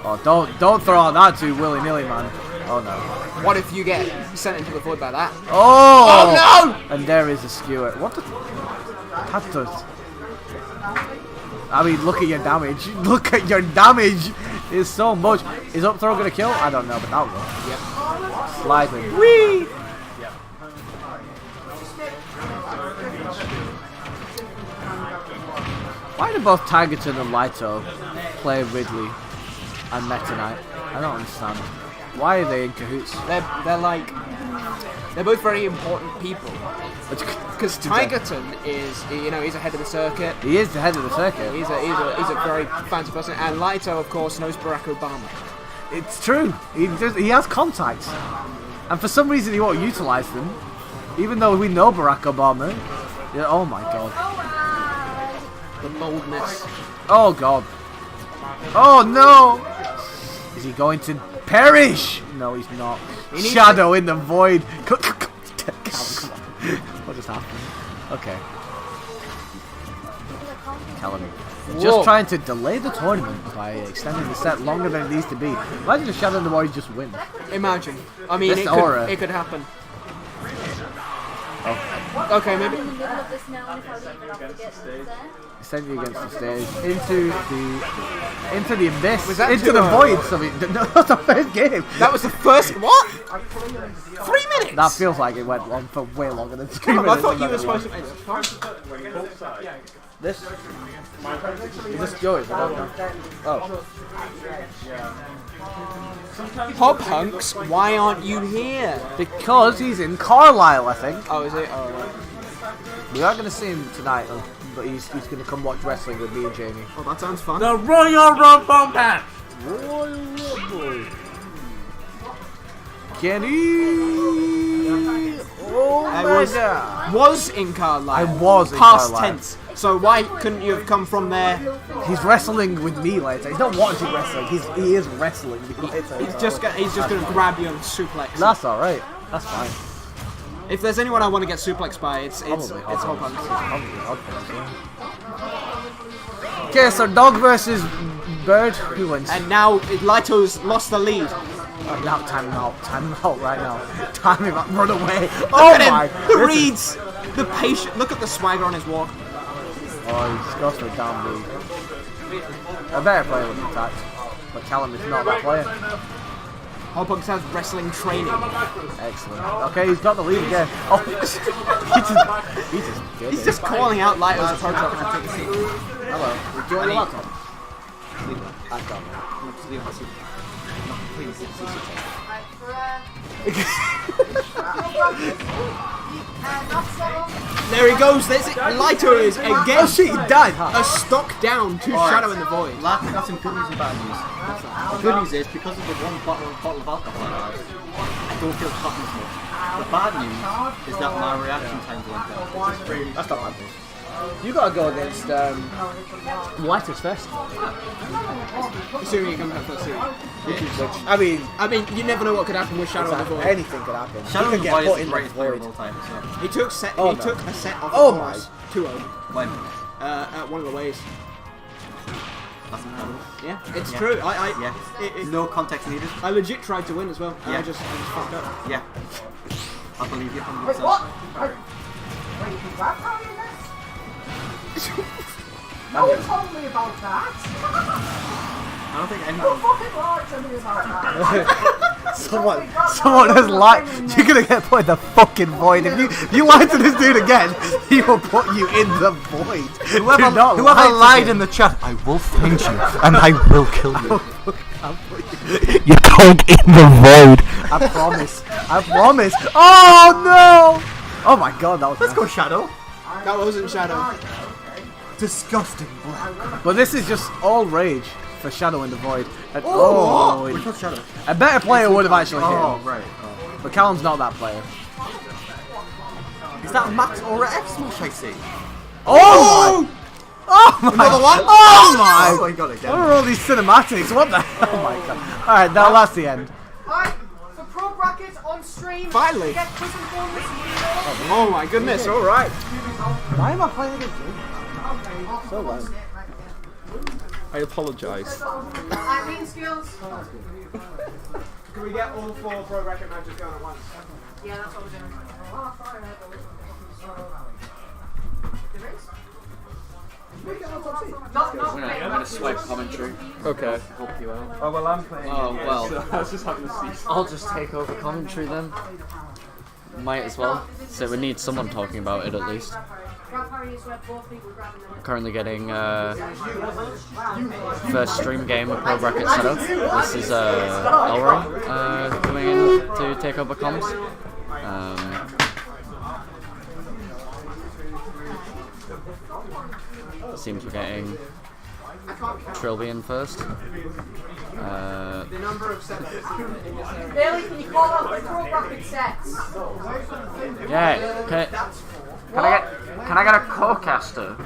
Oh, don't throw out that too willy nilly, man. Oh no. What if you get sent into the void by that? Oh! Oh no! And there is a skewer. What the? That does. I mean, look at your damage. Look at your damage. It's so much. Is up throw gonna kill? I don't know, but that'll go. Yep. Sliding. Whee! Why do both Tigerton and Lito play Ridley and Meta Knight? I don't understand. Why are they in cahoots? They're like they're both very important people. Because Tigerton is, you know, he's ahead of the circuit. He is the head of the circuit. He's a very fancy person, and Lito, of course, knows Barack Obama. It's true. He has contacts, and for some reason he won't utilize them, even though we know Barack Obama. Yeah, oh my god. The boldness. Oh god. Oh no! Is he going to perish? No, he's not. Shadow in the void. Come on. What just happened? Okay. Callum. Just trying to delay the tournament by extending the set longer than it needs to be. Imagine if Shadow in the Void just wins. Imagine. I mean, it could happen. Oh. Okay, maybe. Send you against the stage. Into the abyss. Was that into the void? No, that's the first game. That was the first. What? 3 minutes. That feels like it went on for way longer than 3 minutes. I thought you were supposed to. This? Is this yours? Oh. Hop Hunks, why aren't you here? Because he's in Carlisle, I think. Oh, is it? Oh, right. We are going to see him tonight, but he's going to come watch wrestling with me and Jamie. Oh, that sounds fun. The Royal Rumble match! Royal Rumble. Kenny! Oh my god! Was in Carlisle. I was in Past Carlisle. tense. So why couldn't you have come from there? He's wrestling with me later. He's not watching wrestling. He is wrestling me later. He's just going to grab you and suplex. That's all right. That's fine. If there's anyone I want to get suplexed by, it's Hop Hunks. Okay, so dog versus bird. Who wins? And now Lito's lost the lead. Now time him out right now. Time him out, run away. Oh my! The reads, the patient. Look at the swagger on his walk. Oh, he's got to down B. A better player with attack, but Callum is not that player. Hop Hunks has wrestling training. Excellent. Okay, he's got the lead again. Oh, he's just calling out Lito's approach. Hello. Do you want your laptop? I've got There he goes. There's it. Lito is again. Oh shit, he died. A stock down to Shadow in the Void. Last, I've got some good news and bad news. The good news is because of the one bottle of alcohol I don't feel cotton as much. The bad news is that my reaction times went down. That's not bad news. You gotta go against Lighters first. Assuming you come back first series. I mean, you never know what could happen with Shadow in the Void. Anything could happen. Shadow in the Void is the greatest player of void. all time. So. He took a set off the course to him. When? At one of the ways. That's incredible. Yeah, it's true. No context needed. I legit tried to win as well. And I just fucked up. Yeah. I believe you 100%. Wait, what? Wait, you rap on in this? No one told me about that. I don't think Who anyone. fucking lied to me about that? Someone has lied. You're gonna get put in the fucking void. If you lie to this dude again, he will put you in the void. Whoever lied in the chat, I will find you and I will kill you. You're going in the void. I promise. I promise. Oh no! Oh my god, that was. Let's go Shadow. That wasn't Shadow. Disgusting black. But this is just all rage for Shadow in the void. And, Which one's Shadow? a better player would have actually hit Oh, him. right. But Callum's not that player. Is that Max or F Smash I see? Oh! Oh my! Another one? Oh my! Oh, he got it again. What are all these cinematics? What the? Oh my god! All right, now that's the end. Alright, for Pro Brackets on stream. Finally. Get quiz and bonus. Oh my goodness! All right. Why am I playing against you? So low. I apologise. Admin skills. Can we get all 4 pro bracket matches going at once? Yeah, that's what we're doing. I'm gonna swipe commentary. Okay. Help you out. Oh well, I'm playing. Oh well. So I was just having a cease. I'll just take over commentary then. Might as well. So we need someone talking about it at least. Currently getting first stream game of Pro Bracket set up. This is Elroy coming in to take over comms. Seems we're getting Trilby in first. The number of sets. Bailey, can you call out the Pro Bracket sets? Yeah, can I get a co-caster?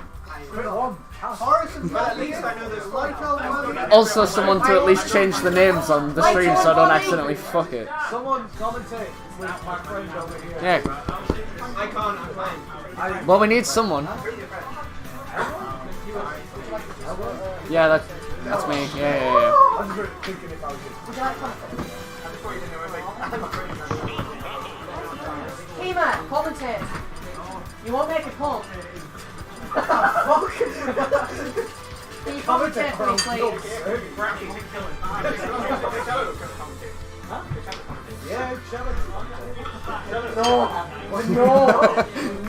Also someone to at least change the names on the stream so I don't accidentally fuck it. Someone commentate with my friend over here. Yeah. I can't. I'm playing. Well, we need someone. Yeah, that's me. Yeah. Kima, commentate. You won't make a pun. Can you commentate for me, please?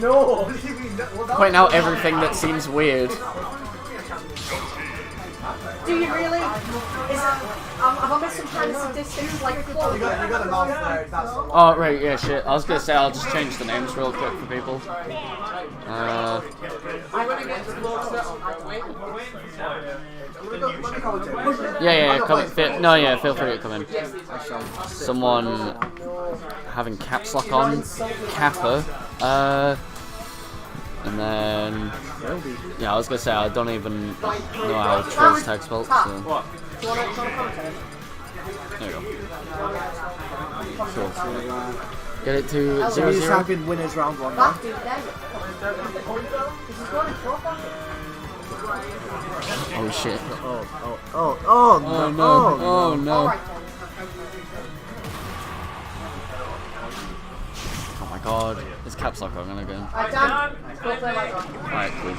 No! Point out everything that seems weird. Do you really? Have I missed some kind of statistics like quote? Oh, right, yeah, shit. I was gonna say I'll just change the names real quick for people. Feel free to come in. Someone having caps lock on, Kappa, and then I was gonna say I don't even know how Trill's tag spelled. So. There you go. Cool. Get it to 0-0. Type in winners round 1. Oh shit. Oh no. Oh no. Oh my god. It's caps lock on again. Alright, cool.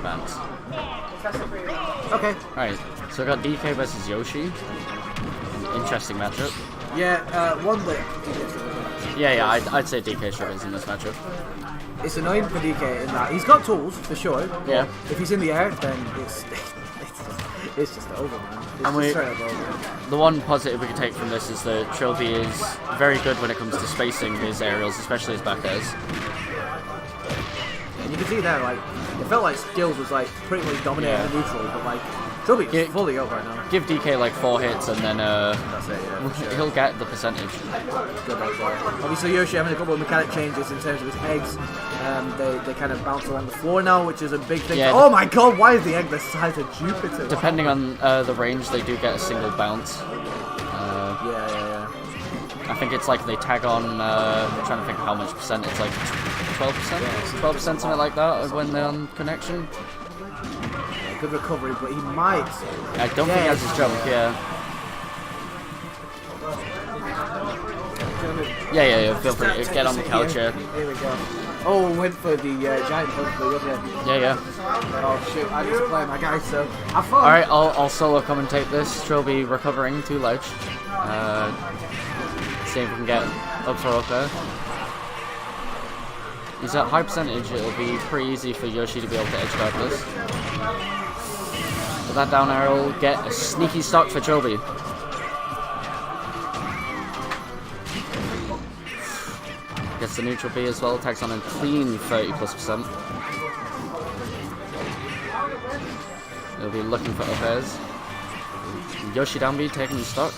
Thanks. Okay. Alright, so we got DK versus Yoshi. Interesting matchup. Yeah, one that. Yeah, I'd say DK should win in this matchup. It's annoying for DK in that he's got tools for sure. Yeah. If he's in the air, then it's just over, man. It's just straight up over. The one positive we can take from this is that Trilby is very good when it comes to spacing his aerials, especially his back airs. And you can see there, like, it felt like Skills was like pretty much dominating the neutral, but like Trilby's fully over now. Give DK like 4 hits and then that's it, yeah, he'll get the percentage. Good obviously Yoshi having a couple of mechanic changes in terms of his eggs. They kind of bounce along the floor now, which is a big thing. Yeah, oh my god, why is the egg the size of Jupiter? Depending on the range, they do get a single bounce. Yeah. I think it's like they tag on, I'm trying to think how much percent, it's like 12%? 12%, something like that when they're on connection. Good recovery, but he might. I don't think he has his jump, Yeah, feel free to get on the couch here. Here we go. Oh, went for the giant punch, wasn't it? Yeah. Oh shit, I need to play my guy, so have fun. Alright, I'll solo commentate this. Trilby recovering to ledge. See if we can get up for up there. He's at high percentage, it'll be pretty easy for Yoshi to be able to edge guard this. With that down arrow, will get a sneaky stock for Trilby. Gets the neutral B as well, tags on a clean 30+%. He'll be looking for up airs. Yoshi down B taking the stock.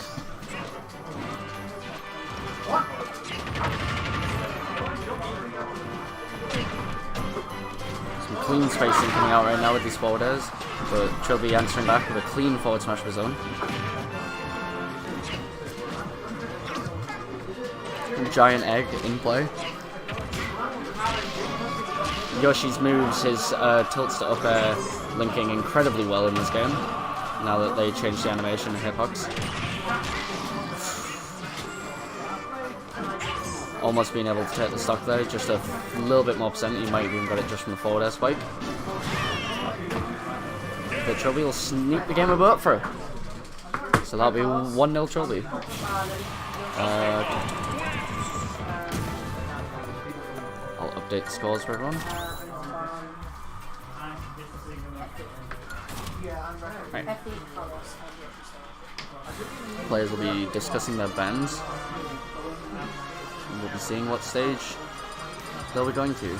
Some clean spacing coming out right now with these forward airs, but Chubby answering back with a clean forward smash of his own. Giant egg in play. Yoshi's moves, his tilts to up air, linking incredibly well in this game, now that they changed the animation of hitbox. Almost being able to take the stock there, just a little bit more percent, you might have even got it just from the forward air spike. But Trilby will sneak the game a bit up for her. So that'll be 1-0 Trilby. I'll update the scores for everyone. Right. Players will be discussing their bans. And we'll be seeing what stage they'll be going to.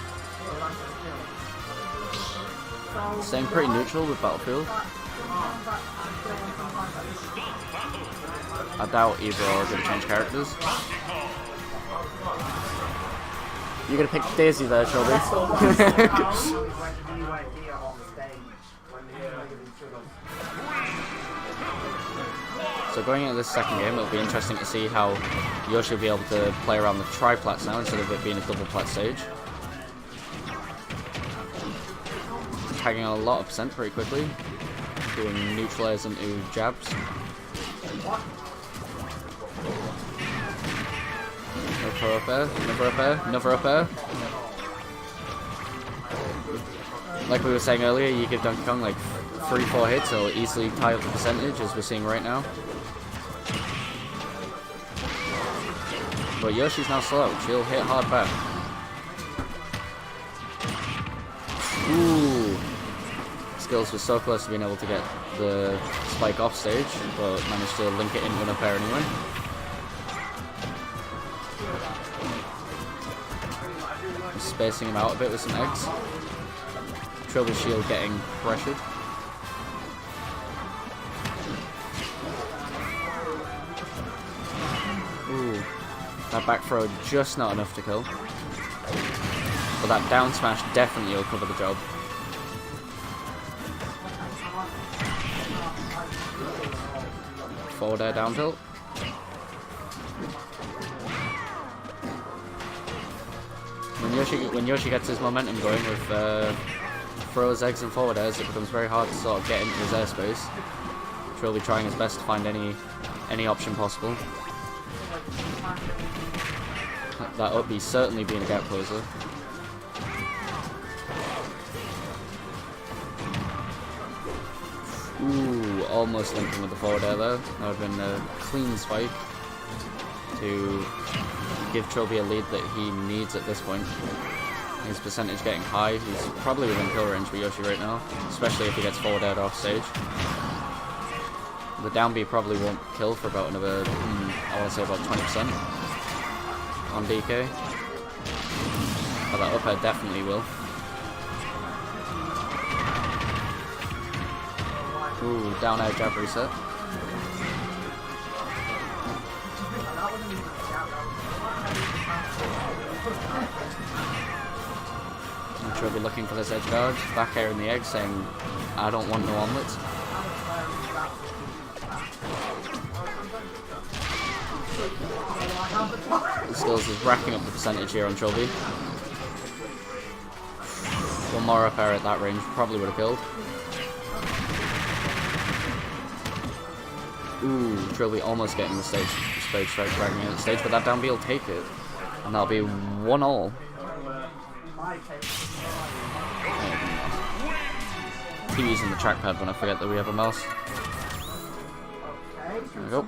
Staying pretty neutral with Battlefield. I doubt either are going to change characters. You're going to pick Daisy there, Trilby. So going into this second game, it'll be interesting to see how Yoshi will be able to play around the tri-plats now instead of it being a double plat stage. Tagging a lot of percent pretty quickly, doing neutralize into jabs. Another up air, another up air, another up air. Like we were saying earlier, you give Donkey Kong like 3-4 hits, it'll easily tie up the percentage as we're seeing right now. But Yoshi's now slow, she'll hit hard back. Ooh! Skills was so close to being able to get the spike off stage, but managed to link it into an up air anyway. Spacing him out a bit with some eggs. Trilby shield getting pressured. Ooh. That back throw just not enough to kill. But that down smash definitely will cover the job. Forward air down tilt. When Yoshi gets his momentum going with throws, eggs and forward airs, it becomes very hard to sort of get into his airspace. Trilby trying his best to find any option possible. That up B certainly being a gap closer. Ooh, almost linking with the forward air there. That would have been a clean spike to give Trilby a lead that he needs at this point. His percentage getting high. He's probably within kill range for Yoshi right now, especially if he gets forward aired off stage. The down B probably won't kill for about another, I want to say about 20% on DK. But that up air definitely will. Ooh, down air jab reset. Trilby looking for this edge guard, back air in the egg saying, I don't want no omelets. Skills is racking up the percentage here on Trilby. One more up air at that range probably would have killed. Ooh, Trilby almost getting the stage strike, dragging it the stage, but that down B will take it. And that'll be 1-all. Keep using the trackpad when I forget that we have a mouse. There we go.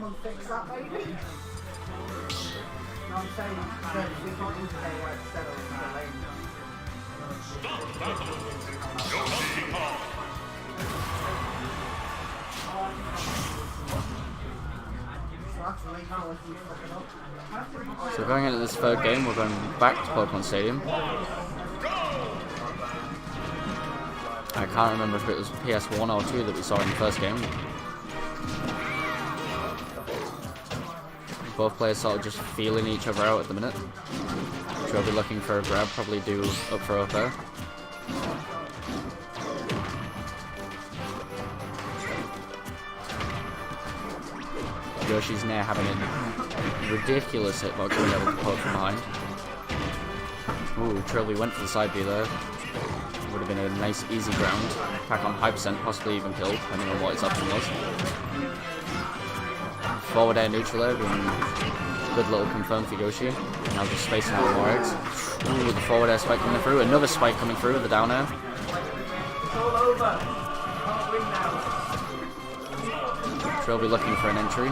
So going into this third game, we're going back to Pokemon Stadium. I can't remember if it was PS1 or 2 that we saw in the first game. Both players sort of just feeling each other out at the minute. She'll be looking for a grab, probably do up throw up there. Yoshi's near having a ridiculous hitbox being able to poke from behind. Ooh, Trilby went for the side B there. Would have been a nice easy ground. Attack on high percent, possibly even kill, depending on what his option was. Forward air neutral air, being good little confirm for Yoshi. Now just spacing out more eggs. Ooh, the forward air spike coming through. Another spike coming through with the down air. Trilby looking for an entry.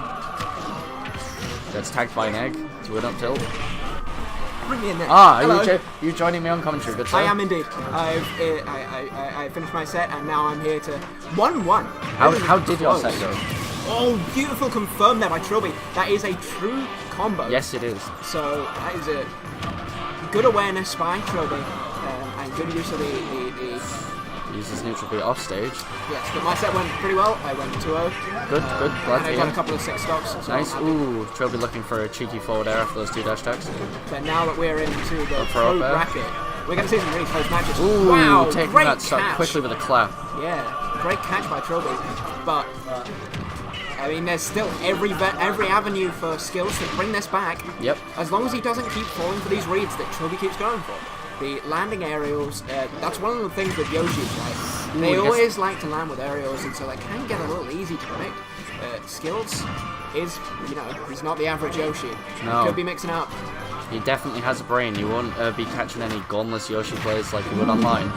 Gets tagged by an egg to an up tilt. Bring me in there. Ah, Hello. are you joining me on commentary? Good sir. I am indeed. I finished my set and now I'm here to 1-1. How did your set go? Oh, beautiful confirm there by Trilby. That is a true combo. Yes, it is. So that is a good awareness by Trilby and good use of the Uses neutral B off stage. yes, but my set went pretty well. I went 2-0. Good, good. Glad And to I got a hear. couple of 6 stocks. So Nice. Ooh, Trilby looking for a cheeky forward air after those 2 dash tags. But now that we're into the pro pro air. bracket, we're going to see some really close matches. Ooh, wow, taking great that stock catch. quickly with a clap. Yeah, great catch by Trilby. But I mean, there's still every avenue for skills to bring this back. Yep. As long as he doesn't keep falling for these reads that Trilby keeps going for. The landing aerials, that's one of the things with Yoshi's, right? They always like to land with aerials, and so that can get a little easy to predict. Skills is, he's not the average Yoshi. No. He could be mixing up. He definitely has a brain. You won't be catching any gunless Yoshi plays like you would online.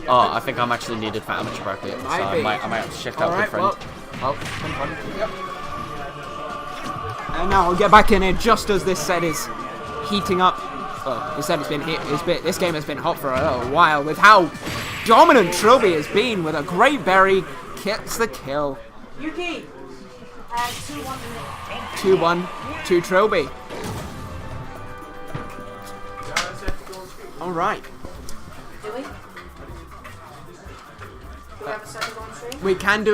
Oh, I think I'm actually needed for amateur bracket, so I might have to shift out Alright, good friend. well, yep. And now I'll get back in here just as this set is heating up. Well, this set has been this game has been hot for a while with how dominant Trilby has been with a great berry. Gets the kill. UKIE. 2-1 to Trilby. All right. Do we? Do we have a second on stream? We can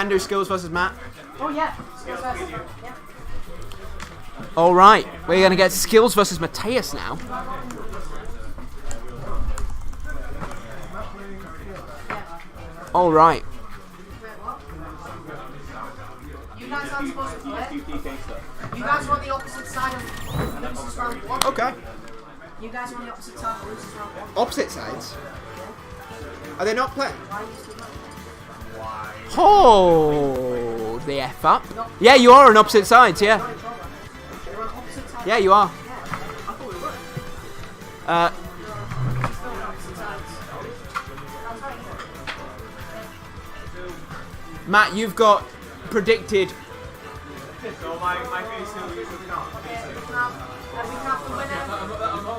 do skills versus Matt. Oh yeah. Skills versus. Yeah. All right, we're gonna get skills versus Mateus now. All right. You guys aren't supposed to play. You guys are on the opposite side of Lucy's round 1. Okay. You guys are on the opposite side of Lucy's round 1. Opposite sides. Are they not playing? Why are you still playing? Hold the F up. Yeah, you are on opposite sides. Yeah. You're on opposite sides. Yeah, you are. Matt, you've got predicted.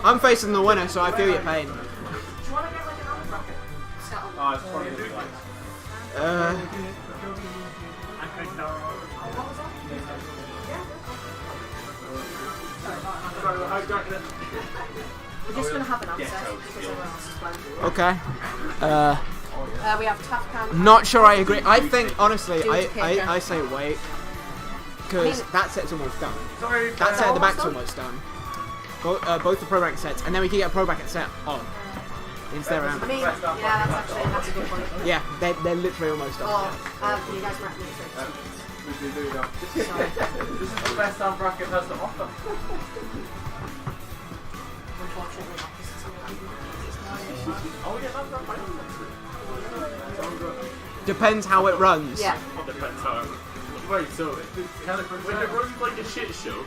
I'm facing the winner, so I feel your pain. Do you want to get like an arm bracket? Set up. Oh, it's probably gonna be like. We're just going to have an upset because everyone else is playing. Okay. We have tough count. Not sure I agree. I think, honestly, Do it together. I say wait. Because that set's almost done. Sorry. That set at the back's almost done. Both the pro bracket sets, and then we can get a pro bracket set on. Instead I mean, yeah, that's a good point. Yeah, they're literally almost done. Oh, you guys were at me. This is the best arm bracket has to offer. Unfortunately, opposites. Oh yeah, that's fine. Depends how it runs. Yeah. Depends how. Right, so when it runs like a shit show,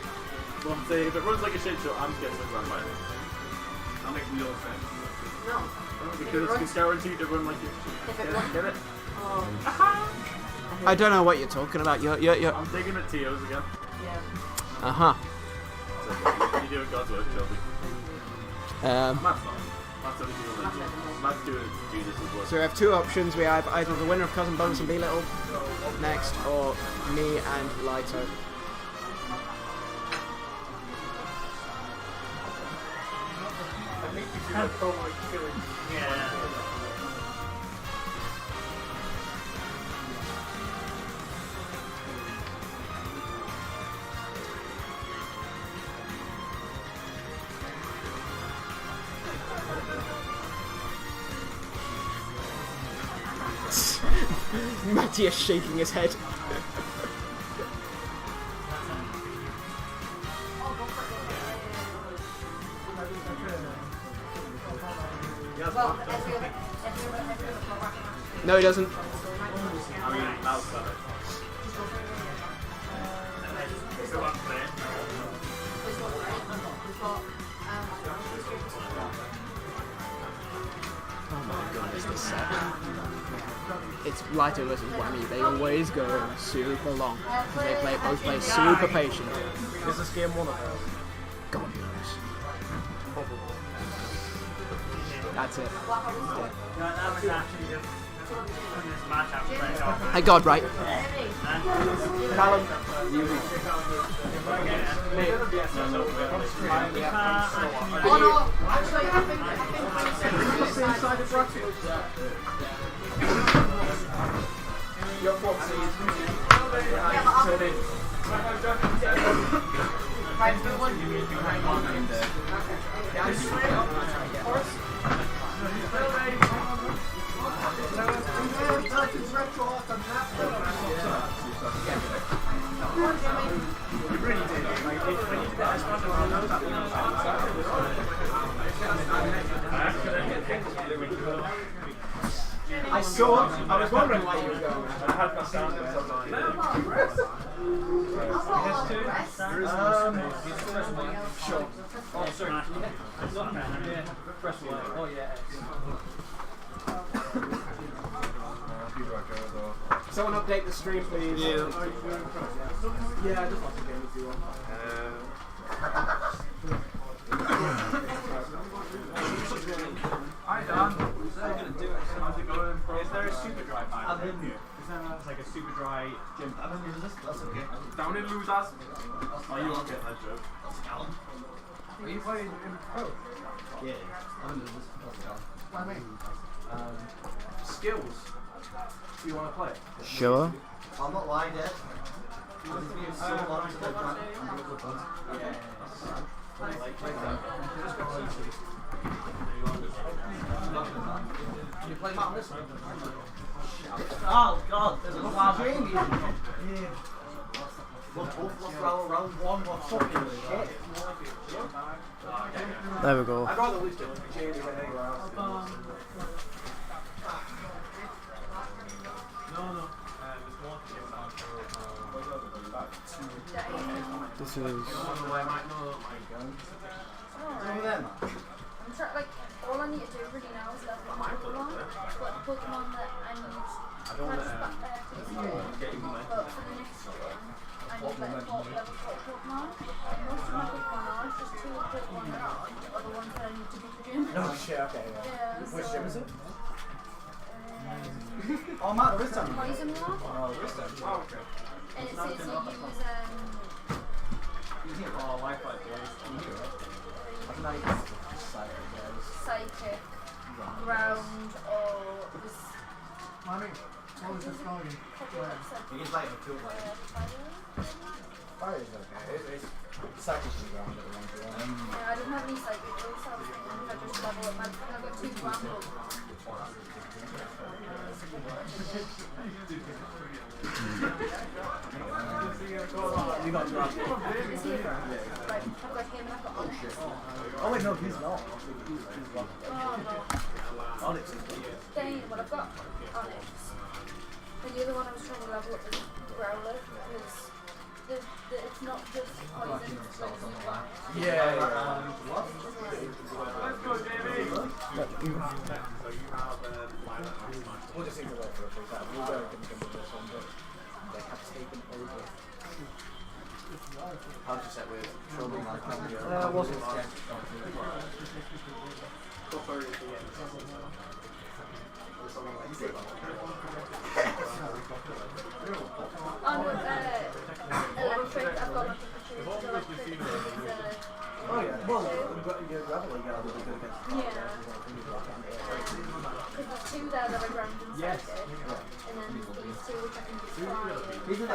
well, say if it runs like a shit show, I'm getting the grand final. That makes no sense. No. Because it's guaranteed to run like it. If it runs. Get it? Oh. I don't know what you're talking about. You're. I'm taking it TOs again. Yeah. Uh-huh. So, you're doing God's work, Shelby. Matt's not. Matt's only doing like Matt's doing Jesus' work. So we have two options. We have either the winner of Cousin Bonus and B Little next, or me and Lito. Yeah. Matthias shaking his head. No, he doesn't. Oh my god, is this set? It's Lighter versus Whammy. They always go super long. They both play super patient. Is this game one of those? God knows. That's it. I got right. Callum. Oh no, actually I think inside the bracket. Your fault, I was wondering why you were going. I had my standards on Sure. Oh, sorry. Press Y. Oh, yeah. Someone update the stream, please. Yeah, I just want to game if you want. Hi, Dan. How's it going? Is there a super dry pipe? It's like a super dry gym. That's okay. Down in losers. Are you okay? That joke. That's Callum. Are you playing in pro? Yeah. I'm in losers. That's Callum. What do you mean? Skills. Do you want to play? Sure. I'm not lying yet. It's been so long since I've done it. Can you play Matt on this one? Oh god, there's a lot of Jamie. Yeah. Round one, what fucking shit. There we go. I'd rather lose to Jamie than anywhere else. This is. I'm trying, like, all I need to do really now is level up Pokemon. But the Pokemon that I need to get but for the next one, I need like level 4 Pokemon. And most of my Pokemon are just 2 Pokemon that are the ones that I need to beat the gym. Oh shit, okay, yeah. Which gym is it? Oh, Matt, there is something. Poison Rock. Oh, there is something. Oh, okay. And it says you use Wi-Fi, I think I use Psychic, Ground, or this. Mommy, what was this going? You use like a tool. Fire is okay. It's psychic ground at the one to one. Yeah, I don't have any Psychic though, so I was thinking if I just level up my. I've got 2 Ground Pokemon. You got dropped. Like, I've got him and I've got Onyx. Oh wait, no, he's not. Oh no. Onyx is good. Dang, well I've got Onyx. And the other one I was trying to level up is Growler, because it's not just poison, it's like Zubat. Yeah. Let's go, Jamie. We'll just need to wait for it. We'll go and come with this one, but they have taken over. How did you set with Trouble like It wasn't. Oh no, Electric, I've got my Pikachu. Electric is Oh yeah, well, you're gravelly guy will be good against. yeah. Because there's 2 there that are ground and psychic, and then these 2 which I can destroy. Even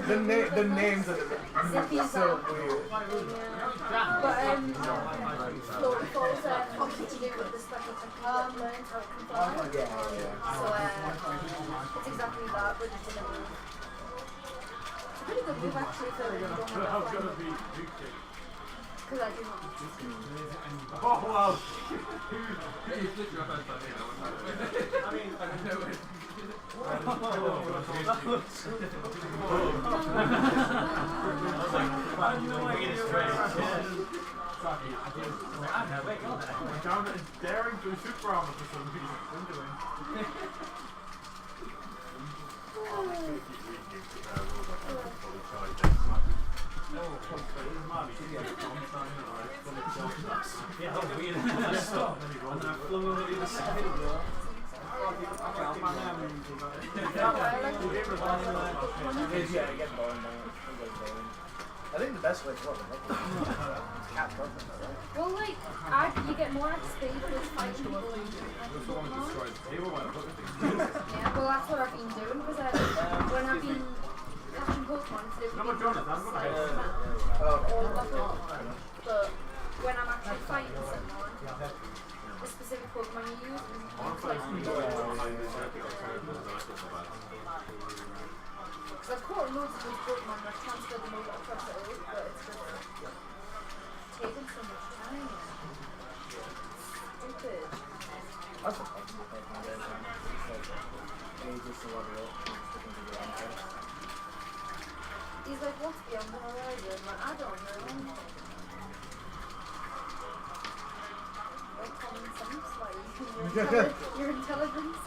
The names are so weird. But floaty falls are something to do with the special technique I've learned how it can fly. So it's exactly that, but just in a move. It's a pretty good move actually for when you don't have that flying. Because I do not. Oh wow! Daring to super armor for some reason. I think the best way to work is catch up with that, right? Well, like, you get more XP with fighting people in Pokemon. Yeah, well, that's what I've been doing because when I've been catching Pokemon, it's different. All of my Pokemon. But when I'm actually fighting someone, the specific Pokemon you use is like because I've caught loads of these Pokemon and I've transferred them over across it all, but it's just taking so much time. Stupid. That's a problem with Pokemon games, man. It's like ages to level up and sticking to your answers. He's like, what's beyond the horizon? Like, I don't know. Like common sense, like your intelligence,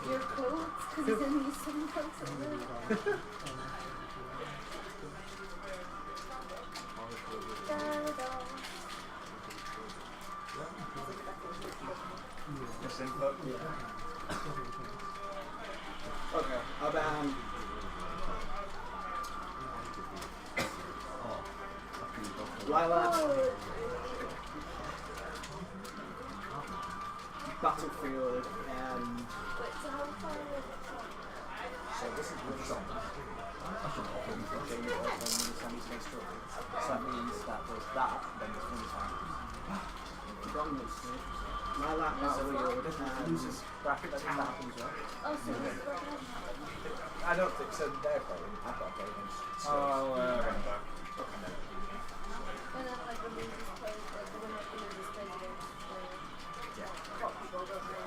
your clothes, because he's in these swimming coats at the minute. Okay, Lila. Battlefield and so this is the song. So that means that there's that, then there's one time. My lap Battlefield and bracket that happens, right? Oh, so this is I don't think so. They're playing. I've got to play against. and then like when we just play, like the winner of the losers plays against top people, don't they?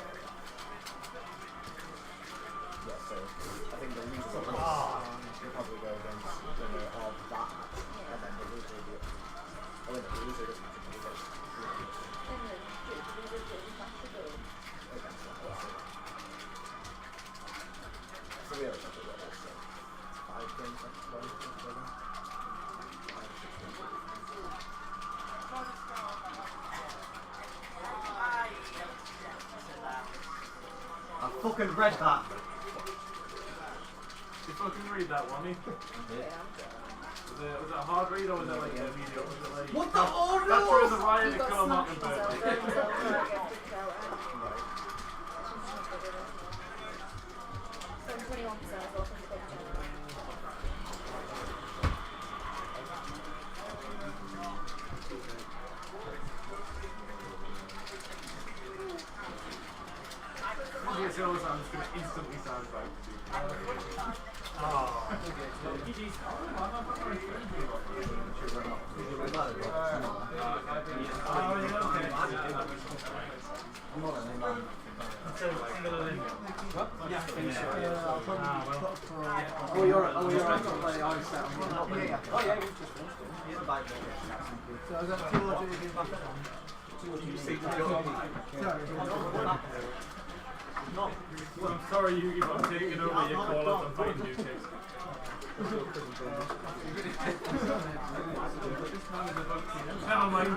Yeah, so I think the loser will probably go against the winner of that match, and then the loser will be the loser of this match will be And then the loser plays back to go. against that. So we have a couple of levels, so it's 5 games left to play. I fucking read that. You fucking read that one, Was it a hard read or was it like a medium? Was it like What the oh no! After the riot, You it got got smashed Mockingbird. Zelda, and Zelda gets kicked out. So 21% as well from Zelda. I'm just gonna instantly sound like Oh, you're right. Oh, yeah, we've just finished it. So is that 2 or 2 back No, I'm sorry, Yugi, but I'm taking over your call out and fighting you kicks. Never mind.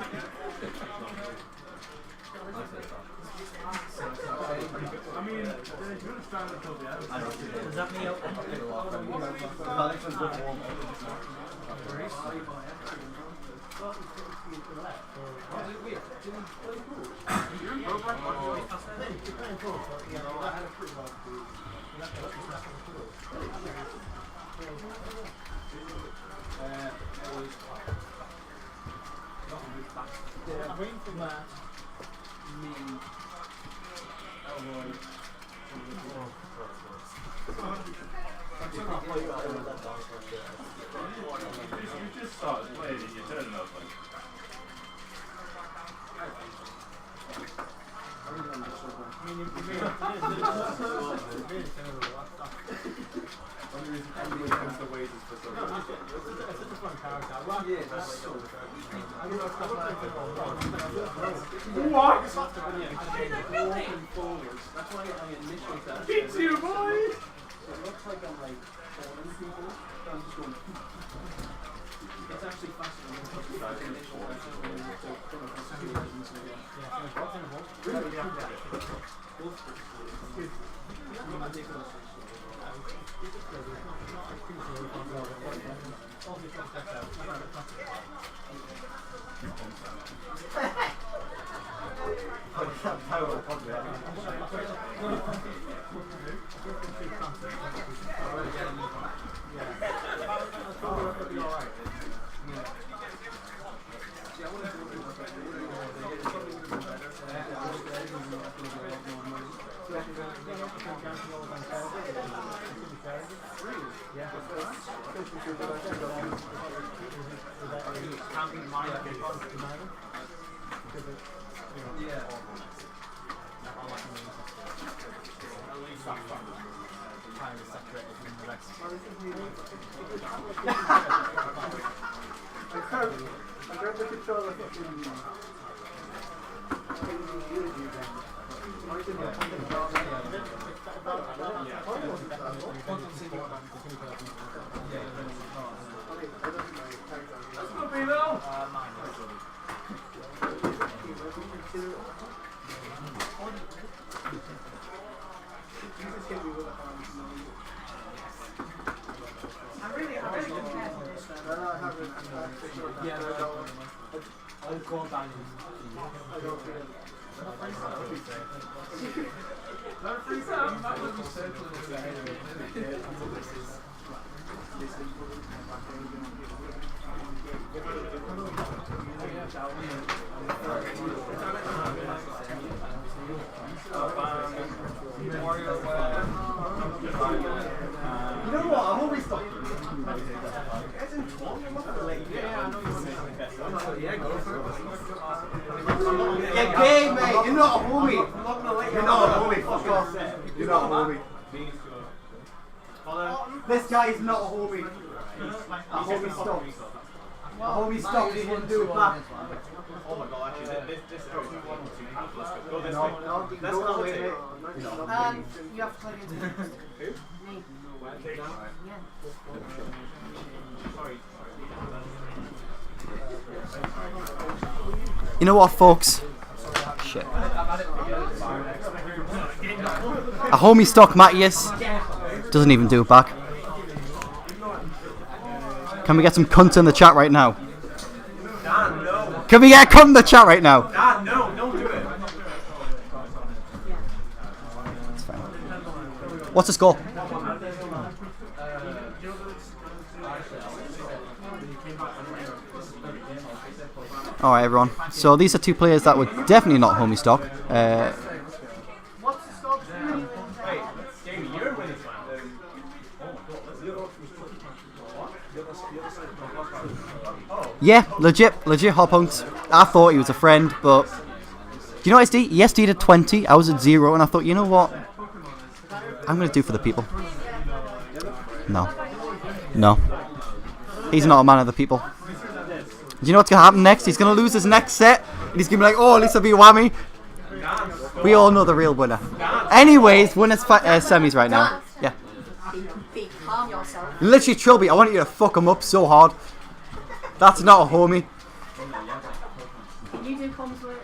I mean, they're going to stand until the end. Does that mean You just started playing and you're turning up like. What? It's you, boys! It looks like I'm like calling people, but I'm just going. It's actually faster than the initial This guy is not a homie. A homie stopped. A homie stopped. He didn't do it back. Oh my god, actually, this is You have to plug into who? Me. You know what, folks? Shit. A homie stock Matthias doesn't even do it back. Can we get some cunt in the chat right now? Can we get a cunt in the chat right now? No, don't do it. That's fine. What's the score? Alright, everyone. So these are two players that were definitely not homie stock. Yeah, legit hot punks. I thought he was a friend, but do you know what SD? He SD'd at 20, I was at 0, and I thought, you know what? I'm gonna do for the people. No. He's not a man of the people. Do you know what's gonna happen next? He's gonna lose his next set, and he's gonna be like, oh, at least I'll be whammy. We all know the real winner. Anyways, winners semis right now. Yeah. Be calm yourself. Literally, Trilby, I want you to fuck him up so hard. That's not a homie. Can you do comms with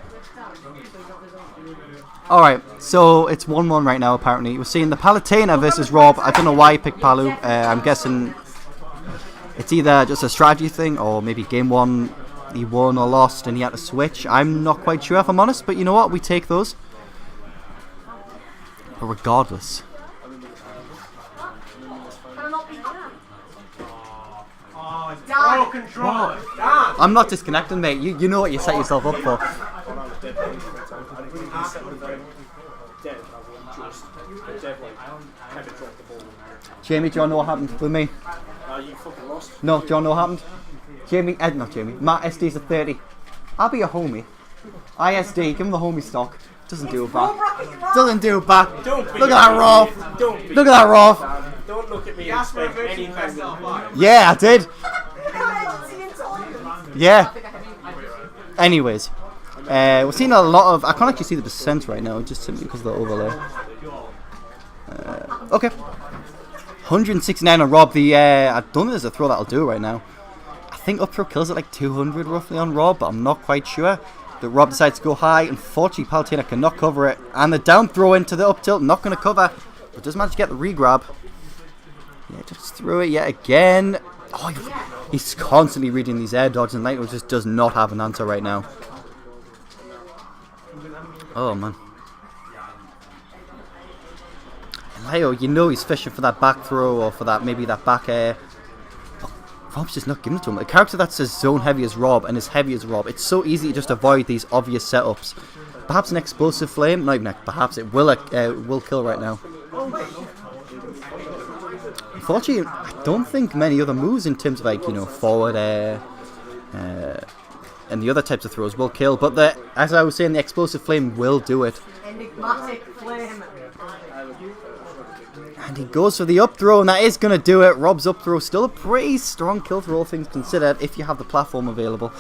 Alright, so it's 1-1 right now apparently. We're seeing the Palutena versus Rob. I don't know why he picked Palu. I'm guessing it's either just a strategy thing or maybe game 1 he won or lost and he had to switch. I'm not quite sure if I'm honest, but you know what? We take those. But regardless. I'm not disconnecting, mate. You know what you set yourself up for. Jamie, do you want to know what happened with me? You fucking lost. No, do you want to know what happened? Jamie, not Jamie. Matt SD's a 30. I'll be a homie. ISD, give him the homie stock. Doesn't do it back. Doesn't do it back. Look at that Rolf. Look at that Rolf. Don't look at me and expect anything. Yeah, I did. Yeah. Anyways, we're seeing a lot of. I can't actually see the percent right now, just simply because of the overlay. Okay. 169 on Rob. I don't think there's a throw that'll do right now. I think up throw kills at like 200 roughly on Rob, but I'm not quite sure. But Rob decides to go high. Unfortunately, Palutena cannot cover it. And the down throw into the up tilt, not going to cover. But does manage to get the re-grab. Yeah, just threw it yet again. Oh, he's constantly reading these air dodges, and Lighto just does not have an answer right now. Oh, man. And Lighto, you know he's fishing for that back throw or for that maybe that back air. Rob's just not giving it to him. A character that's as zone heavy as Rob and as heavy as Rob, it's so easy to just avoid these obvious setups. Perhaps an explosive flame, not even perhaps it will kill right now. Unfortunately, I don't think many other moves in terms of like forward air and the other types of throws will kill. But as I was saying, the explosive flame will do it. Enigmatic flame. And he goes for the up throw, and that is going to do it. Rob's up throw, still a pretty strong kill for all things considered, if you have the platform available.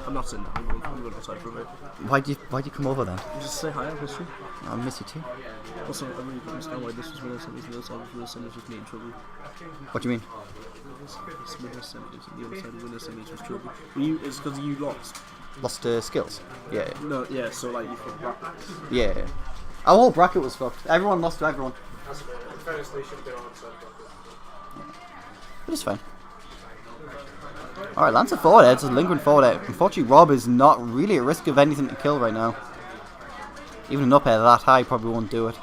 I'm not sitting down. I'm going outside for a bit. Why'd you come over then? Just say hi, I'll miss you. I'll miss you too. Also, I really don't understand why this was Winner Semis, the other side of Winner Semis was me in trouble. What do you mean? This Winner Semis, and the other side of Winner Semis was trouble. It's because you lost. Lost skills? Yeah. No, yeah, so like you fucked bracket. Yeah. Our whole bracket was fucked. Everyone lost to everyone. In fairness, they should have been on the side bracket. But it's fine. Alright, Lancer forward air, just lingering forward air. Unfortunately, Rob is not really at risk of anything to kill right now. Even an up air that high probably won't do it.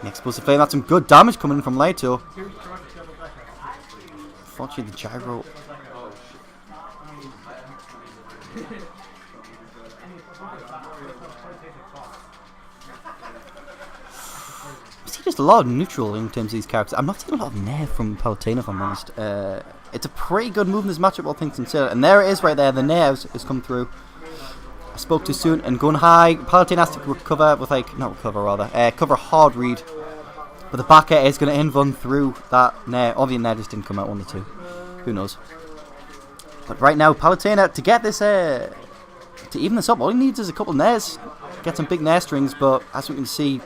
An explosive flame, that's some good damage coming in from Lighto. Unfortunately, the gyro. See, there's a lot of neutral in terms of these characters. I'm not seeing a lot of nair from Palutena, if I'm honest. It's a pretty good move in this matchup, all things considered. And there it is right there, the nair has come through. I spoke too soon and going high. Palutena has to recover with cover hard read. But the back air is going to run through that nair. Obviously, nair just didn't come out 1 or 2. Who knows? But right now, Palutena, to get this, to even this up, all he needs is a couple nairs. Get some big nair strings, but as we can see,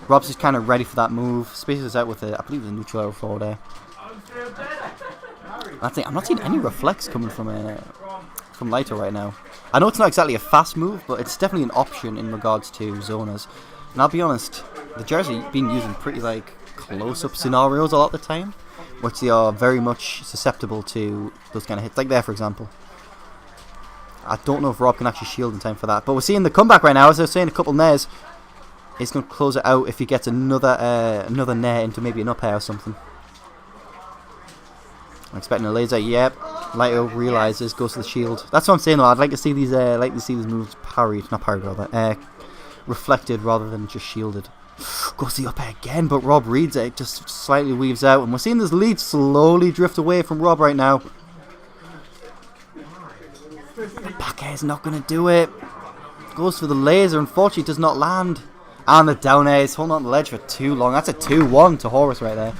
Rob's just kind of ready for that move. Spaces out with I believe it was a neutral arrow forward there. I'm not seeing any reflex coming from Lighto right now. I know it's not exactly a fast move, but it's definitely an option in regards to zoners. And I'll be honest, the jersey been using pretty close-up scenarios a lot of the time, which they are very much susceptible to those kind of hits, like there for example. I don't know if Rob can actually shield in time for that, but we're seeing the comeback right now. As I was saying, a couple nairs. He's going to close it out if he gets another nair into maybe an up air or something. I'm expecting a laser. Yep. Lighto realizes, goes to the shield. That's what I'm saying though. I'd like to see these moves parried, not parried rather, reflected rather than just shielded. Goes the up air again, but Rob reads it. Just slightly weaves out, and we're seeing this lead slowly drift away from Rob right now. The back air is not going to do it. Goes for the laser. Unfortunately, does not land. And the down air is holding on the ledge for too long. That's a 2-1 to Horus right there.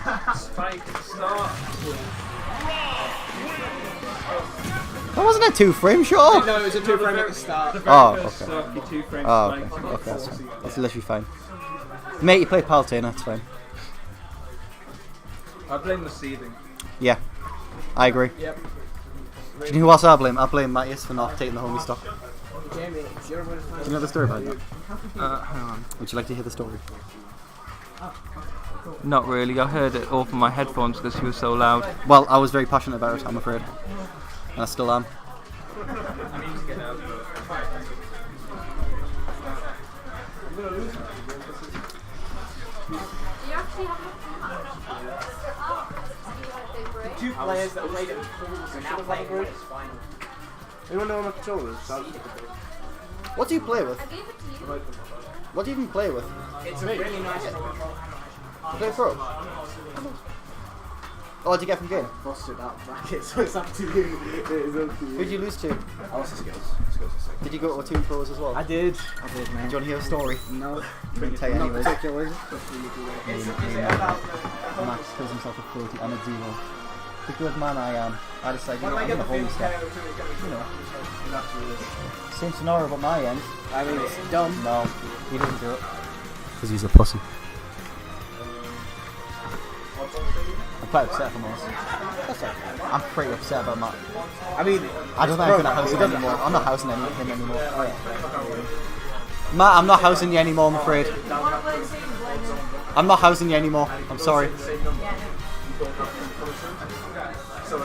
That wasn't a 2-frame shot. No, it was a 2-frame at the start. Oh, okay. Oh, okay. Okay, that's fine. That's literally fine. Mate, you play Palutena, that's fine. I blame the seething. Yeah, I agree. Yep. Do you know who else I blame? I blame Matthias for not taking the homie stock. Jamie, Do you know the story about that? Hang on. Would you like to hear the story? Not really. I heard it all from my headphones because he was so loud. Well, I was very passionate about it, I'm afraid. And I still am. You actually have a match. Oh, Two players that played at pools are now playing groups. Anyone know my controllers? What do you play with? I gave it to you. What do you even play with? It's a really nice Play Pro? Oh, did you get from game? Busted out bracket, so it's up to you. It is up to you. Who did you lose to? I lost the skills. Did you go to Team Pros as well? I did, man. Do you want to hear a story? No. Couldn't tell you Not anyways. particularly. Max kills himself at 40 and a 0. The good man I am. I decided, I'm going to hold stuff. You know. Same scenario but my end. I mean, it's dumb. No, he didn't do it. Because he's a pussy. I'm quite upset for most. That's okay. I'm pretty upset about Matt. I mean, I don't think I'm going to house him anymore. I'm not housing him anymore. Matt, I'm not housing you anymore, I'm afraid. I'm not housing you anymore. I'm sorry.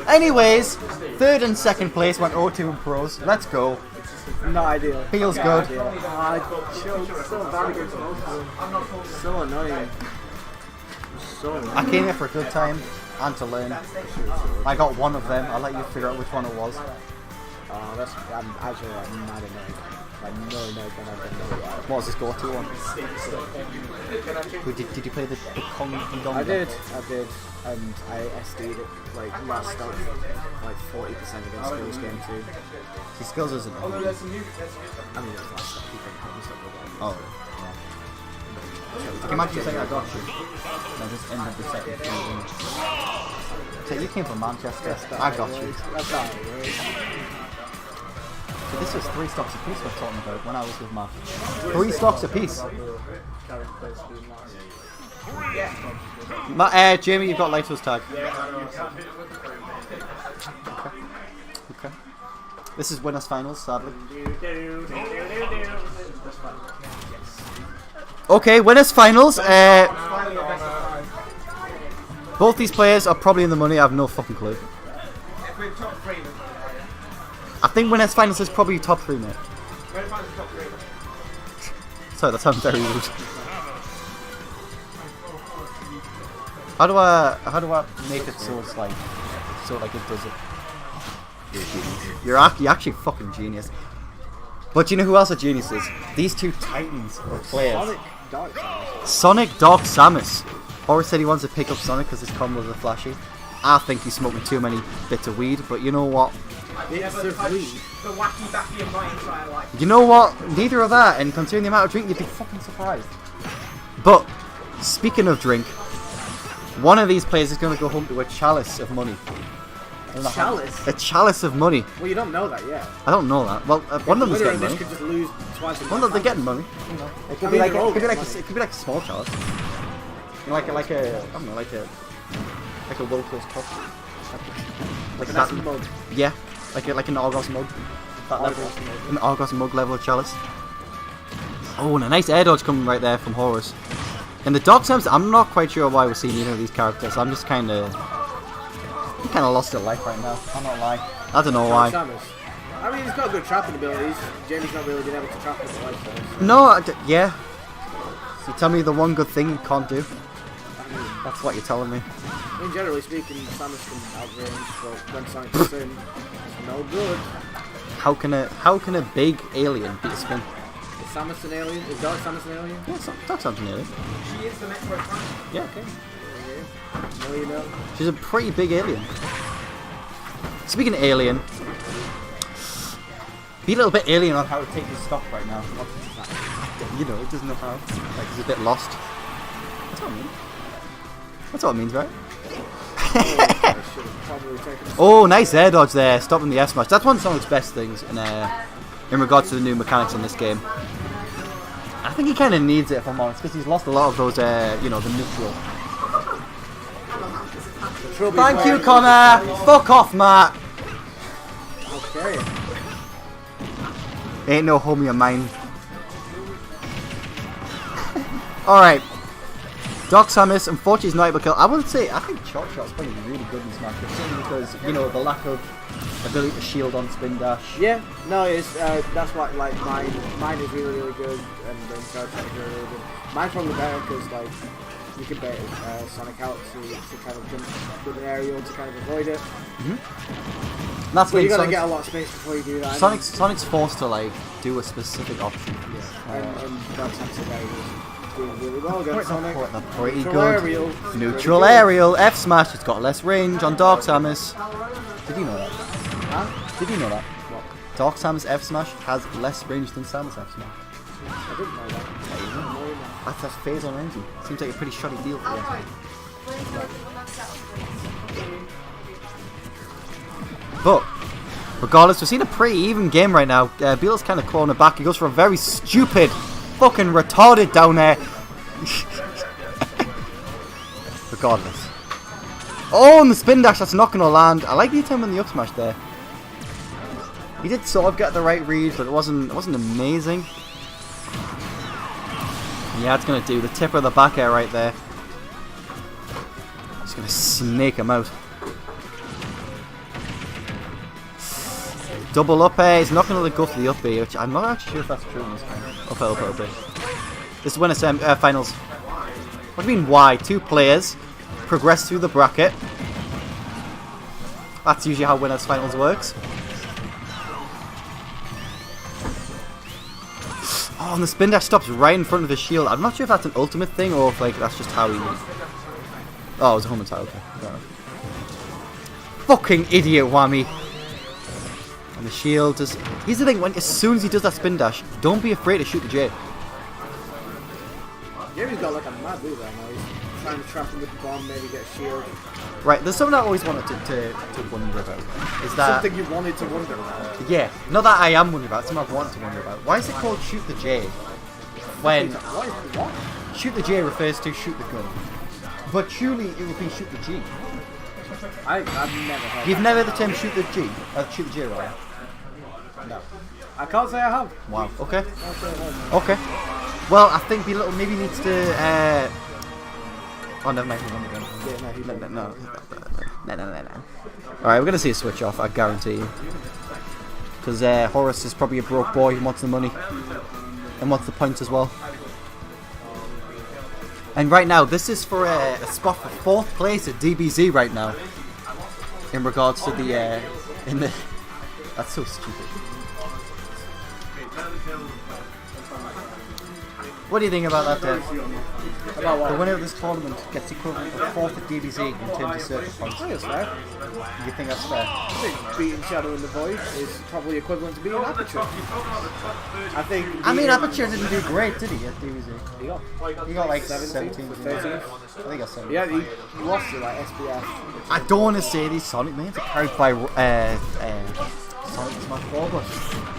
Anyways, third and second place went O2 and Pros. Let's go. not ideal. Feels good. I choked so bad against most of them. So annoying. So annoying. I came here for a good time and to learn. I got one of them. I'll let you figure out which one it was. I'm mad annoyed. I'm no annoyed when I don't know why. What was this go-to one? Did you play the Kong Dong? I did, and I SD'd it like last up, like 40% against Skills game 2. See, Skills isn't. I mean, it's last up, he couldn't stop with Oh. Can you imagine saying I got you? No, just end of the second season. So you came from Manchester. I got you. That's not right. So this was 3 stocks a piece we're talking about when I was with Matt. 3 stocks a piece. Jamie, you've got Lito's tag. Okay. This is winners finals, sadly. Okay, winners finals. Both these players are probably in the money. I have no fucking clue. I think winners finals is probably top 3, mate. Sorry, that sounds very rude. How do I make it so it's like it does it? You're a genius. You're actually fucking genius. But you know who else are geniuses? These 2 titans of players. Sonic Dark Samus. Horace said he wants to pick up Sonic because his combos are flashy. I think he's smoking too many bits of weed, but you know what? You know what? Neither of that, and considering the amount of drink, you'd be fucking surprised. But, speaking of drink, one of these players is going to go home to a chalice of money. Chalice? A chalice of money. Well, you don't know that yet. I don't know that. Well, one of them is getting money. Could just lose twice One of them getting money. You know, it could be like a small chalice. You know, like a I don't know, like a Wilco's cup. Like that mug. Yeah, like an Argos mug. That level, an Argos mug level of chalice. Oh, and a nice air dodge coming right there from Horus. In the Dark Samus, I'm not quite sure why we're seeing either of these characters. I'm just kind of lost at life right now. I'm not lying. I don't know why. I mean, he's got good trapping abilities. Jamie's not really been able to trap his life. No, yeah. So you tell me the one good thing you can't do. That's what you're telling me. I mean, generally speaking, Samus can outrange, but when Sonic gets in, it's no good. How can a big alien beat a spin? Is Samus an alien? Is Dark Samus an alien? Yeah, Dark Samus an alien. She is the Metro Prime. Yeah, okay. No, you know. She's a pretty big alien. Speaking of alien, be a little bit alien on how to take this stock right now. You know, it doesn't know how. Like, he's a bit lost. That's what I mean. That's what it means, right? Oh, nice air dodge there, stopping the S smash. That's one of Sonic's best things in regards to the new mechanics in this game. I think he kind of needs it, if I'm honest, because he's lost a lot of those, you know, the neutral. Thank you, Connor. Fuck off, Matt. Okay. Ain't no homie of mine. Alright. Dark Samus, unfortunately, is not able to kill. I wouldn't say, I think Shot Shot's probably really good in this matchup, simply because, you know, the lack of ability to shield on spin dash. Yeah, no, it's that's what like mine is really good, and then charge is really good. Mine's probably better because like you can bait Sonic out to kind of jump with an aerial to kind of avoid it. That's But you gotta get a lot of space before you do that. Sonic's forced to like do a specific option. And that's actually very good. Doing really well against Sonic. Pretty Neutral good. aerial. Neutral aerial, F smash. It's got less range on Dark Samus. Did you know that? Huh? Did you know that? What? Dark Samus F smash has less range than Samus F smash. I didn't know that. That's phase on energy. Seems like a pretty shoddy deal for you. But regardless, we've seen a pretty even game right now. Beal's kind of clawing it back. He goes for a very stupid, fucking retarded down there. Regardless. Oh, and the spin dash, that's not going to land. I like the attempt on the up smash there. He did sort of get the right read, but it wasn't amazing. Yeah, it's going to do the tip of the back air right there. It's going to snake him out. Double up air. He's not going to let go for the up air, which I'm not actually sure if that's true in this game. Up air, up air, up air. This is winner finals. What do you mean why? 2 players progress through the bracket. That's usually how winners finals works. Oh, and the spin dash stops right in front of the shield. I'm not sure if that's an ultimate thing or if like that's just how he. Oh, it was a home attack. Okay. Fucking idiot, Whammy. And the shield does. Here's the thing: as soon as he does that spin dash, don't be afraid to shoot the J. Jerry's got like a mad move right now. He's trying to trap him with the bomb, maybe get a shield. Right, there's something I always wanted to wonder about. Is that something you wanted to wonder about? Yeah, not that I am wondering about. Something I've wanted to wonder about. Why is it called shoot the J? When what? Shoot the J refers to shoot the gun, but surely it would be shoot the G. I've never heard. You've never heard the term shoot the G? Shoot the J, right? No. I can't say I have. Wow. Okay. Okay. Well, I think Beal maybe needs to. Oh, never mind. No. Alright, we're gonna see a switch off, I guarantee you. Because Horace is probably a broke boy who wants the money. And wants the points as well. And right now, this is for a spot for 4th place at DBZ right now. In regards to the. That's so stupid. What do you think about that, Dave? About what? The winner of this tournament gets the equivalent of 4th at DBZ in terms of circuit points. I think it's fair. You think that's fair? I think beating Shadow in the Void is probably equivalent to beating Aperture. I think. I mean, Aperture didn't do great, did he, at DBZ? He He got like 17th, 17th. 13th. I think I got 17th. Yeah, he lost to like SPF. I don't want to say these Sonic names are carried by Sonic Smash 4, but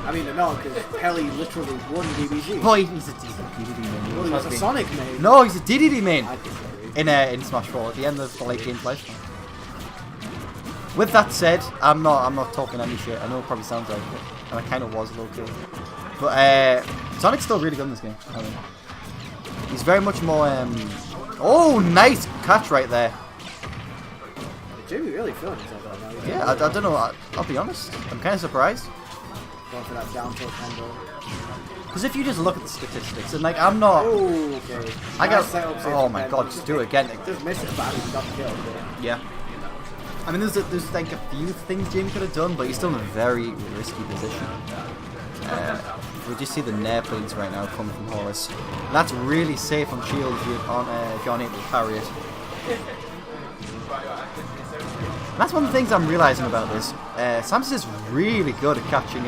I mean, no, because Pelly literally won DBZ. boy, he's a DDD main. Well, he was a Sonic main. No, he's a DDD main. I disagree. In Smash 4 at the end of the late game's lifetime. With that said, I'm not talking any shit. I know it probably sounds like it, and I kind of was low key. But Sonic's still really good in this game. I mean, he's very much more. Oh, nice catch right there. Jimmy really feeling himself right now. Yeah, I don't know. I'll be honest. I'm kind of surprised. Going for that down tilt combo. Because if you just look at the statistics, and like I'm not. Oh, okay. I got. Nice setup, Oh my god, just do it again. Just miss it, but he got the kill. Yeah. I mean, there's like a few things Jamie could have done, but he's still in a very risky position. We just see the nair planes right now coming from Horus. That's really safe on shield if you're unable to parry it. And that's one of the things I'm realizing about this. Samus is really good at catching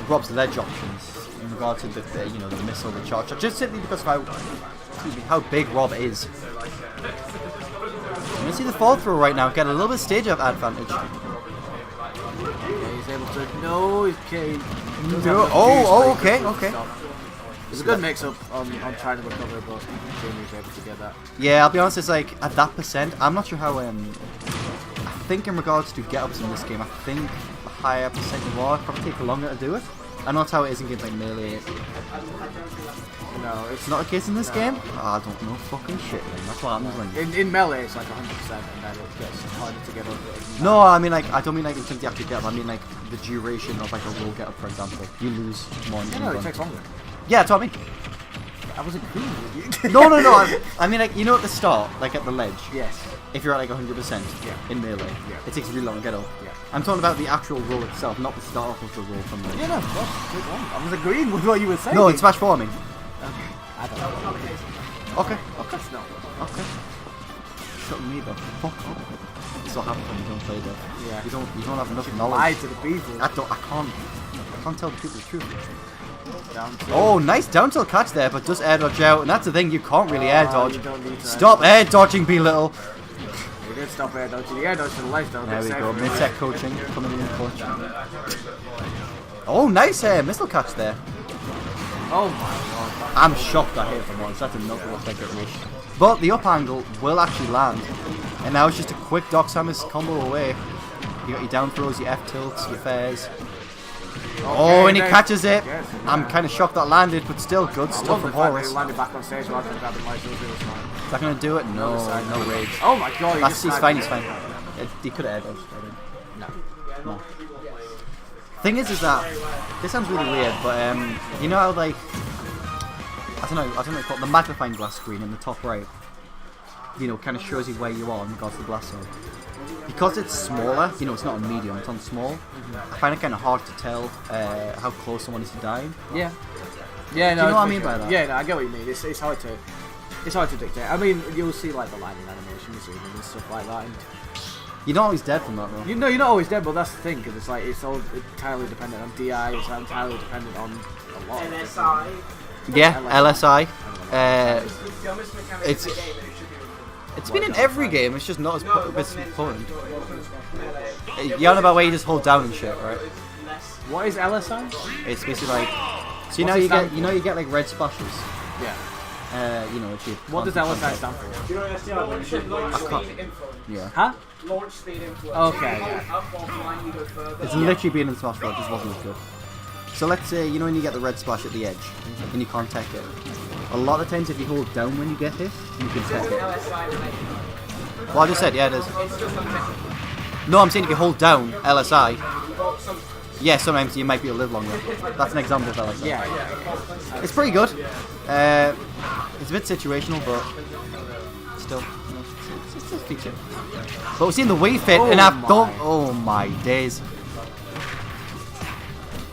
Rob's ledge options in regard to the missile, the charge, just simply because of how big Rob is. You can see the fall through right now, get a little bit of stage of advantage. Yeah, he's able to. No, okay. Oh, okay. It's a good mix-up on trying to recover, but Jamie's able to get that. Yeah, I'll be honest, it's like, at that percent, I'm not sure how, I think in regards to get-ups in this game, I think the higher percent you are, it'll probably take longer to do it. I know that's how it is in games like Melee. No, It's not a case in this game? Oh, I don't know fucking shit, man. That's what happens when in Melee it's like 100% and then it gets harder to get over it. No, I mean like, I don't mean like in terms of the actual get up, I mean like the duration of like a roll get up, for example. You lose more than No, it takes longer. Yeah, that's what I mean. I was agreeing with you. No, I mean like, you know at the start, like at the ledge, Yes. if you're at like 100% in Melee, it takes really long to get up. Yeah. I'm talking about the actual roll itself, not the start off of the roll from the... Yeah, no, take long. I was agreeing with what you were saying. No, in Smash 4, I mean. I don't know. Okay. No. Okay. Shut me the fuck up. That's what happens when you don't play that. Yeah. You don't have enough Lie knowledge. to the people. I can't tell the people the truth. Down to Oh, nice down tilt catch there, but does air dodge out, and that's the thing, you can't really air dodge. You don't need to Stop air dodging, Belittle. You did stop air dodging. The air dodge to the life though. There we go, mid-tech coaching coming in clutch. Oh, nice missile catch there. Oh my god. I'm shocked I hit from once, that did not look like it was. But the up angle will actually land. And now it's just a quick Doc Samus combo away. You got your down throws, your F tilts, your fairs. Oh, and he catches it. Yes, I'm kind of shocked that landed, but still good stuff from Horus. Landed back on stage rather than grabbing my shoulder. Is that going to do it? No, no rage. Oh my god, He's fine, he's fine. He could have air dodged, I think. No. Thing is that this sounds really weird, but you know how like I don't know what you call it, the magnifying glass screen in the top right, you know, kind of shows you where you are in regards to the blast zone. Because it's smaller, you know, it's not on medium, it's on small. I find it kind of hard to tell how close someone is to dying. Yeah. Yeah, no. Do you know what I mean by that? Yeah, no, I get what you mean. It's hard to dictate. I mean, you'll see like the lighting animations and stuff like that. And you're not always dead from that, though. you're not always dead, but that's the thing, because it's like it's all entirely dependent on DI. It's entirely dependent on a lot. Yeah, LSI. It's been in every game. It's just not as important. You're on about where you just hold down and shit, right? What is LSI? It's basically like, so you know you get like red splashes. Yeah. You know, if you What does LSI stand for? Do you know I can't. Yeah. Huh? launch speed influence. Okay, You go yeah. up or flying, you go further. It's literally being in Smash Bros. Just wasn't as good. So let's say, you know when you get the red splash at the edge, and you can't tech it. A lot of times if you hold down when you get hit, you can tech it. Well, I just said, yeah it is. No, I'm saying if you hold down LSI, yeah, sometimes you might be able to live longer. That's an example of LSI. Yeah. It's pretty good. It's a bit situational, but still, you know, it's a feature. But we've seen the Wii Fit, and I've done. Oh my days.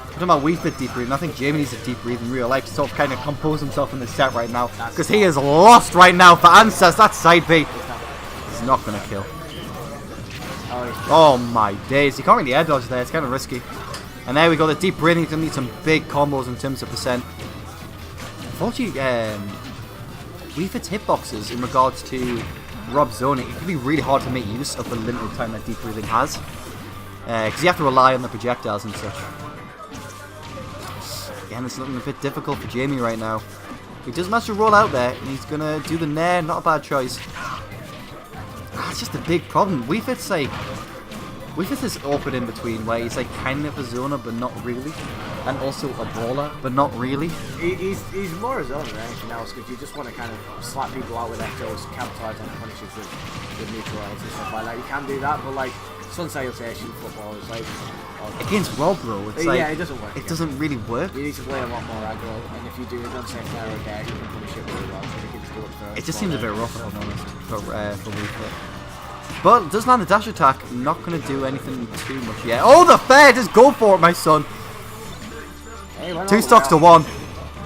I'm talking about Wii Fit deep breathing. I think Jamie needs a deep breathe in real life to sort of kind of compose himself in this set right now, because he is lost right now for answers. That side B is not gonna kill. Oh my days! You can't really air dodge there. It's kind of risky. And there we go. The deep breathing is gonna need some big combos in terms of percent. Unfortunately, Wii Fit's hitboxes in regards to Rob zoning, it can be really hard to make use of the limited time that deep breathing has, because you have to rely on the projectiles and such. Again, it's looking a bit difficult for Jamie right now. He does manage to roll out there, and he's gonna do the nair. Not a bad choice. It's just a big problem. Wii Fit's this awkward in between where he's like kind of a zoner but not really, and also a brawler but not really. He's more a zoner than anything else, because you just want to kind of slap people out with Ectos, capitalise on punishes with neutralize and stuff like that. You can do that, but like Sun Salutation football is like against Rob, bro. It's like, yeah, it doesn't work. It doesn't really work. You need to play a lot more aggro, and if you do it on say Flare or Dash, you can punish it really well. So you can just do it first. It just seems a bit rough, if I'm honest, for Wii Fit. But it does land the dash attack. Not going to do anything too much yet. Oh, the fair! Just go for it, my son. Hey, 2 stocks to 1.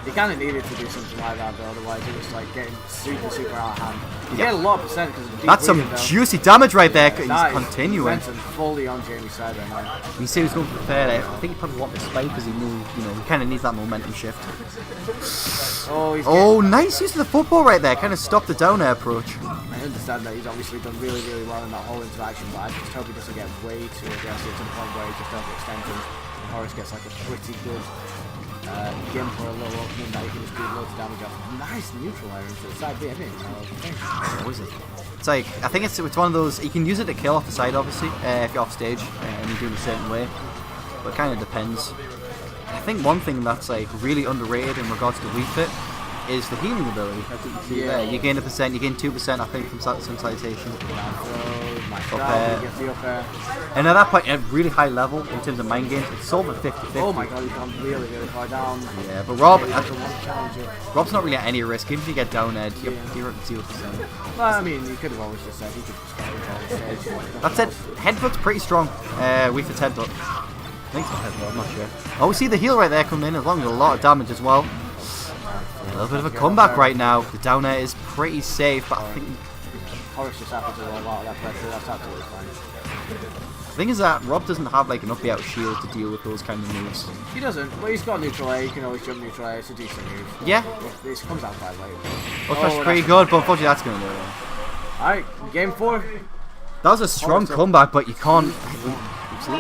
You kind of needed to do something like that, though. Otherwise, it was like getting super out of hand. You get a lot of percent because that's some juicy damage right there. He's continuing. Fully on Jamie's side right now. You see, he was going for the fair there. I think he probably wanted to spike because he knew, you know, he kind of needs that momentum shift. Oh, nice use of the football right there. Kind of stopped the down air approach. I understand that he's obviously done really well in that whole interaction, but I just hope he doesn't get way too aggressive to the point where he just overextends him. And Horus gets like a pretty good gimp or a little opening that he can just do loads of damage off. Nice neutral area into the side B. I didn't know. What is it? It's like, I think it's one of those, you can use it to kill off the side obviously, if you're off stage and you do it a certain way, but it kind of depends. I think one thing that's like really underrated in regards to Wii Fit is the healing ability. As you can see there, you gain 1%, you gain 2%, I think, from Sensitization. And at that point, at a really high level in terms of mind games, it's over 50-50. Oh my god, he's gone really, really far down. Yeah, but Rob's not really at any risk. Even if you get down edge, you're at 0%. Well, I mean, you could have always just said he could just get over the stage. That said, Headbutt's pretty strong. Wii Fit's Headbutt. I think it's a Headbutt, I'm not sure. Oh, we see the heal right there coming in, as long as a lot of damage as well. A little bit of a comeback right now. The down air is pretty safe, but I think Horace just happens to roll out of that pressure. That's absolutely fine. the thing is that Rob doesn't have like an up out shield to deal with those kind of moves. He doesn't, but he's got neutral air. You can always jump neutral air. It's a decent move. Yeah. This comes out quite late. Well, that's pretty good, but unfortunately that's going to do it. Alright, game 4. That was a strong comeback, but you can't. It's a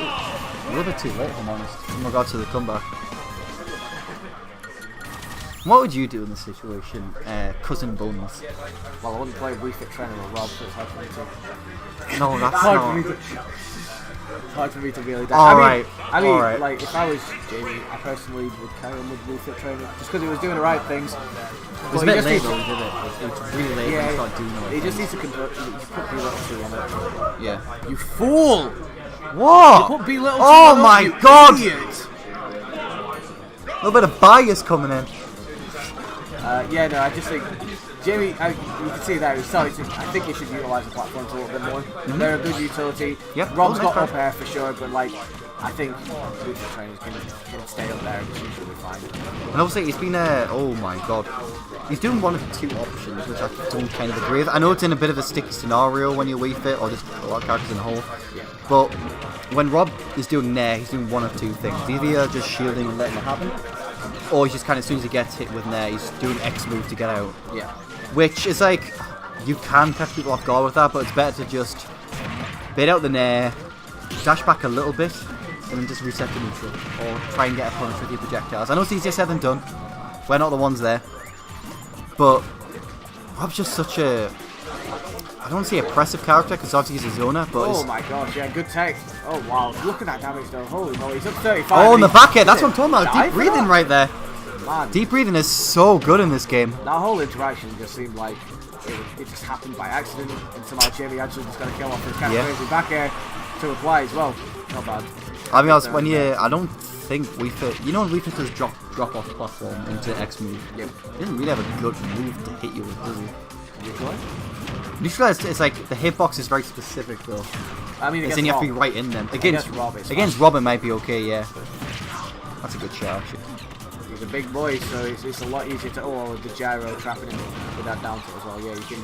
little bit too late, if I'm honest, in regards to the comeback. What would you do in this situation, Cousin Bones? Well, I wouldn't play Wii Fit Trainer or Rob, so it's hard for me to... No, that's It's hard for me to really... Alright, I mean, like, if I was Jamie, I personally would carry on with Wii Fit Trainer, just because it was doing the right things. It was a bit late though, did it? It was really late when you started doing it. He just needs to convert... You put B-Little 2 on it. Yeah. You fool! What? You put B-Little 2 Oh on my you god! Idiot. A little bit of bias coming in. Yeah, no, I just think Jamie, you can see that I think he should utilise the platforms a little bit more. They're a good utility. Yep. Rob's got up air for sure, but like I think Wii Fit trainers can stay up there and it's usually fine. And obviously he's been oh my god. He's doing one of the two options, which I don't kind of agree with. I know it's in a bit of a sticky scenario when you Wii Fit, or just a lot of characters in a hole. Yeah. But when Rob is doing Nair, he's doing one of two things. Either just shielding and letting it happen, or he's just kind of, as soon as he gets hit with Nair, he's doing X move to get out. Yeah. Which is like, you can catch people off guard with that, but it's better to just bait out the Nair, dash back a little bit, and then just reset to neutral, or try and get a punch with your projectiles. I know it's easier said than done. We're not the ones there. But Rob's just such a, I don't want to say oppressive character, because obviously he's a zoner, but oh my gosh, yeah, good tech. Oh wow, look at that damage though. Holy moly, he's up 35. Oh, in the back air, that's what I'm talking about. Deep breathing right there. Man. Deep breathing is so good in this game. That whole interaction just seemed like it just happened by accident, and somehow Jamie actually just got a kill off his kind of crazy back air to reply as well. Not bad. I'll be honest, when I don't think Wii Fit, you know when Wii Fit does drop off the platform into X move, yep. He doesn't really have a good move to hit you with, does he? Neutral? Neutral it's like, the hitbox is very specific though. I mean, then you have to be right in them. Against Rob it might be okay, yeah. That's a good shot actually. He's a big boy, so it's a lot easier to, the gyro trapping him with that down tilt as well, yeah, you can...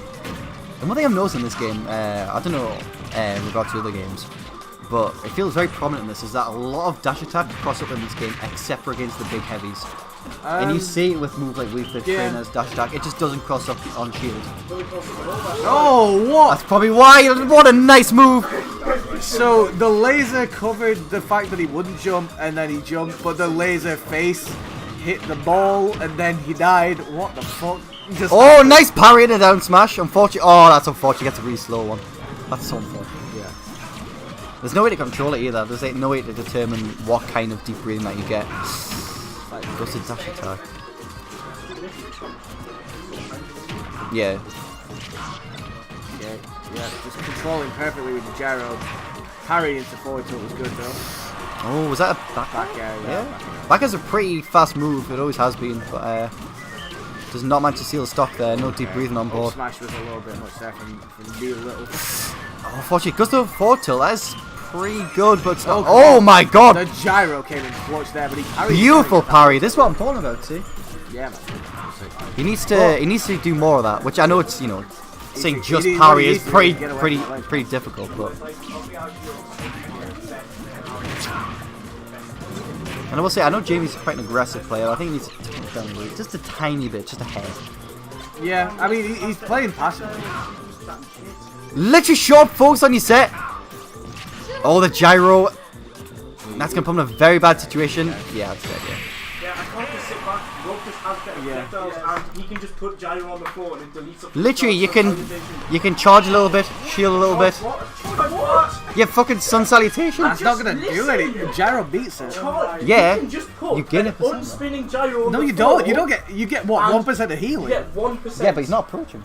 And one thing I've noticed in this game, I don't know in regards to other games, but it feels very prominent in this, is that a lot of dash attack cross up in this game, except for against the big heavies. And you see it with moves like Wii Fit Trainers, dash attack, it just doesn't cross up on shield. Oh, what? That's probably why, what a nice move! So, the laser covered the fact that he wouldn't jump, and then he jumped, but the laser face hit the ball, and then he died. What the fuck? Oh, nice parry in a down smash. Unfortunate. Oh, that's unfortunate. He gets a really slow one. That's so unfortunate. Yeah. There's no way to control it either. There's like no way to determine what kind of deep breathing that you get. Like, goes to dash attack. Yeah. Yeah, just controlling perfectly with the gyro. Parry into forward tilt was good though. Oh, was that a back air? Yeah. Back air's a pretty fast move. It always has been, but does not manage to seal the stock there. No deep breathing on board. Smash was a little bit much there from B-Little. Oh, unfortunately, goes to forward tilt. That is pretty good, but oh my god! The gyro came in clutch there, but he parried. Beautiful parry. This is what I'm talking about. See? Yeah, man. He needs to do more of that, which I know it's saying just parry is pretty difficult, but. And I will say, I know Jamie's quite an aggressive player. I think he needs to tone it down a little, just a tiny bit, just a hair. Yeah, I mean, he's playing passively. Literally short focus on your set. Oh, the gyro. That's going to put him in a very bad situation. Yeah, that's it, yeah. Yeah, I can't just sit back. Rob just has better projectiles, and he can just put gyro on the floor and then delete something. Literally, you can charge a little bit, shield a little bit. What? Yeah, fucking sun salutation. That's not gonna do anything. Gyro beats it. Yeah. You can just put look, You gain an a percent. unspinning gyro on No, the you don't. floor, You don't get. You get what? and 1% of You healing. get 1%. Yeah, but he's not approaching.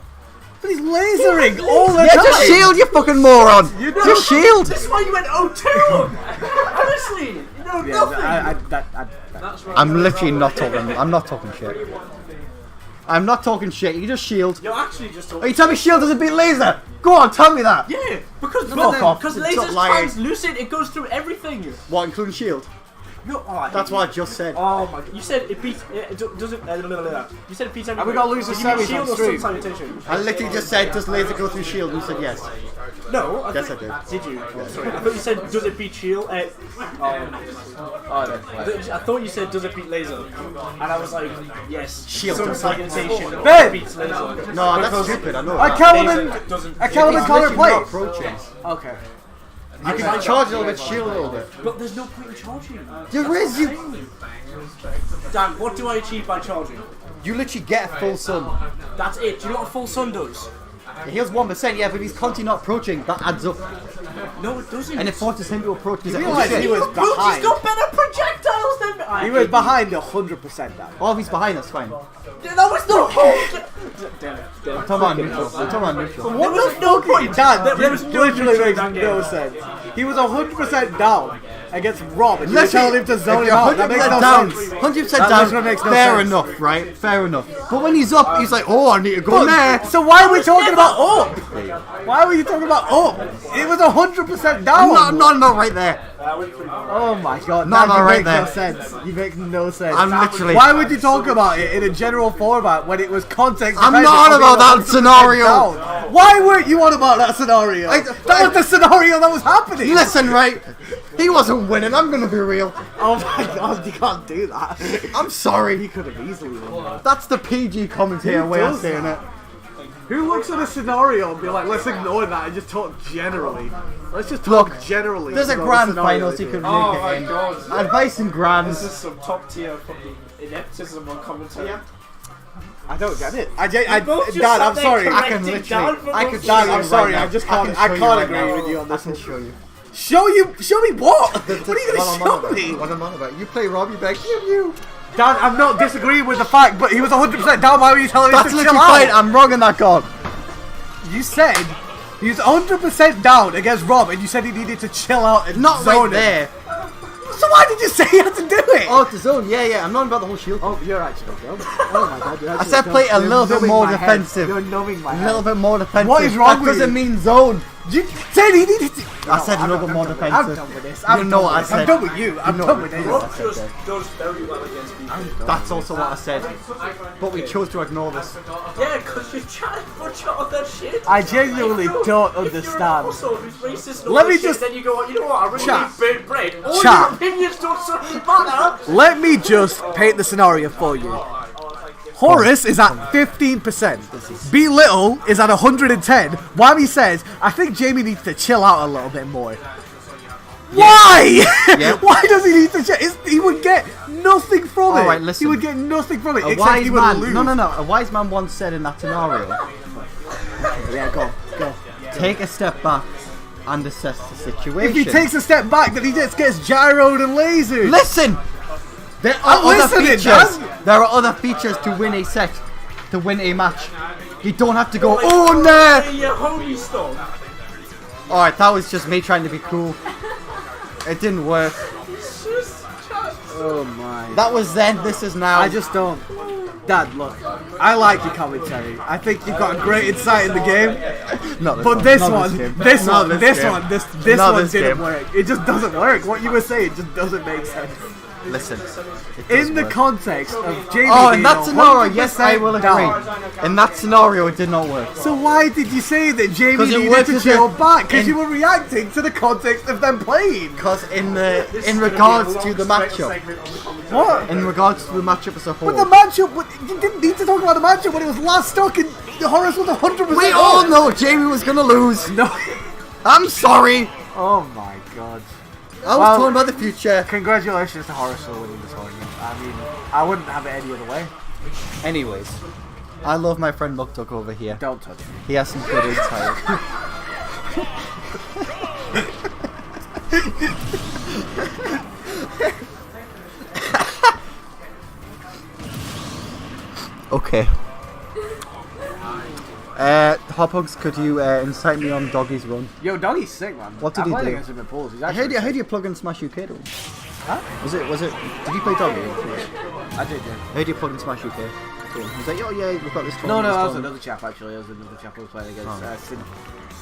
But he's lasering all the Yeah, time. just shield, you fucking moron! Just shield! This is why you went 0-2! Honestly, you know Yeah, nothing. I'm literally not talking. I'm not talking shit. I'm not talking shit. You just shield. You're actually just talking. Oh, you tell me shield doesn't beat laser? Go on, tell me that. Yeah, because Fuck off. because Stop laser's lying. translucent, it goes through everything. What, including shield? No, oh, That's what I just said. Oh my! You said it beats. It doesn't. You said it beats everything. Are we gonna lose the Did you mean semis shield on or sun stream? salutation? I literally just said, does laser go through shield? And you said yes. No, Yes, thought- I Did you? Oh, sorry, I thought you said does it beat shield? I thought you said does it beat laser, and I was like, yes. Shield Sun does. salutation Ben! beats laser. No, that's Because stupid. I know I that. can't laser even. doesn't. I can't even It's call it literally play. not approaching. Okay. You can charge a little bit, shield a little bit. But there's no point in charging. There is. Dan, what do I achieve by charging? You literally get a full sun. That's it. Do you know what a full sun does? He heals 1%, yeah, but if he's constantly not approaching, that adds up. No, it doesn't. And it forces him to approach. Does You it? realise he was He's behind. got better projectiles than me. He was behind 100% now. Oh, if he's behind, that's fine. That was no point. Damn it. We're talking about neutral. We're talking about neutral. There was no point. Dan, There was no literally neutral makes in that no game. sense. He was 100% down against Rob, and you were Listen, telling him to zone if him you're out. That makes no down, sense. 100% That down, literally makes no fair sense. enough, right? Fair enough. But when he's up, he's like, oh, I need to go there. So why are we talking about up? Why were you talking about up? It was 100% down. I'm not right there. Oh my god, No, that no, right makes no there. sense. You make no sense. I'm literally- Why would you talk about it in a general format when it was context? I'm dependent not on about being that scenario. down? Why weren't you on about that scenario? That was the scenario that was happening. Listen, right? He wasn't winning, I'm gonna be real. Oh my god, you can't do that. I'm sorry. He could have easily won that. That's the PG commentator way of does saying it. Who looks at a scenario and be like, let's ignore that and just talk generally? Let's just talk generally. There's a about grand the scenario final, so you they could did. make it in. Advice and grands. This is some top tier fucking ineptism on commentary. I don't get it. both just Dad, sat I'm there sorry. I can correcting Dan literally, for I no could reason. Dad, show I'm you sorry. right I now. just I can't. can I show you can't right agree now. with you on I this. can show you. Show you. Show me what? What are you What gonna I'm show on about. me? What I'm on about. You play Rob, you be like, you. Dan, I'm not disagreeing with the fact, but he was 100% down. Why were you telling That's him to chill literally fine. out? I'm wrong in that god. You said he was 100% down against Rob, and you said he needed to chill out and Not zone right him. there. So why did you say he had to do it? Oh, the zone. Yeah. I'm not about the whole shield. Oh, you're actually dumb. Oh my god, you're I actually said play a dumb. little You're bit numbing more my head. defensive. You're numbing my A head. little bit more defensive. What is wrong that with doesn't you? mean zone. You said he needed to. I said a I'm little bit more done with it. defensive. I'm done with this. You I'm know done what I with this. I'm said. done with you. I'm know done what with I you. said. Rob just does very well against people. That's also what I said. But we chose to ignore this. Yeah, because you're trying to put out that shit. I genuinely don't understand. Also, if it's racist and all Let me this shit, just- then you go, you know what, I really Chat. need baked bread. All Chat. your opinions don't suddenly matter. Let me just paint the scenario for you. Horace is at 15%. B Little is at 110. Whammy says, I think Jamie needs to chill out a little bit more. Why? Yeah. Why does he need to chill? He would get nothing from it. Alright, listen. He would get nothing from it, A except wise he would man. lose. No. A wise man once said in that scenario, Yeah, go. take a step back and assess the situation. If he takes a step back, then he just gets gyroed and lasered. Listen! There I'm are other listening, features. man. There are other features to win a set, to win a match. You don't have to go, oh no! Your holy stuff. Alright, that was just me trying to be cool. It didn't work. Oh my. That was then, this is now. I just don't. Dad, look. I like your commentary. I think you've got a great insight in the game. Not But this not one, game. this Not one, this game. one, this Not one this didn't game. work. It just doesn't work. What you were saying just doesn't make sense. Listen. it does In the work. context of Jamie Oh, in being that scenario, yes, I 100% will down. agree. In that scenario, it did not work. So why did you say that Jamie 'Cause it needed worked to as chill a- back? Because in- you were reacting to the context of them playing. Because in regards to the matchup, What? in regards to the matchup as a whole, But the matchup, you didn't need to talk about the matchup when it was last stuck and Horace was 100%. we all know Jamie was gonna lose. No. I'm sorry. Oh my god. I was Well- talking about the future. Congratulations to Horace for winning this tournament. I mean, I wouldn't have it any other way. Anyways, I love my friend Muktuk over here. Don't touch me. He has some good insight. Okay. Hot Pugs, could you incite me on Doggy's run? Yo, Doggy's sick, man. What did he played do? against him in pools. He's I actually heard you plug in Smash UK though. Huh? Was it? Did you play Doggy? I did, yeah. I heard you plug in Smash UK. Cool. He was like, oh yeah, we've got this No, tournament. that was another chap actually. That was another chap I was playing against.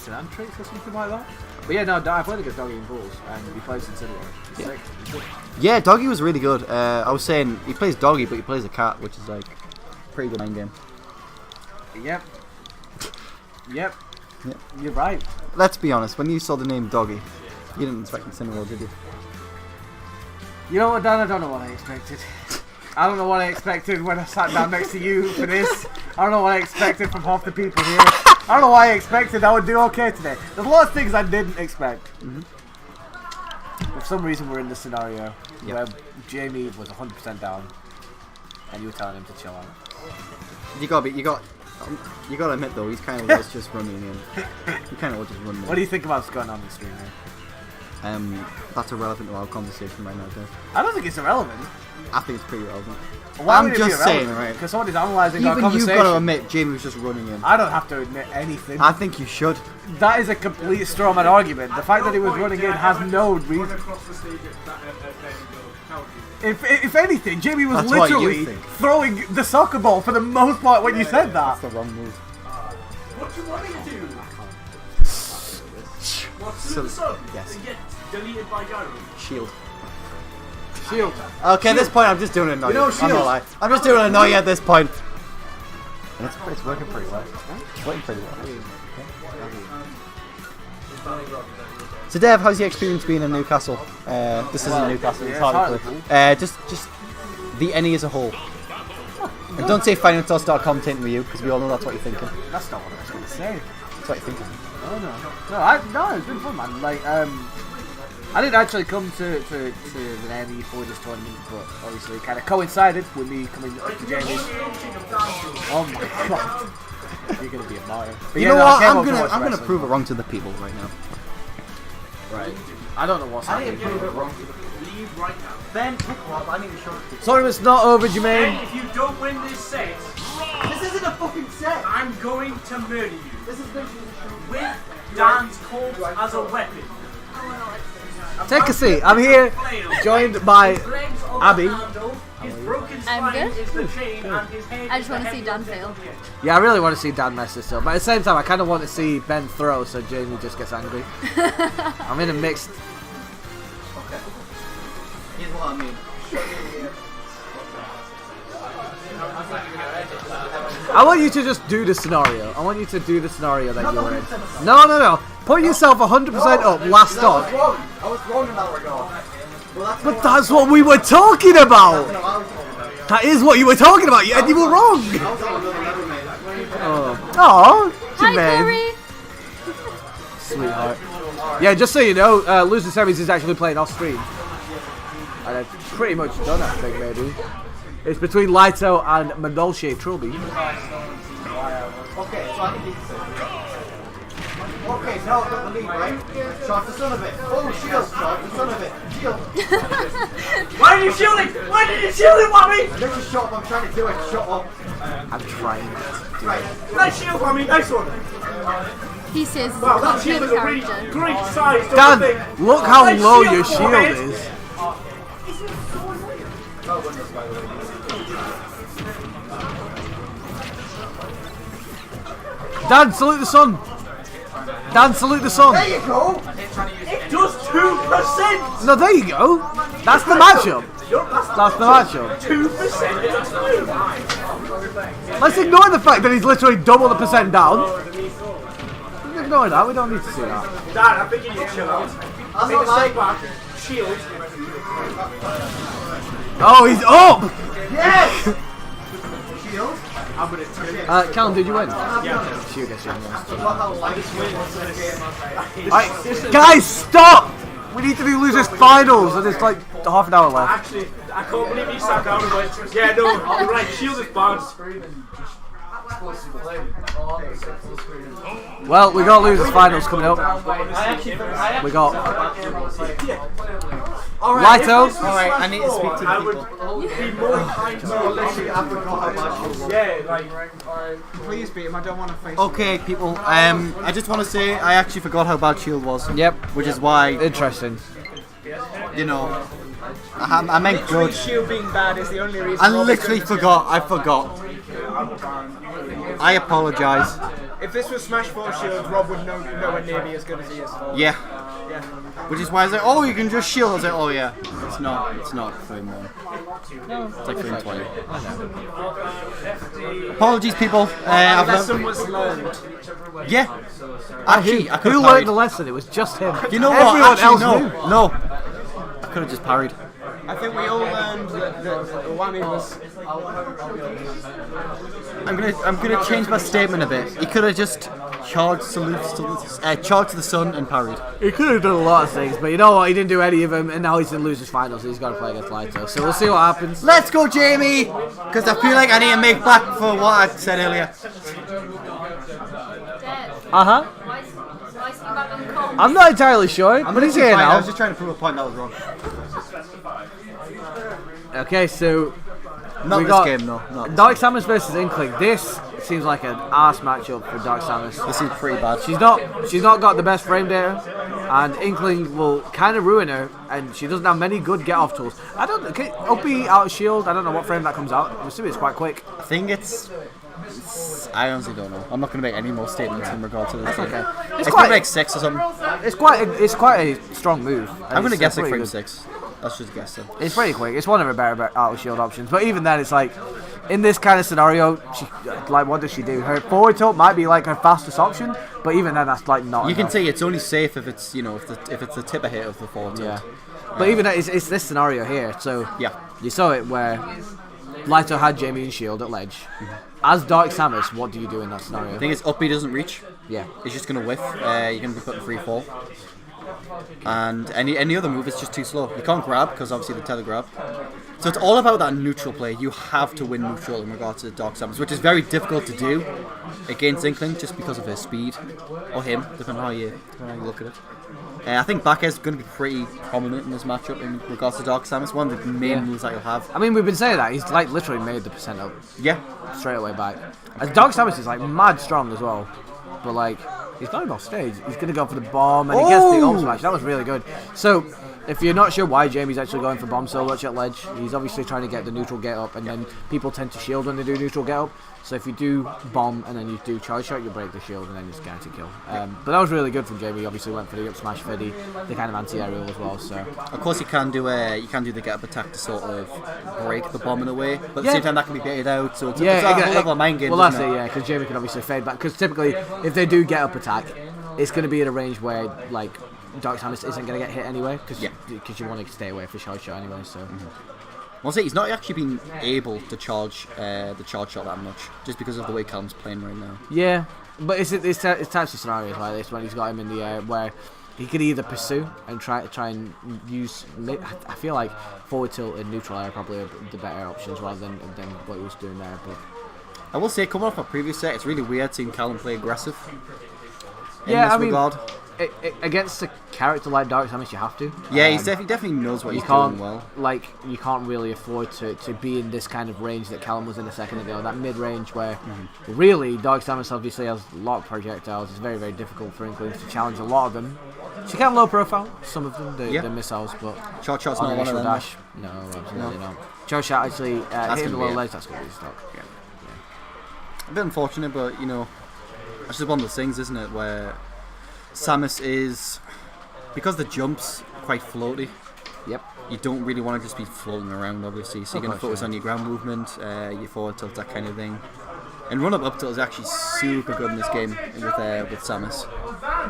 Sinantrix or something like that. But yeah, no, I played against Doggy in pools, and he plays Incineroar. He's sick. Yeah, Doggy was really good. I was saying he plays Doggy, but he plays a cat, which is like a pretty good mind game. Yep. Yep. Yep. You're right. Let's be honest. When you saw the name Doggy, you didn't expect Incineroar, did you? You know what, Dan? I don't know what I expected. I don't know what I expected when I sat down next to you for this. I don't know what I expected from half the people here. I don't know why I expected I would do okay today. There's a lot of things I didn't expect. For some reason, we're in this scenario where Jamie was 100% down, and you were telling him to chill out. You gotta admit though, he's kind of was just running in. He kind of was just running in. What do you think about what's going on in the stream here? That's irrelevant to our conversation right now, Dave. I don't think it's irrelevant. I think it's pretty relevant. Why I'm would it be just saying, irrelevant? right? Because somebody's analysing our Even conversation. you've got to admit, Jamie was just running in. I don't have to admit anything. I think you should. That is a complete straw man argument. The fact that he was running in has no reason. If anything, Jamie was That's what you literally think. throwing the soccer ball for the most part when you said that. That's the wrong move. What do you want me to do? What's So, the sub? yes. To get deleted by Gyro? Shield. Shield. Okay, at this point, I'm just doing it annoy you. I'm not lying. I'm just doing it annoy you at this point. And it's working pretty well. It's working pretty well. So, Dev, how's your experience being in Newcastle? This isn't Newcastle, it's Hartlepool. Just the NE as a whole. And don't say finaltoss.com tainting with you, because we all know that's what you're thinking. That's not what I was going to say. That's what you're thinking. No, it's been fun, man. Like, I didn't actually come to the NE for this tournament, but obviously it kind of coincided with me coming up to Jamie's. Oh my god. You're going to be a martyr. But You yeah, know no, what? I came I'm up to gonna watch wrestling. prove it wrong to the people right now. Right. I don't know what's happening. Leave right now. Ben, pick one. I need to show it. Sorry, it's not over, Jermaine. If you don't win this set, This isn't a fucking set. I'm going to murder you. This is literally With Dan's corpse as a weapon. Take a seat. I'm here, joined by Abby. His broken I'm spine good. is the chain and his head I is just the want to see head Dan of the fail. Yeah, I really want to see Dan mess this up, but at the same time, I kind of want to see Ben throw so Jamie just gets angry. I'm in a mixed. Here's what I mean. I want you to just do the scenario. I want you to do the scenario that you're in. No. Put yourself 100% up last stock. I was wrong in that regard. But that's what we were talking about. That is what you were talking about, and you were wrong. Oh, Hi, Jermaine. Corey. Sweetheart. Yeah, just so you know, Losing Semis is actually playing off stream. And it's pretty much done, I think, maybe. It's between Lito and Mandolce Trilby. Okay, so I can Okay, now I've got the lead, right? Shot the son of it. Oh, shield, shot the son of it. Shield. Why did you shield it? Why did you shield it, Whammy? I never shot, I'm trying to do it. Shut up. I'm trying to do it. Nice shield, Whammy. Nice one. He says Wow, that it's shield a is a really character. great size. Dan, look how Nice low shield, your shield forehead. is. Dan, salute the sun. Dan, salute the sun. There you go. It does 2%. No, there you go. That's the matchup. That's the matchup. 2%. Let's ignore the fact that he's literally double the percent down. Ignore that. We don't need to see that. Dan, I think you need to chill out. Take a step back. Shield. Oh, he's up. Yes. Shield. I'm gonna turn it. Callum, did you win? Yeah. Shoot, guess you won. This Guys, stop! We need to do losers finals, and it's like half an hour left. Actually, I can't believe you sat down and went, yeah, no, you're right, shield is bad. Well, we got losers finals coming up. We got Lito. Alright, I need to speak to the people. Be more inclined to listen. Please beat him. I don't want to face. Okay, people. I just want to say I actually forgot how bad Shield was. Yep. Which is why, Interesting. you know, I meant good. Shield being bad is the only reason. I literally forgot. I forgot. I apologise. If this was Smash 4 Shield, Rob would nowhere near be as good as he is. Yeah. Which is why I was like, oh, you can just shield. I was like, oh yeah. It's not 3-1. It's like 3-20. Apologies, people. I've Lesson was learned. Yeah. Actually, I could Who have learned parried. the lesson? It was just him. You know what? Everyone Actually, else no. knew. No. I could have just parried. I think we all learned that Whammy was. I'm gonna change my statement a bit. He could have just charged to the sun and parried. He could have done a lot of things, but you know what? He didn't do any of them, and now he's in losers finals. So he's got to play against Lito. So we'll see what happens. Let's go, Jamie! Because I feel like I need to make back for what I said earlier. Uh huh. I'm not entirely sure, but he's here I now. was just trying to prove a point that was wrong. Okay, so Not we this got game, no. Not Dark Samus versus Inkling. This seems like an arse matchup for Dark Samus. this is pretty bad. She's not got the best frame data, and Inkling will kind of ruin her, and she doesn't have many good get-off tools. I don't Uppy out of shield. I don't know what frame that comes out. I'm assuming it's quite quick. I think it's I honestly don't know. I'm not going to make any more statements in regard to this. Okay. It's probably like 6 or something. It's quite a strong move. I'm going to guess like pretty frame good. 6. That's just a guess though. It's pretty quick. It's one of her better out of shield options. But even then, it's like in this kind of scenario, what does she do? Her forward tilt might be like her fastest option, but even then, that's like not. You can enough. say it's only safe if it's if it's the tip of hit of the forward tilt. Yeah. But even then, it's this scenario here. So Yeah. you saw it where Lito had Jamie and shield at ledge. As Dark Samus, what do you do in that scenario? The thing is, Uppy doesn't reach. Yeah. It's just going to whiff. You're going to be putting free fall. And any other move is just too slow. You can't grab because obviously the tether grab. So it's all about that neutral play. You have to win neutral in regards to Dark Samus, which is very difficult to do against Inkling just because of her speed, or him, depending on how you look at it. I think back air is going to be pretty prominent in this matchup in regards to Dark Samus. One of the main moves that you'll have. I mean, we've been saying that he's like literally made the percent up Yeah. straight away back. As Dark Samus is like mad strong as well, but like he's not even off stage. He's gonna go for the bomb and he gets the ult smash. That was really good. So if you're not sure why Jamie's actually going for bomb so much at ledge, he's obviously trying to get the neutral get up, and then people tend to shield when they do neutral get up. So if you do bomb and then you do charge shot, you break the shield and then it's guaranteed kill. But that was really good from Jamie. Obviously went for the up smash for the kind of anti-aerial as well. So Of course, you can do the get up attack to sort of break the bomb in a way, but at the same time that can be baited out. So it's a whole level of mind game. Well, that's it, yeah, because Jamie can obviously fade back. Because typically, if they do get up attack, it's going to be at a range where like Dark Samus isn't going to get hit anyway, because you want to stay away from charge shot anyway. So. Well, see, he's not actually been able to charge the charge shot that much, just because of the way Callum's playing right now. Yeah, but it's types of scenarios like this when he's got him in the air where he could either pursue and try and use. I feel like forward tilt and neutral air are probably the better options rather than what he was doing there. But I will say, coming off a previous set, it's really weird seeing Callum play aggressive. In yeah, this I mean, regard. Against a character like Dark Samus, you have to. Yeah, he definitely knows what he's doing well. Like, you can't really afford to be in this kind of range that Callum was in a second ago. That mid-range where, really, Dark Samus obviously has a lot of projectiles. It's very, very difficult for Inkling to challenge a lot of them. She can low profile, some of them, the missiles, but... Short shot's not one of them. Dash, no, absolutely not. Charge shot actually hitting the low ledge, that's going to be stuck. Yeah. A bit unfortunate, but, that's just one of those things, isn't it, where Samus is, because the jump's quite floaty. Yep. You don't really want to just be floating around, obviously. So you're going to focus on your ground movement, your forward tilt, that kind of thing. And run up tilt is actually super good in this game with Samus.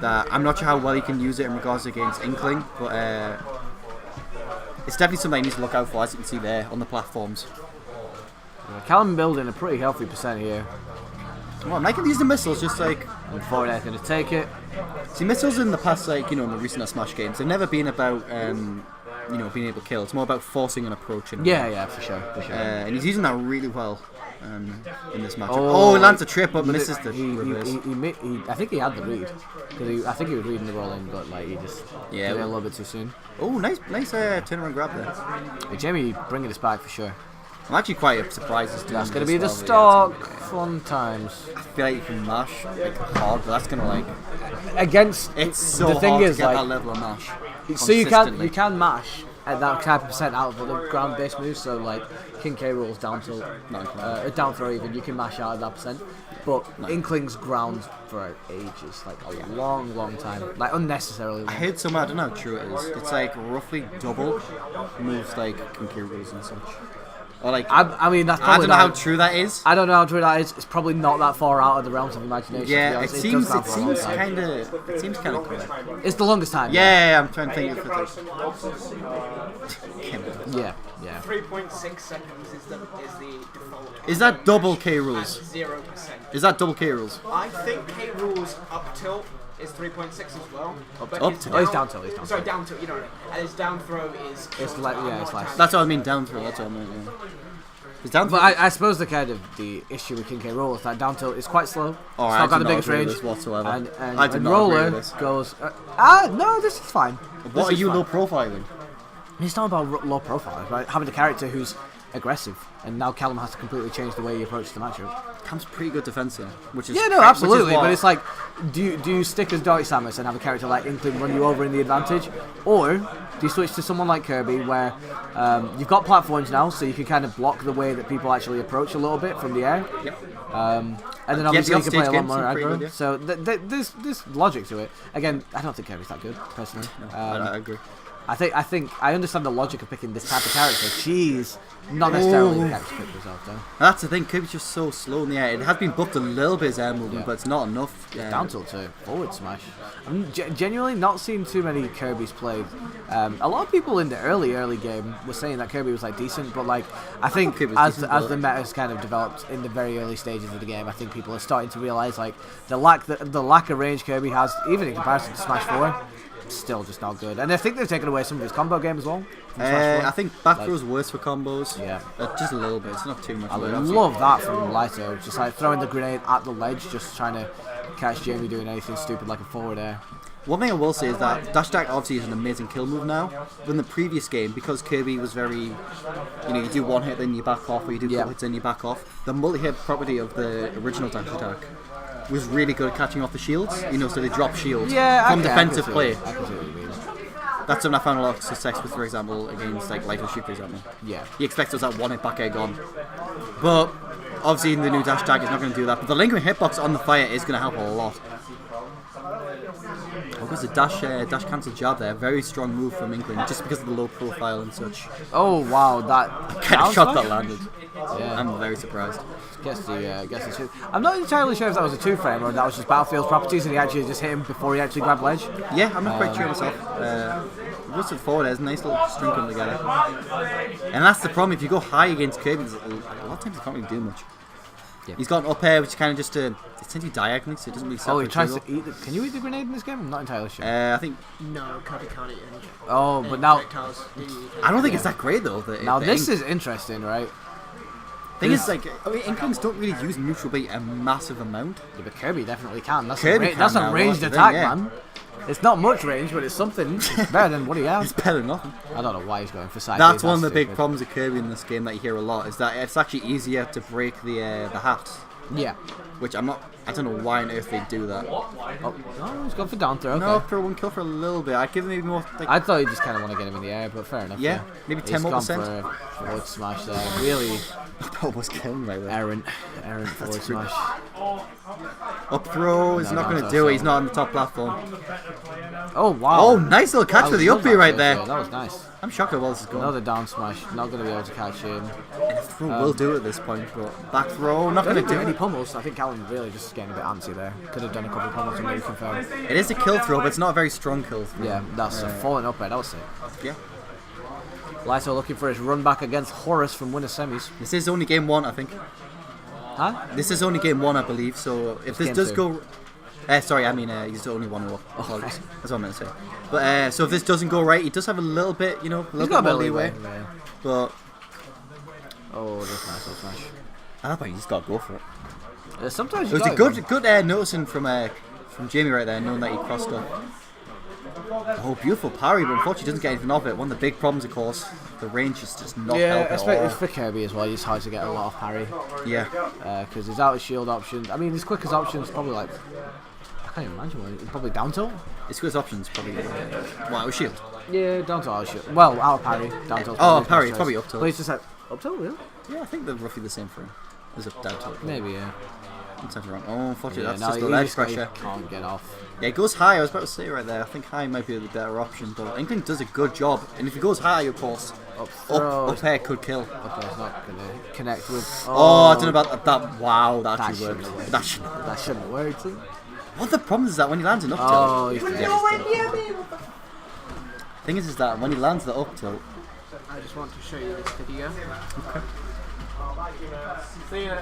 That I'm not sure how well he can use it in regards against Inkling, but it's definitely something he needs to look out for, as you can see there on the platforms. Yeah, Callum building a pretty healthy percent here. Well, I'm liking using missiles, just like... And forward air's going to take it. See, missiles in the past, in the recent Smash games, they've never been about, being able to kill. It's more about forcing an approach. Yeah, for sure. And he's using that really well. in this matchup. Oh, he lands a trip but But misses the reverse. I think he had the read. Because I think he was reading the roll in, but like he just did it a little bit too soon. Oh, nice turnaround grab there. But Jamie bringing us back for sure. I'm actually quite surprised as to That's going to be the well, stock. Fun times. I feel like you can mash like hard, but that's going to like Against it's so the thing hard is to get like that level of mash. so you consistently. can mash at that type of percent out of the ground based moves. So like King K rolls down to down throw even you can mash out at that percent. But Inkling's ground for ages, like a long time, like unnecessarily long. I heard somewhere, I don't know how true it is. It's like roughly double moves like Kinkiru's and such. Or like I mean that's I probably don't know how not- true that is. I don't know how true that is. It's probably not that far out of the realms of imagination. to be Yeah, it honest. seems does sound for a long time. kind of correct. It's the longest time. Yeah, I'm trying to think of it. Yeah. 3.6 seconds is the default. Is that double K rules? 0%. Is that double K rules? I think K rules up tilt is 3.6 as well. But up his tilt? Oh, he's down tilt. Sorry, down tilt. You know, and his down throw is. It's like it's less. That's what I mean, down throw. That's what I mean. Yeah. Is down throw? But I suppose the kind of the issue with King K roll is that down tilt is quite slow. Oh, it's I not got do the not biggest agree with range this whatsoever. And, I do and not agree roller with this. goes. No, this is fine. What are you low profiling? It's not about low profile. It's about having a character who's aggressive, and now Callum has to completely change the way he approaches the matchup. Cam's pretty good defensive, which is Absolutely. But it's like, do you stick as Dark Samus and have a character like Inkling run you over in the advantage, or do you switch to someone like Kirby where you've got platforms now, so you can kind of block the way that people actually approach a little bit from the air. Yep. And then obviously you can play a lot more seem pretty aggro. good, yeah. So there's logic to it. Again, I don't think Kirby's that good personally. I agree. I think I understand the logic of picking this type of character. Jeez, not necessarily the character pick yourself though. That's the thing, Kirby's just so slow in the air. It has been buffed a little bit as air movement, but it's not enough. Down tilt too, forward smash. I'm genuinely not seeing too many Kirby's played. A lot of people in the early game were saying that Kirby was like decent, but like I think as the meta's kind of developed in the very early stages of the game, I think people are starting to realize like the lack of range Kirby has, even in comparison to Smash 4. Still just not good, and I think they've taken away some of his combo game as well. I think back throw's worse for combos. Yeah, just a little bit. It's not too much. I love that from Lito, just like throwing the grenade at the ledge, just trying to catch Jamie doing anything stupid like a forward air. One thing I will say is that dash attack obviously is an amazing kill move now. But in the previous game, because Kirby was very, you do one hit then you back off, or you do couple hits then you back off. The multi-hit property of the original dash attack was really good at catching off the shields. So they drop shields from defensive play. I can see what you mean. That's something I found a lot of success with, for example, against like Light or Shoot, for example. Yeah. He expects us that one hit back air gone. But obviously in the new dash tag, it's not going to do that. But the lingering hitbox on the fire is going to help a lot. Because the dash cancel jab there, very strong move from Inkling, just because of the low profile and such. Oh wow, that kind of shot that landed. Yeah. I'm very surprised. Guess the shoot. I'm not entirely sure if that was a 2-frame or that was just Battlefield's properties and he actually just hit him before he actually grabbed ledge. Yeah, I'm not quite sure myself. Rusted forward, there's a nice little string coming together. And that's the problem, if you go high against Kirby, a lot of times you can't really do much. Yeah. He's got an up air which kind of just it sends you diagonally, so it doesn't really set he tries to eat the, can you eat the grenade in this game? I'm not entirely sure. I think No, Kirby can't eat any. Oh, but now I don't think it's that great though. Now this is interesting, right? Thing is, like, Inklings don't really use neutral bait a massive amount. Yeah, but Kirby definitely can. That's Kirby that's can a now, ranged that's the attack, thing, yeah. man. It's not much range, but it's something. It's better than what he has. It's better than nothing. I don't know why he's going for side. That's one of the big problems with Kirby in this game that you hear a lot, is that it's actually easier to break the hats. Yeah. Which I don't know why on earth they do that. Oh, no, he's gone for down throw. Okay. No, for one kill for a little bit. I'd give him maybe more. Like, I thought he just kind of want to get him in the air, but fair enough. Yeah, maybe 10%. He's gone for a forward smash there. Really. Almost killed him right there. Errant forward smash. Up throw is not going to do it. He's not on the top platform. Oh wow! Oh, nice little catch for the up B right there. That was nice. I'm shocked how well this is going. Another down smash. Not going to be able to catch him. Throw will do it at this point, but back throw not going to do any it. pummels. I think Callum really just getting a bit antsy there. Could have done a couple of pummels and maybe confirmed. It is a kill throw, but it's not a very strong kill throw. Yeah, that's a falling up air. That was sick. Yeah. Lito looking for his run back against Horus from winner semis. This is only game 1, I think. Huh? This is only game 1, I believe. So if this does go, sorry, I mean he's only 1-0 up. Oh, That's what I meant to say. But so if this doesn't go right, he does have a little bit, a little bit more leeway. Yeah. But oh, that's nice, that's nice. I think you just gotta go for it. Sometimes It was a good noticing from Jamie right there, knowing that he crossed up. Oh, beautiful parry, but unfortunately doesn't get anything of it. One of the big problems, of course, the range is just not helping at all. for Kirby as well. It's hard to get a lot of parry. Yeah. Because his out of shield options. I mean, his quickest options probably like. I can't even imagine what. Probably down tilt. His quickest options probably. Out of shield. Yeah, down tilt, out of shield. Well, out of parry, down tilt. Parry, probably up tilt. But he's just like up tilt, really? Yeah, I think they're roughly the same for him. There's a down tilt. Maybe, yeah. Oh, unfortunately, that's no, just the ledge just pressure. Can't get off. Yeah, it goes high. I was about to say right there. I think high might be the better option, but Inkling does a good job. And if he goes high, of course, up air could kill. Okay, it's not gonna connect with. Oh, I don't know about that. Wow, that actually worked. That shouldn't have worked. One of the problems is that when he lands an up tilt. Thing is that when he lands the up tilt. I just want to show you this video. Okay. See you.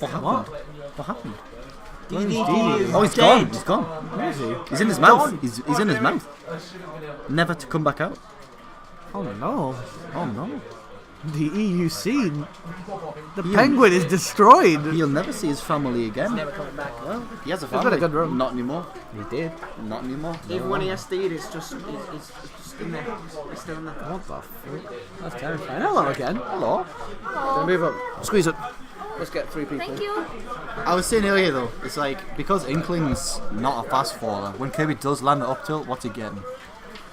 What happened? Oh, he's gone. He's gone. Where is he? He's in his mouth. He's in his mouth. Never to come back out. Oh no. Oh no. The EUC. The penguin is destroyed. He'll never see his family again. Never coming back. Well, he has a He's got family. a good run. Not anymore. He did. Not anymore. Even when he has speed, it's just in there. It's still in there. What the fuck? That's terrifying. Hello again. Hello. Gonna move up. Squeeze up. Let's get 3 people. Thank you. I was saying earlier though, it's like because Inkling's not a fast faller. When Kirby does land the up tilt, what's he getting?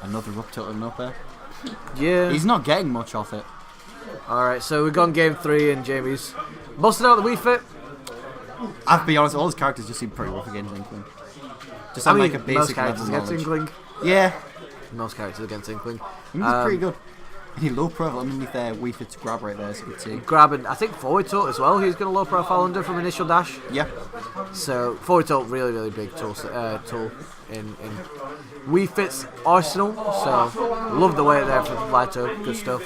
Another up tilt and up air. Yeah. He's not getting much off it. Alright, so we've gone game 3 and Jamie's busted out the Wii Fit. I have to be honest, all his characters just seem pretty rough against Inkling. Just I on mean, like a most basic characters level against knowledge. Inkling. Yeah. Most characters against Inkling. He's pretty good. And he low profile underneath there, Wii Fit to grab right there, so you can see. Grabbing, I think forward tilt as well. He's going to low profile under from initial dash. Yeah. So forward tilt, really, really big tool in Wii Fit's arsenal. So love the way there from Lito. Good stuff.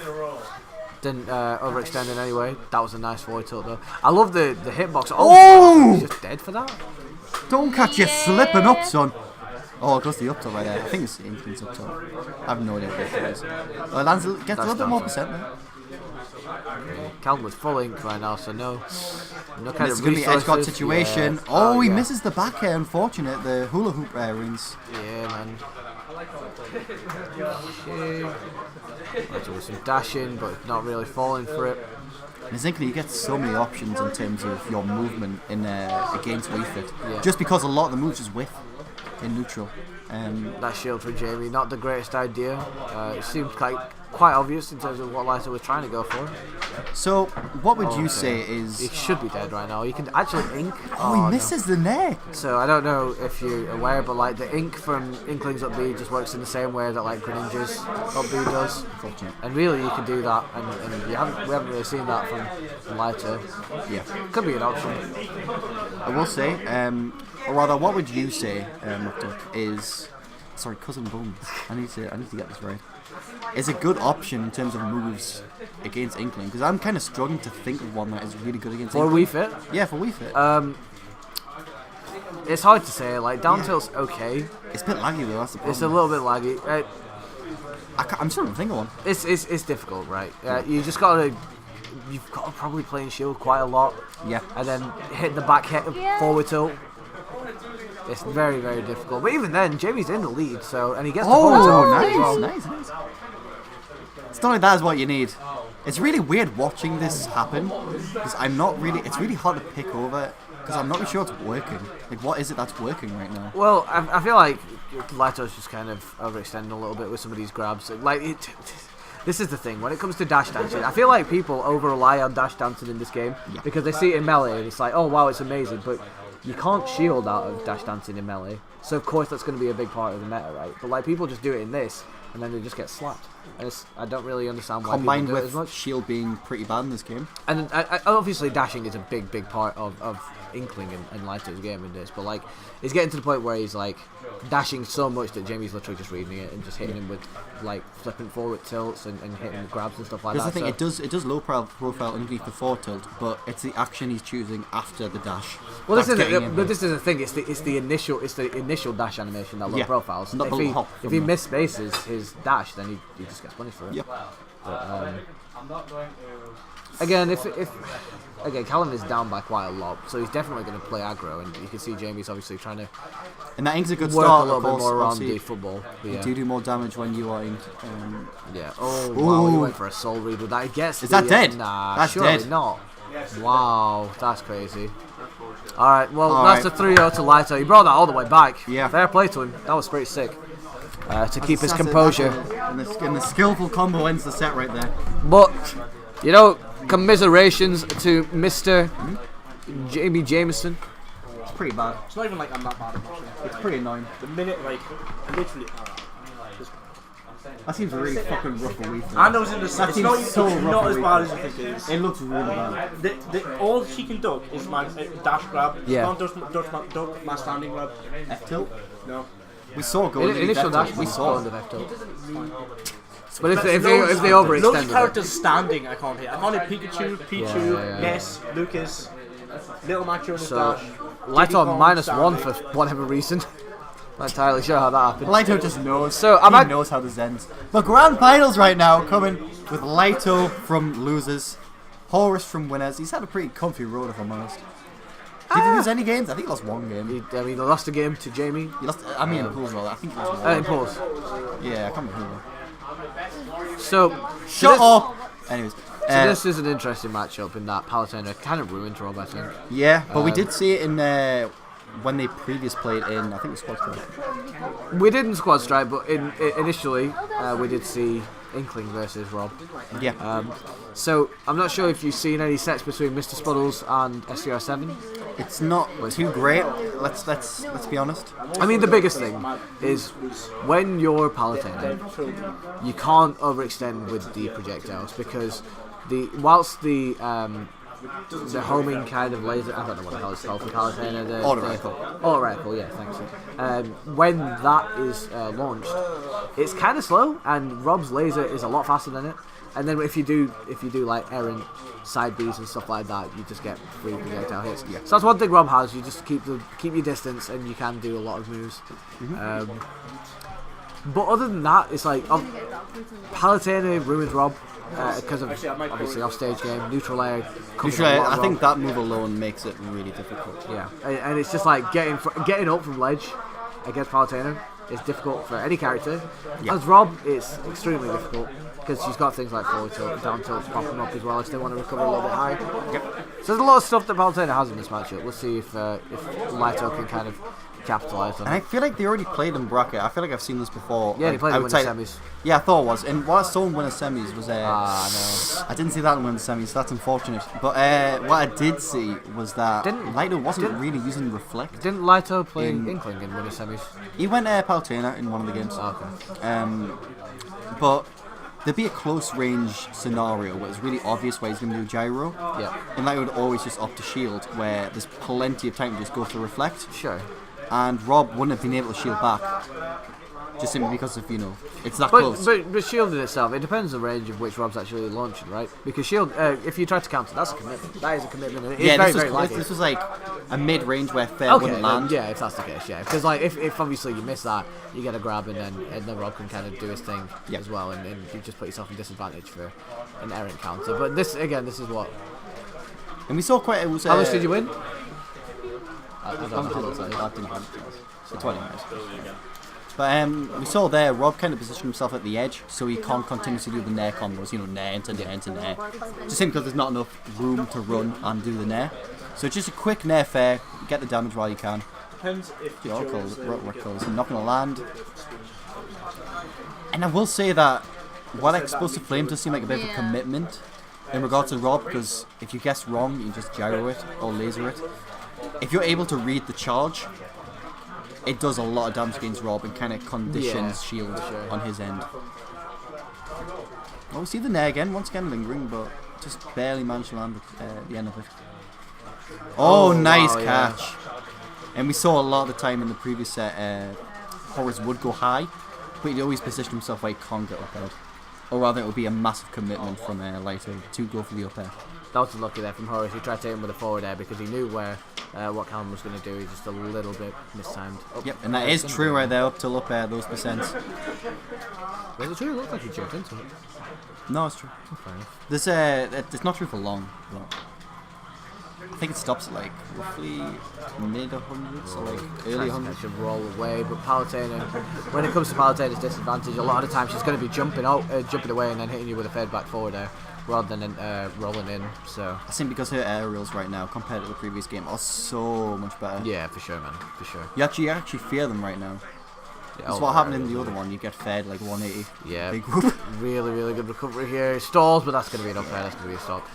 Didn't overextend in any way. That was a nice forward tilt though. I love the hitbox. Oh! He's just dead for that. Don't catch you slipping up, son. Oh, it goes the up tilt right there. I think it's Inkling's up tilt. I have no idea what it is. Lands gets a little bit more percent there. Calvin was full ink right now, so no kind This of is going to be an edge guard situation. Yeah. Oh, he yeah. misses the back air, unfortunate. The hula hoop rings. Yeah, man. Like to do some dashing, but not really falling for it. And Inkling, you get so many options in terms of your movement in against Wii Fit. Yeah. Just because a lot of the moves just whiff in neutral. That shield for Jamie, not the greatest idea. It seems quite obvious in terms of what Lito was trying to go for. So, what would you say is... He should be dead right now. You can actually ink. Oh, he misses the neck. So, I don't know if you're aware, but like the ink from Inkling's up B just works in the same way that like Greninja's up B does. And really, you can do that, and we haven't really seen that from Lito. Yeah. Could be an option. I will say, or rather, what would you say, is... Sorry, Cousin Bones. I need to get this right. Is a good option in terms of moves against Inkling, because I'm kind of struggling to think of one that is really good against Inkling. For Wii Fit? Yeah, for Wii Fit. It's hard to say. Like down tilt's okay. It's a bit laggy though. That's the problem. It's a little bit laggy. I'm still trying to think of one. It's difficult, right? You just gotta. You've got to probably play in shield quite a lot. Yeah. And then hit the back hit forward tilt. It's very, very difficult. But even then, Jamie's in the lead, so and he gets the forward tilt. Nice. It's not like that is what you need. It's really weird watching this happen because I'm not really. It's really hard to pick over because I'm not really sure it's working. Like, what is it that's working right now? Well, I feel like Lito's just kind of overextending a little bit with some of these grabs. Like this is the thing when it comes to dash dancing. I feel like people over rely on dash dancing in this game because they see it in melee and it's like, oh wow, it's amazing, but you can't shield out of dash dancing in melee. So of course that's going to be a big part of the meta, right? But like people just do it in this, and then they just get slapped. And I don't really understand why combined people do with it as much. shield being pretty bad in this game. And obviously dashing is a big part of Inkling and Lito's game in this. But like, it's getting to the point where he's like dashing so much that Jamie's literally just reading it and just hitting him with like flipping forward tilts and hitting with grabs and stuff like that. Because I think it does low profile underneath the forward tilt, but it's the action he's choosing after the dash. Well, this is the thing. It's the initial dash animation that low profiles. Not if he mispaces his dash, then he just gets punished for it. Yep. But, again, if Callum is down by quite a lot, so he's definitely going to play aggro, and you can see Jamie's obviously trying to And that is a good work start. a little of bit course, more around obviously. the football. You Yeah. do more damage when you are in. Yeah. Oh wow, he Ooh. went for a soul read with that. He gets. Is that dead? Nah, That's surely dead. not. Wow, that's crazy. All right, well All that's right. a 3-0 to Lito. He brought that all the way back. Yeah. Fair play to him. That was pretty sick. To keep his That's it, composure. that's it. And the skillful combo ends the set right there. But you know, commiserations to Mr. Jamie Jameson. It's pretty bad. It's not even like I'm that bad at matching. It's pretty annoying. The minute, like, literally. That seems really fucking rough a week. I know it's in the That it's seems not, so it's rough not a as week. bad as you think it is. It looks really bad. All she can do is my dash grab. Yeah. Can't do my standing grab. F tilt. No. We saw going Initial dash, we saw. going to left tilt. But if they overextend Loads with of it. characters standing, I can't hit. I can't hit Pikachu, Pichu, Yeah. Ness, Lucas, Little Macho on his So, dash. Lighton Kong -1 for standing. whatever reason. Not entirely sure how that happened. Lito just knows. So, he knows how this ends. The grand finals right now coming with Lito from losers, Horus from winners. He's had a pretty comfy road, if I'm honest. Did he lose any games? I think he lost one game. He lost a game to Jamie. He lost. I mean, in pools, well, I think he lost. In pools. Yeah, I can't remember. Who. So, Shut up. Anyways. So this is an interesting matchup in that Palutena kind of ruined Rob, I think. Yeah, but we did see it in when they previous played in, I think it was Squad Strike. We didn't Squad Strike, but initially we did see Inkling versus Rob. Yeah. So I'm not sure if you've seen any sets between Mr. Spuddles and SCR7. It's not too great. Let's be honest. I mean, the biggest thing is when you're Palutena, you can't overextend with the projectiles because whilst the homing kind of laser, I don't know what the hell it's called for Palutena. Auto-reticle, yeah, thanks. When that is launched, it's kind of slow, and Rob's laser is a lot faster than it. And then if you do like errant side Bs and stuff like that, you just get free projectile hits. Yeah. So that's one thing Rob has. You just keep your distance, and you can do a lot of moves. But other than that, it's like Palutena ruins Rob because of obviously offstage game, neutral air. I think that move alone makes it really difficult. Yeah, and it's just like getting up from ledge against Palutena is difficult for any character. Yeah. As Rob, it's extremely difficult because she's got things like forward tilt, down tilt popping up as well if they want to recover a little bit higher. Yep. So there's a lot of stuff that Palutena has in this matchup. We'll see if Lito can kind of capitalise on it. And I feel like they already played in bracket. I feel like I've seen this before. Yeah, they played in winner semis. Yeah, I thought it was. And what I saw in winner semis was no. I didn't see that in winner semis, so that's unfortunate. But what I did see was that Lito wasn't really using Reflect. Didn't Lito play Inkling in winner semis? He went Palutena in one of the games. Okay. But there'd be a close range scenario where it's really obvious where he's going to do gyro. Yeah. And Lito would always just opt to shield, where there's plenty of time to just go for Reflect. Sure. And Rob wouldn't have been able to shield back, just simply because of, it's that close. But shield in itself, it depends on the range of which Rob's actually launching, right? Because shield, if you try to counter, that's a commitment. That is a commitment. And it's very laggy. This was like a mid-range where fair wouldn't land. Yeah, if that's the case, yeah. Because like if obviously you miss that, you get a grab and then Rob can kind of do his thing as well, and you just put yourself in disadvantage for an errant counter. But this is what. And we saw quite. It was. How much did you win? I don't know how much I didn't have so 20 minutes. But we saw there, Rob kind of positioned himself at the edge, so he can't continuously do the nair combos, nair into nair into nair. Just simply because there's not enough room to run and do the nair. So just a quick nair fair, get the damage while you can. Depends if the Oracle's not going to land. And I will say that while Explosive Flame does seem like a bit of a commitment in regards to Rob, because if you guess wrong, you can just gyro it or laser it. If you're able to read the charge, it does a lot of damage against Rob and kind of conditions shield on his end. Well, we see the nair again, once again lingering, but just barely managed to land at the end of it. Oh, nice catch. Yeah. And we saw a lot of the time in the previous set, Horus would go high, but he'd always position himself where he can't get up air. Or rather, it would be a massive commitment from Lito to go for the up air. That was lucky there from Horus. He tried to hit him with a forward air because he knew where what Callum was going to do. He's just a little bit mistimed. Oh, Yep, and that is true right there, up till up those percents. Was it true? It looked like he jumped into it. No, it's true. Fair enough. This it's not true for long. But I think it stops at like roughly mid 100s or like early 100s. Should roll away, but Palutena, when it comes to Palutena's disadvantage, a lot of the time she's going to be jumping away and then hitting you with a fade back forward there, rather than rolling in. So I think because her aerials right now compared to the previous game are so much better. yeah, for sure, man, for sure. You actually fear them right now. Yeah, That's what happened in the other one. You get fed like 180. Yeah, Big whoop. really good recovery here. Stalls, but that's going to be an up air. That's going to be a stop.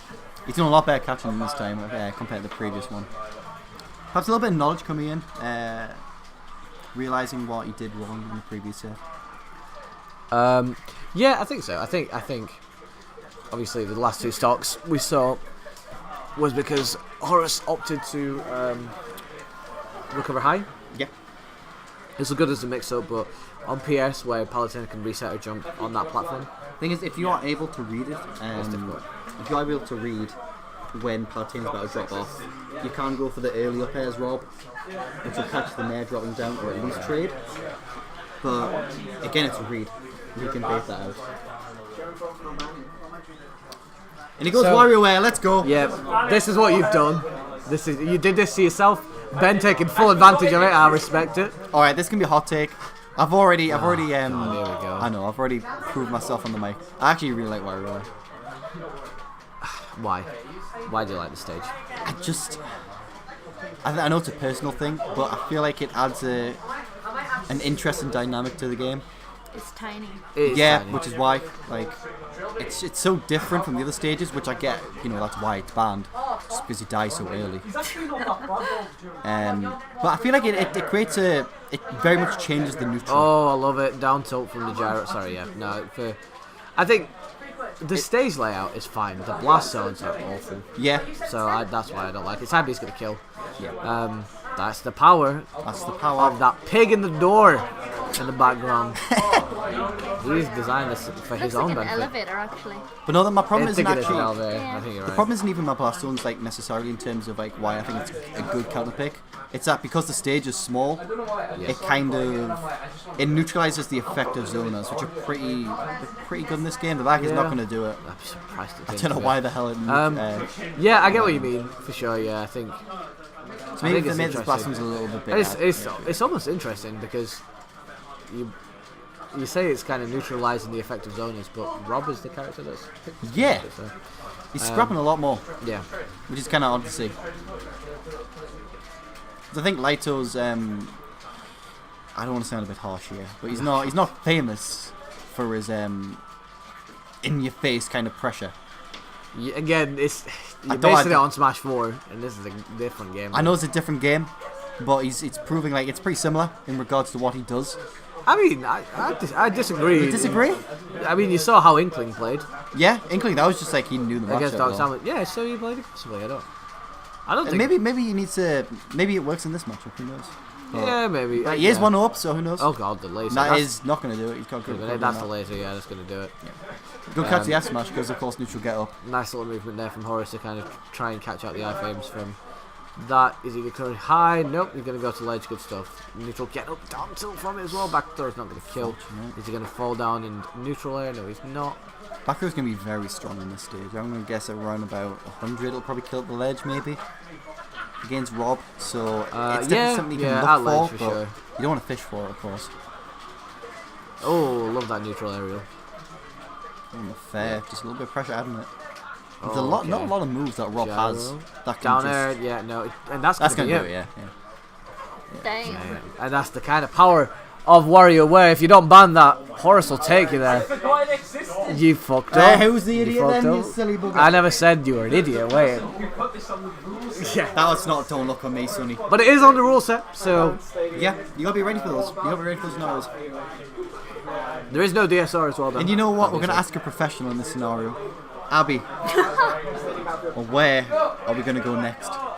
He's done a lot better catching them this time compared to the previous one. Perhaps a little bit of knowledge coming in, realizing what he did wrong in the previous set. Yeah, I think so. I think obviously the last two stocks we saw was because Horus opted to recover high. Yeah. It's as good as the mix-up, but on PS where Palutena can reset her jump on that platform. Thing is, if you are able to read it, That's difficult. if you are able to read when Palutena's about to drop off, you can go for the early up airs, Rob, which will catch the mare dropping down or at least trade. But again, it's a read. You can bait that out. And he goes WarioWare. Let's go. Yeah, this is what you've done. You did this to yourself. Ben taking full advantage of it. I respect it. All right, this can be a hot take. I've already. God, here we go. I know. I've already proved myself on the mic. I actually really like WarioWare. Why? Why do you like the stage? I know it's a personal thing, but I feel like it adds an interesting dynamic to the game. It's tiny. Tiny. Which is why, like, it's so different from the other stages, which I get. You know, that's why it's banned, just because you die so early. But I feel like it creates it very much changes the neutral. Oh, I love it. Down tilt from the gyro. Sorry, yeah. No, I think the stage layout is fine. The blast zones are awful. Yeah. So that's why I don't like it. Cybe's gonna kill. Yeah. That's the power. That's the power of that pig in the door in the background. He's designed this for his own Looks like an benefit. elevator, actually. But no, my problem isn't It is an actually. elevator. Yeah. I think you're The right. problem isn't even my blast zones like necessarily in terms of like why I think it's a good counter pick. It's that because the stage is small, it kind of neutralizes the effect of zoners, which are pretty good in this game. The back is not going to do it. I'm surprised it I didn't don't know do why it. the hell it. Yeah, I get what you mean for sure. Yeah, I think. So maybe if it's they made the blast interesting. zones a little bit bigger. It's almost interesting because you say it's kind of neutralizing the effect of zoners, but Rob is the character that's picked. Yeah. So, He's scrapping a lot more. Yeah. Which is kind of odd to see. 'Cause I think Laito's. I don't want to sound a bit harsh here, but he's not famous for his in-your-face kind of pressure. Again, you're don't- basing it on Smash 4, and this is a different game. I know it's a different game, but it's proving like it's pretty similar in regards to what he does. I mean, I disagree. You disagree? I mean, you saw how Inkling played Yeah, Inkling. That was just like he knew the against matchup Dark well. Samus. Yeah, so you played aggressively. I don't think. Maybe he needs to. Maybe it works in this matchup. Who knows? But, Yeah, maybe. Like, he is yeah. 1-up, so who knows? Oh god, the laser. That That's- is not going to do it. He's got good. That's the laser. Yeah, that's gonna do it. Go catch the F smash because of course neutral get up. Nice little movement there from Horus to kind of try and catch out the iframes from that. Is he going to high? Nope, he's going to go to ledge. Good stuff. Neutral get up, down tilt from it as well. Back throw is not going to kill. Is he going to fall down in neutral air? No, he's not. Back throw's going to be very strong in this stage. I'm going to guess around about 100. It'll probably kill the ledge maybe against Rob. So it's definitely something you can at look ledge for, for but sure. you don't want to fish for it, of course. Oh, love that neutral aerial. Fair, just a little bit of pressure adding it. There's Oh, not a lot of moves that Rob has Gyro. that can Down just, air, yeah, no, and that's gonna gonna do be it, yeah. Dang. Yeah, and that's the kind of power of WarioWare. If you don't ban that, Horus will take you there. You fucked up. Who's the idiot fucked then, you up. silly bugger? I never said you were an idiot. Wait. Yeah. That was not don't look on me, Sonny. But it is on the rule set, so Yeah, you gotta be ready for those. You gotta be ready for those scenarios. there is no DSR as well. Though. And you know what? We're gonna ask a professional in this scenario. Abby, well, where are we gonna go next? Well,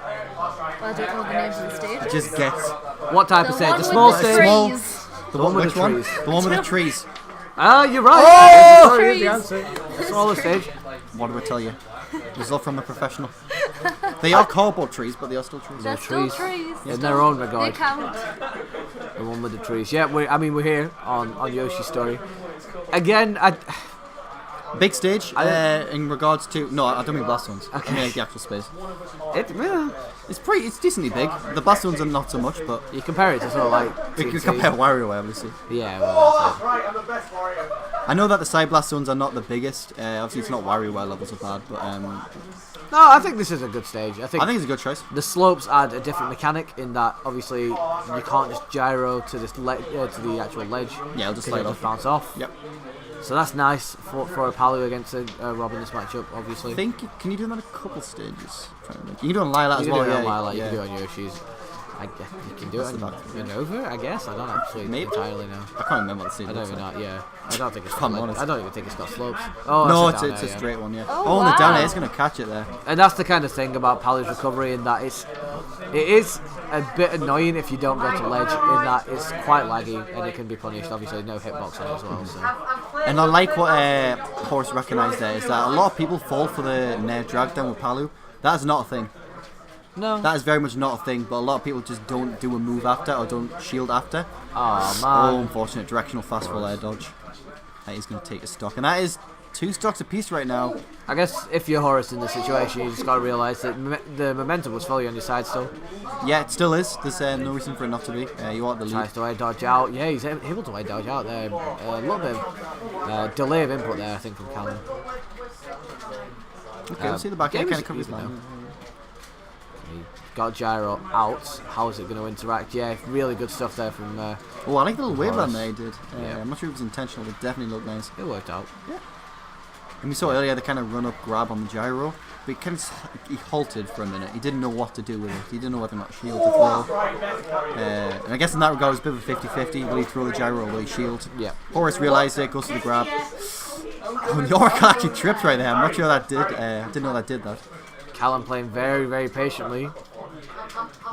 I don't know the names of the stage. Just guess. What type of The stage? one The with small the stage. trees. The one with with the the trees. trees. The one with the trees. Ah, you're right. Oh! Sorry, is the answer. The smaller stage. What do I tell you? Result from a professional. They are cardboard trees, but they are still trees. They're still trees. In their own They regard. count. The one with the trees. Yeah, we're here on Yoshi's story. Again, Big stage in regards to... No, I don't mean Blast Zones. I mean like the actual space. It's decently big. The Blast Zones are not so much, but... You compare it to sort of like... You can compare WarioWare, obviously. Yeah, well, that's it. Right, I'm the best warrior. I know that the side Blast Zones are not the biggest. Obviously, it's not WarioWare levels of bad, but... No, I think this is a good stage. I think it's a good choice. The slopes add a different mechanic in that obviously you can't just gyro to this to the actual ledge. Yeah, it'll just 'cause slide it'll off. bounce off. Yep. So that's nice for a Palu against a Rob in this matchup, obviously. Can you do them on a couple stages? You can do it on Lilat as You well. can do it Yeah, on Lilat, you yeah. can do it on Yoshi's. I guess you can do it on Nova, I guess. I don't actually entirely know. I can't remember what the stage I don't looks even like. know. Yeah, I don't think it's. If I'm honest. I don't even think it's got slopes. Oh, No, that's it's a yeah. straight one. Yeah. Oh, On the down wow. air, it's gonna catch it there. And that's the kind of thing about Palu's recovery in that it is a bit annoying if you don't go to ledge in that it's quite laggy and it can be punished. Obviously, no hitbox on it as well. So. And I like what Horace recognised there is that a lot of people fall for the Nair drag down with Palu. That is not a thing. No. That is very much not a thing, but a lot of people just don't do a move after or don't shield after. Oh man. Oh, unfortunate. Directional fast roll air dodge. That is going to take a stock. And that is 2 stocks apiece right now. I guess if you're Horace in this situation, you just got to realise that the momentum was fully on your side still. Yeah, it still is. There's no reason for it not to be. You want the lead. Tries to air dodge out. Yeah, he's able to air dodge out there. A little bit of delay of input there, I think, from Callum. Okay, we'll see the back air kind of covers that. He got gyro out. How is it going to interact? Yeah, really good stuff there from. Oh, I like the little wave Horace. land there he did. Yeah. I'm not sure if it was intentional, but it definitely looked nice. It worked out. Yeah. And we saw earlier the kind of run up grab on the gyro, but he halted for a minute. He didn't know what to do with it. He didn't know whether or not shield to throw. And I guess in that regard, it was a bit of a 50-50. Will he throw the gyro or will he shield? Yeah. Horace realised it, goes to the grab. Oh, the Oracle actually tripped right there. I'm not sure that did. I didn't know that did that. Callum playing very, very patiently.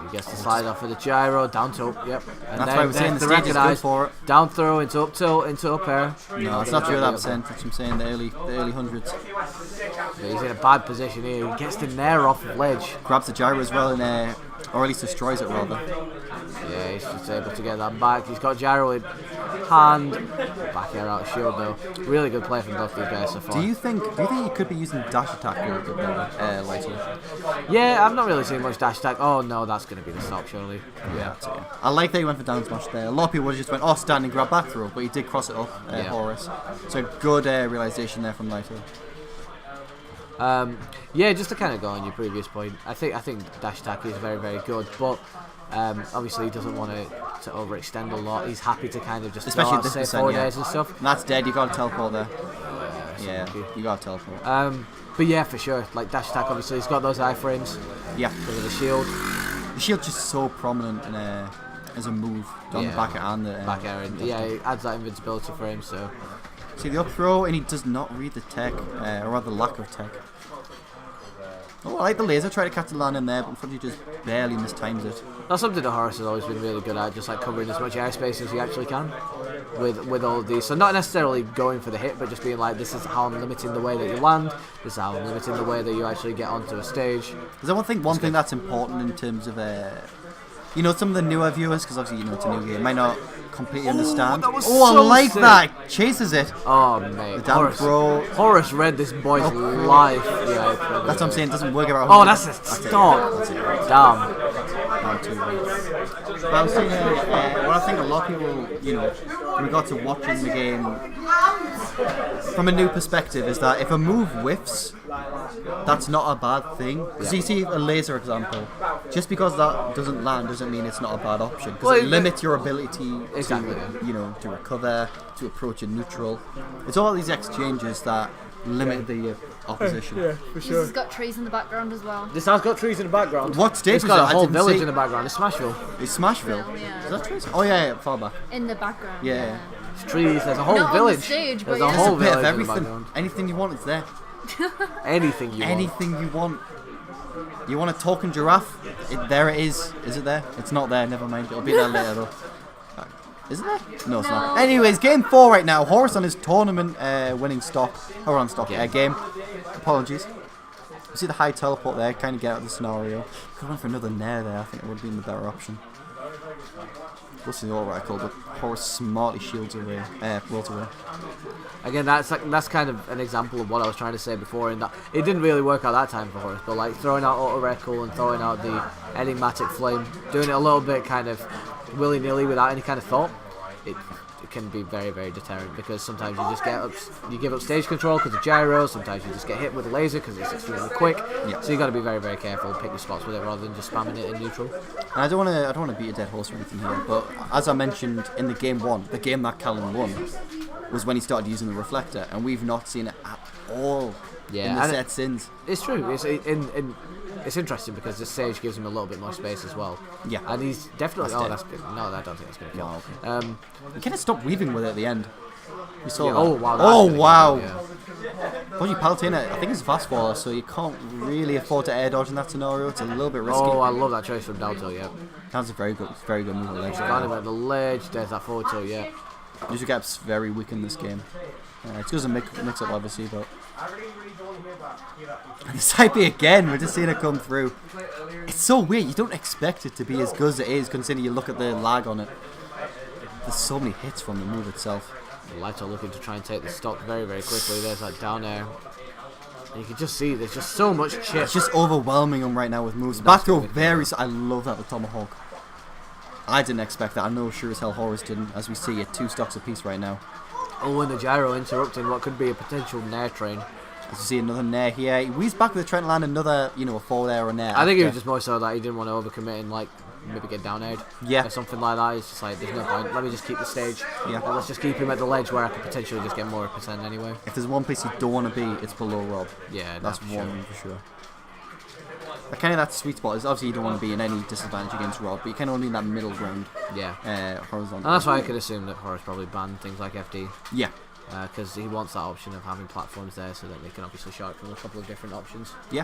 He gets the slide off of the gyro, down tilt, yep. And that's then why we're saying the the stage is good recognise, for it. down throw into up tilt, into up air. No, it's not true that percent. That's what I'm saying, the early hundreds. But he's in a bad position here. He gets the nair off the ledge. Grabs the gyro as well, and or at least destroys it rather. Yeah, he's just able to get that back. He's got gyro in hand. Back air out of shield though. Really good play from both these guys so far. Do you think you could be using dash attack a little bit better, later? Yeah, I've not really seen much dash attack. Oh no, that's going to be the stop surely. Yeah. I like that he went for down smash there. A lot of people just went, oh, standing grab back throw, but he did cross it up, Horace. So good realisation there from Lighter. Yeah, just to kind of go on your previous point, I think dash attack is very, very good, but obviously he doesn't want to overextend a lot. He's happy to kind of just especially this this forward yeah. airs and stuff. And that's dead. You got to teleport there. Yeah, you got to teleport. But yeah, for sure. Like dash attack, obviously he's got those iframes. Yeah. With the shield. The shield's just so prominent in as a move on the back and the back air. Yeah, it adds that invincibility for him. So. See the up throw, and he does not read the tech, or rather lack of tech. Oh, I like the laser, try to catch the land in there, but unfortunately just barely mistimes it. That's something that Horace has always been really good at, just like covering as much airspace as he actually can with all of these. So not necessarily going for the hit, but just being like, this is how I'm limiting the way that you land, this is how I'm limiting the way that you actually get onto a stage. Is there one thing that's important in terms of, you know, some of the newer viewers, because obviously, you know, it's a new game, might not completely understand. That was I so like sick. that! Chases it! Oh, mate. The down throw. Horace read this boy's life. Yeah, that's what I'm saying, it doesn't work about. Oh, that's a stock. Damn. But I was saying, what I think a lot of people, you know, in regard to watching the game from a new perspective, is that if a move whiffs, that's not a bad thing. Because you see a laser example, just because that doesn't land doesn't mean it's not a bad option. Because it limits your ability to, you know, to recover, to approach a neutral. It's all these exchanges that limit the opposition. Yeah, for This has got trees in the background as well. This has got trees in the background. What stage It's was got that? a I whole didn't village see. in the background. It's Smashville. It's Smashville. Yeah. Is that trees? Oh yeah, far back. In the background. Yeah. It's trees. There's a whole Not village. on the stage, There's but a yeah. whole There's a bit village of in the everything. background. Anything you want, it's there. Anything you want. Anything you want. You want a talking giraffe? There it is. Is it there? It's not there. Never mind. It'll be there later though. Is it there? No, it's not. Anyways, game 4 right now. Horace on his tournament winning stock. Or on stock. Game. Apologies. See the high teleport there, kind of get out of the scenario. Could run for another Nair there, I think it would have been the better option. This is all right, but Horus smartly shields away, rolls away. Again, that's kind of an example of what I was trying to say before, in that it didn't really work out that time for Horus, but like throwing out Auto Recall and throwing out the Enigmatic Flame, doing it a little bit kind of willy-nilly without any kind of thought, it can be very, very deterrent, because sometimes you just give up stage control because of gyro, sometimes you just get hit with a laser because it's extremely quick. Yeah. So you got to be very, very careful and pick your spots with it rather than just spamming it in neutral. And I don't want to beat a dead horse or anything here, but as I mentioned in the game one, the game that Callum won was when he started using the reflector, and we've not seen it at all in the set since. It's true. It's interesting because this stage gives him a little bit more space as well. Yeah. And he's definitely... That's good. No, I don't think that's going to kill. No, okay. He kind of stopped weaving with it at the end. You saw that? Oh, wow. Oh, wow. Yeah. Dodgy Palutena, I think it's a fast faller, so you can't really afford to air dodge in that scenario. It's a little bit risky. Oh, I love that choice from Dalto, yeah. That's a very good move on the ledge. Got him at the ledge, there's that forward tilt, yeah. User Gap's very weak in this game. It's because of mix up, obviously, but... And the side B again, we're just seeing it come through. It's so weird, you don't expect it to be as good as it is, considering you look at the lag on it. There's so many hits from the move itself. Lighto looking to try and take the stock very, very quickly. There's that down air. And you can just see there's just so much chip. It's just overwhelming him right now with moves. Back throw I love that with Tomahawk. I didn't expect that. I know sure as hell Horus didn't, as we see it 2 stocks apiece right now. Oh, and the gyro interrupting what could be a potential Nair train. As you see another Nair here. He's back with the Trent land another, a forward air or Nair. I think it was just more so that he didn't want to overcommit and like maybe get down aired. Yeah. Or something like that. It's just like there's no point. Let me just keep the stage. Yeah. And let's just keep him at the ledge where I could potentially just get more percent anyway. If there's one place you don't want to be, it's below Rob. Yeah, that's one for sure. But kind of that sweet spot is obviously you don't want to be in any disadvantage against Rob, but you kind of want to be in that middle ground. Yeah. Horizontal. And that's why I could assume that Horus probably banned things like FD. Yeah. Because he wants that option of having platforms there so that they can obviously shark from a couple of different options. Yeah.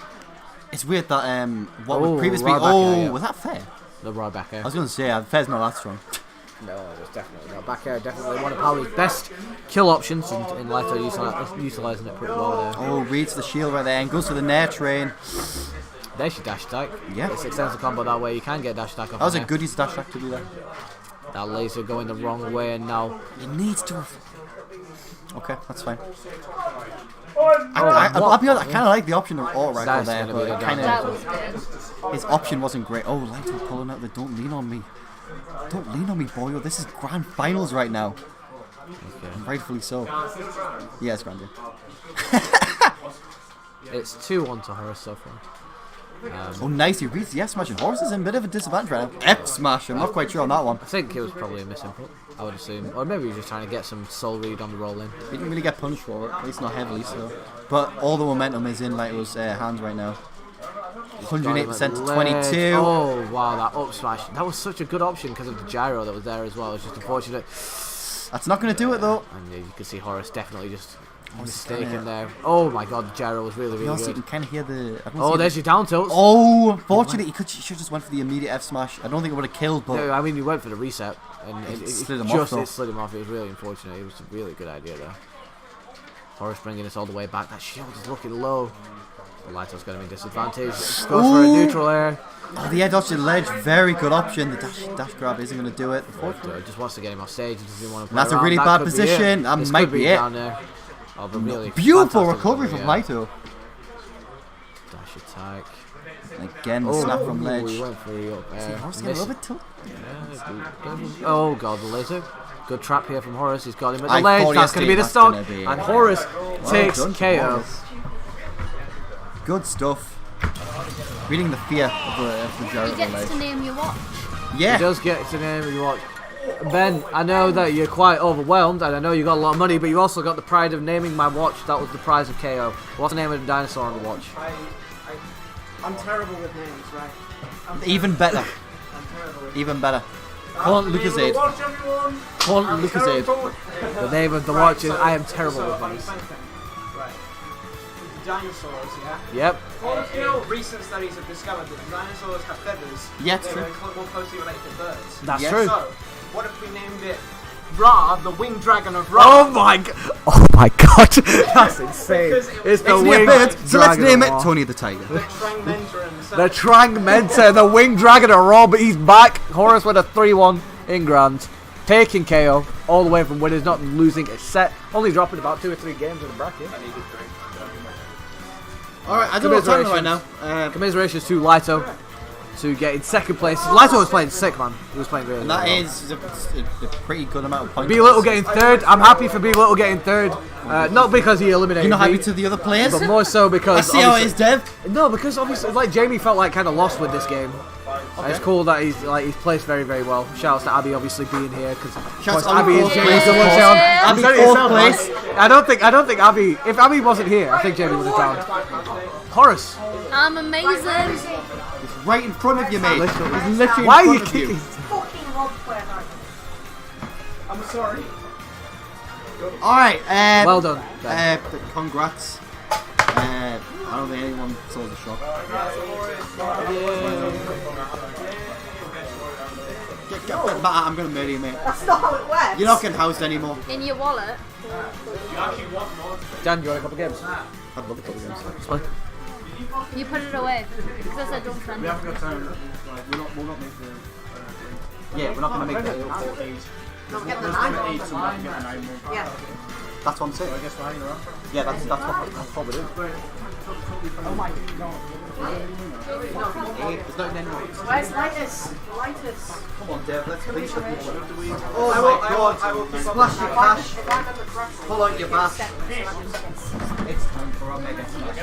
It's weird that what would previously was that fair? The raw back air. I was going to say, fair's not that strong. No, it was definitely not. Back air definitely one of Powell's best kill options, and Lighto utilising it pretty well there. Oh, reads the shield right there and goes for the Nair train. There's your dash attack. Yeah. It extends the combo that way. You can get dash attack off. That was a good use dash attack to do that. That laser going the wrong way, and now it needs to. Okay, that's fine. I'll be honest, I kind of like the option of all right there, but kind of his option wasn't great. Oh, Lighto pulling out the don't lean on me. Don't lean on me, boy. This is grand finals right now. Okay. And rightfully so. Yeah, it's grand. It's 2-1 to Horus so far. Oh, nice. He reads the F smash, and Horus is in a bit of a disadvantage right now. F smash. I'm not quite sure on that one. I think it was probably a misinput, I would assume. Or maybe he was just trying to get some soul read on the roll in. He didn't really get punished for it, at least not heavily, so. But all the momentum is in Lighto's hands right now. 108% to 22. Oh, wow, that up smash. That was such a good option because of the gyro that was there as well. It's just unfortunate. That's not going to do it, though. And you can see Horus definitely just mistaken there. Oh my god, the gyro was really, really good. You can kind of hear the... Oh, there's your down tilts. Oh, unfortunately, he should have just went for the immediate F smash. I don't think it would have killed, but... No, I mean, he went for the reset. And it slid him off, though. It slid him off. It was really unfortunate. It was a really good idea there. Horus bringing us all the way back. That shield is looking low. The Lighto's going to be disadvantaged. Goes for a neutral air. Oh, the air dodge to the ledge, very good option. The dash grab isn't going to do it. Just wants to get him off stage. He doesn't want to play That's around. a really bad position. That might be it. Down there. Oh, but really beautiful recovery from Lighto. Dash attack. Again, the snap from ledge. He went for the up air. Horus getting a little bit tilted. Oh god, the laser. Good trap here from Horus. He's got him at the ledge. That's going to be the stock. And Horus takes KO. Good stuff. Reading the fear of the gyro. He gets to name your watch. Yeah. He does get to name your watch. Ben, I know that you're quite overwhelmed, and I know you got a lot of money, but you also got the pride of naming my watch. That was the prize of KO. What's the name of the dinosaur on the watch? I'm terrible with names, right? Even better. Even better. Call it Lucasade. Call it Lucasade. The name of the watch is I am terrible with names. Right. Dinosaurs, yeah? Yep. You know, recent studies have discovered that dinosaurs have feathers. Yeah, it's true. They're more closely related to birds. That's true. So, what if we named it Ra, the winged dragon of Ra. Oh my god, that's insane. It's the It's near winged bird, so let's dragon name of it Ra. Tony the Tiger. The Trangmenta, the winged dragon of Raw, but he's back. Horus with a 3-1 in Grand. Taking KO all the way from winners, not losing a set. Only dropping about 2 or 3 games in the bracket. Alright, I don't know what's happening right now. Commiserations to Lito to get in second place. Lito was playing sick, man. He was playing really And that well. is a pretty good amount of points. B Little getting third. I'm happy for B Little getting third. Not because he eliminated You're not me, happy to the other players? but more so because I see how it is, obviously- Dev. No, because obviously, like Jamie felt like kind of lost with this game. It's cool that he's placed very, very well. Shouts to Abby obviously being here because Shouts to Abby is fourth Jamie's place, the one of course. down. Abby Sorry, it fourth sounds place. bad. I don't think Abby. If Abby wasn't here, I think Jamie would have drowned. Horus. I'm amazing. It's right in front of you, mate. It's literally Why in are you front of kicking? you. Fucking love player. I'm sorry. Alright, Well done. congrats. I don't think anyone saw the shot. Get back, I'm gonna murder you, mate. That's not how it works. You're not getting housed anymore. In your wallet. Dan, you want a couple games? I'd love a couple of games. Let's play. You put it away. Because I said don't spend it. Yeah, we're not gonna make that. Not getting the 9 Yeah. That's what I'm saying. Yeah, that's what we do. Oh my god. There's nothing anymore. Where's Lighters? Lighters. Come on, Dev, let's finish it. Oh my god. Splash your cash. If I remember correctly, Pull out your bass. it's It's time for our mega smash.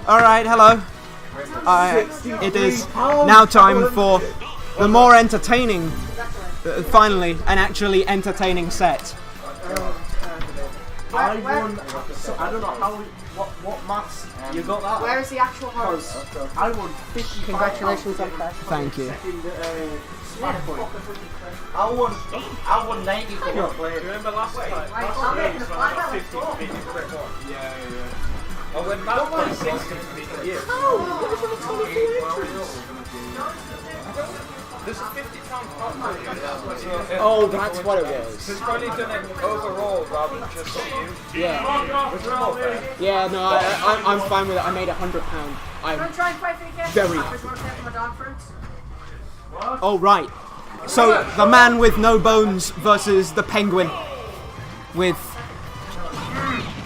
Alright, hello. It is now time for the more entertaining, finally, an actually entertaining set. I won. So I don't know how. What maths you got that? Where is the actual horse? I won 50. Congratulations on that. Thank you. I won 90 for one player. Remember last time? Last game, so I got 50 to beat the correct one. Yeah. I went back to 60 to beat the year. There's a £50 pot. Oh, that's what it was. It's probably done it overall rather than just for you. Yeah. Which is more fair. Yeah, no, I'm fine with it. I made £100. Want to I'm try and fight for the game? very. Want to take my dog fruits? Oh, right. So, the man with no bones versus the penguin with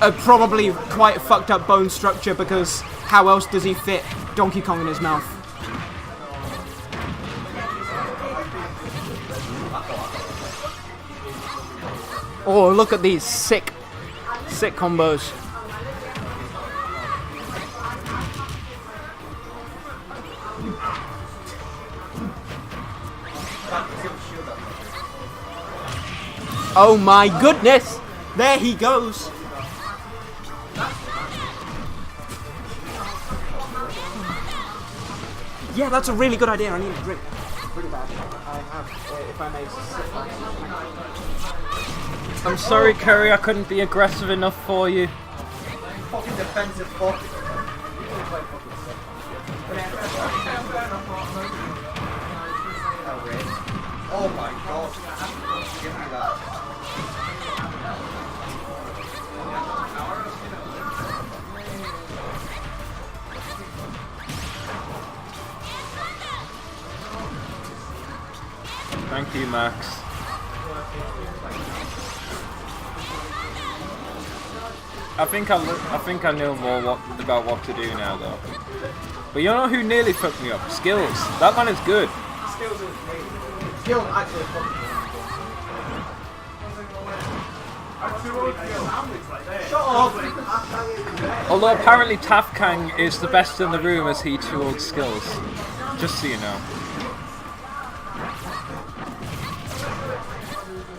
a probably quite fucked up bone structure because how else does he fit Donkey Kong in his mouth? Oh, look at these sick combos. Oh my goodness! There he goes! Yeah, that's a really good idea. I need a drink. Really bad. I have, if I may sit I'm sorry, Curry, I couldn't be aggressive enough for you. Fucking defensive fuck. Oh my god. Give me that. Thank you, Max. I think I know more about what to do now, though. But you know who nearly fucked me up? Skills. That man is good. Skill actually fucking. Shut up! Although apparently Tafkang is the best in the room as he too skills. Just so you know.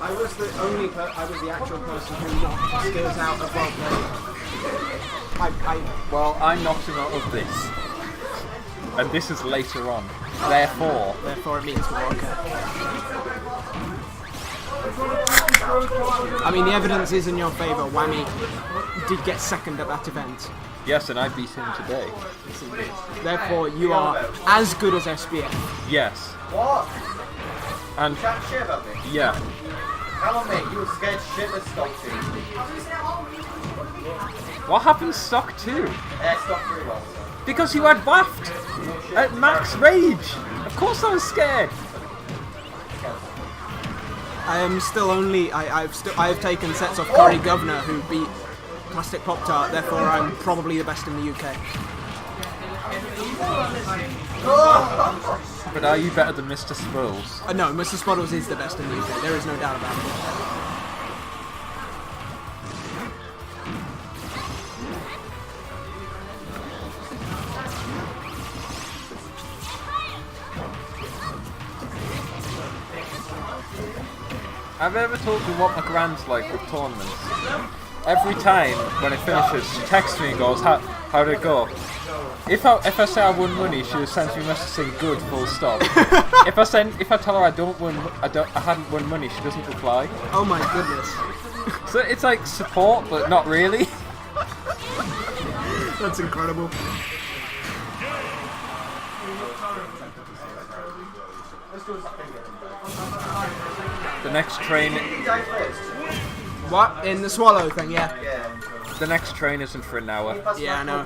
I was the actual person who knocked skills out of roleplay. Well, I knocked him out of this. And this is later on. Therefore Therefore it means more. Okay. I mean, the evidence is in your favour. Whammy did get second at that event. yes, and I beat him today. Therefore, you are as good as SBF. Yes. What? And Chat shit about me. yeah, Come on, mate. You were scared shitless stock 2. what happened to stock 2? Stock 3 well. Because you had waft at max rage. Of course I was scared. I am still only. I've taken sets off Curry Governor, who beat Plastic Pop Tart. Therefore, I'm probably the best in the UK. But are you better than Mr. Swirls? No, Mr. Spuddles is the best in the UK. There is no doubt about it. Have I ever told you what my grand's like with tournaments? Every time when it finishes, she texts me and goes, how did it go? If I say I won money, she just sends me a message saying good, full stop. if I tell her I hadn't won money, she doesn't reply. Oh my goodness. So it's like support, but not really. That's incredible. The next train. What? In the swallow thing, yeah. The next train isn't for an hour. Yeah, I know.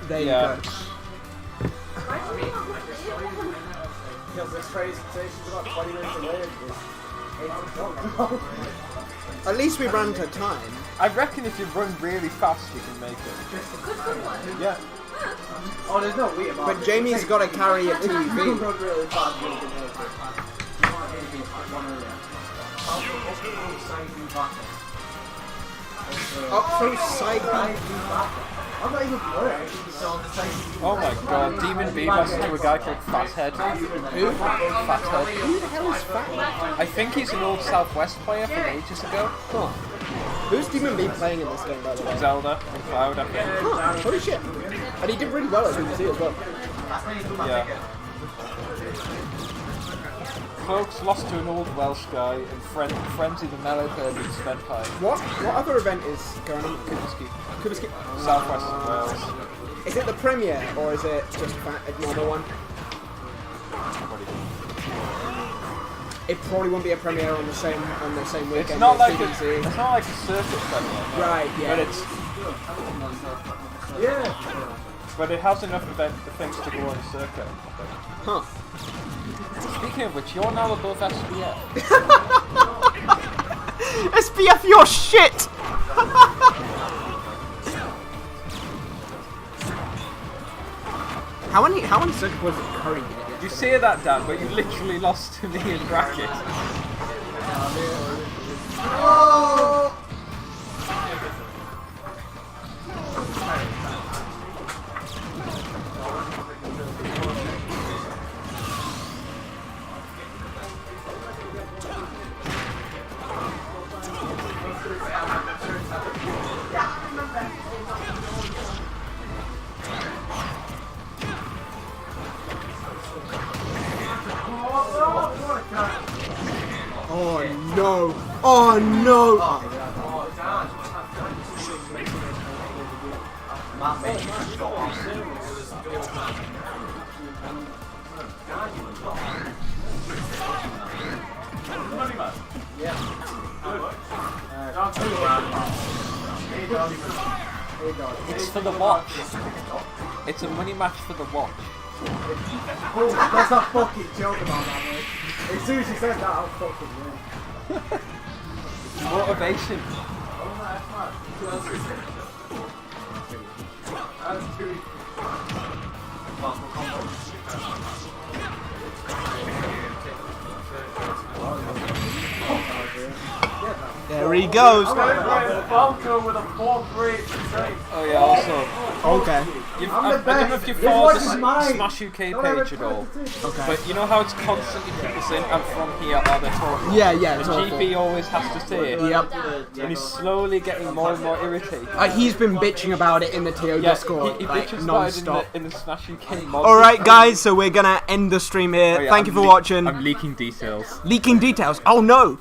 There you Yeah. go. At least we ran to time. I reckon if you run really fast, you can make it. Yeah. Oh, there's no way about But Jamie's got to carry a TV. Up through side I'm not even worried. Oh my god, Demon B lost to a guy called Fathead. Who? Fathead. Who the hell is Fat? I think he's an old Southwest player from ages ago. Huh. Who's Demon B playing in this game, by the way? Zelda and Cloud, I think. Huh, holy shit. And he did really well at BBC as well. Yeah. Cloaks lost to an old Welsh guy, and Frenzy the Mellow player beat Spedpie. What other event is going on? Kubiski? Southwest of Wales. Is it the premiere, or is it just a normal one? It probably won't be a premiere on the same weekend. It's not as like BBC. it's not like a circuit premiere. No. Right, yeah. But it has enough things to go on the circuit. Huh. Speaking of which, you're now above SBF. SBF your shit! How many circuit points did Curry get? You say that, Dan, but you literally lost to me in bracket. Oh! Oh no! Oh no! It's for the watch. It's a money match for the watch. Oh, that's a fucking joke about that, mate. As soon as you said that, I'll fucking win. Motivation. There he goes. Falco with a 4-3. Oh yeah, also. Okay. I don't know if you follow the Smash UK page at all. Okay. But you know how it's constantly people saying, I'm from here, or they're talking. Yeah, yeah, The it's awful. GP always has to say it. Yep. And he's slowly getting more and more irritated. He's been bitching about it in the TO Yeah, Discord, he like, bitches about it non-stop. in the Smash UK mod. Alright guys, so we're gonna end the stream here. Oh, yeah, Thank you for watching. I'm leaking details. Leaking details. Oh no!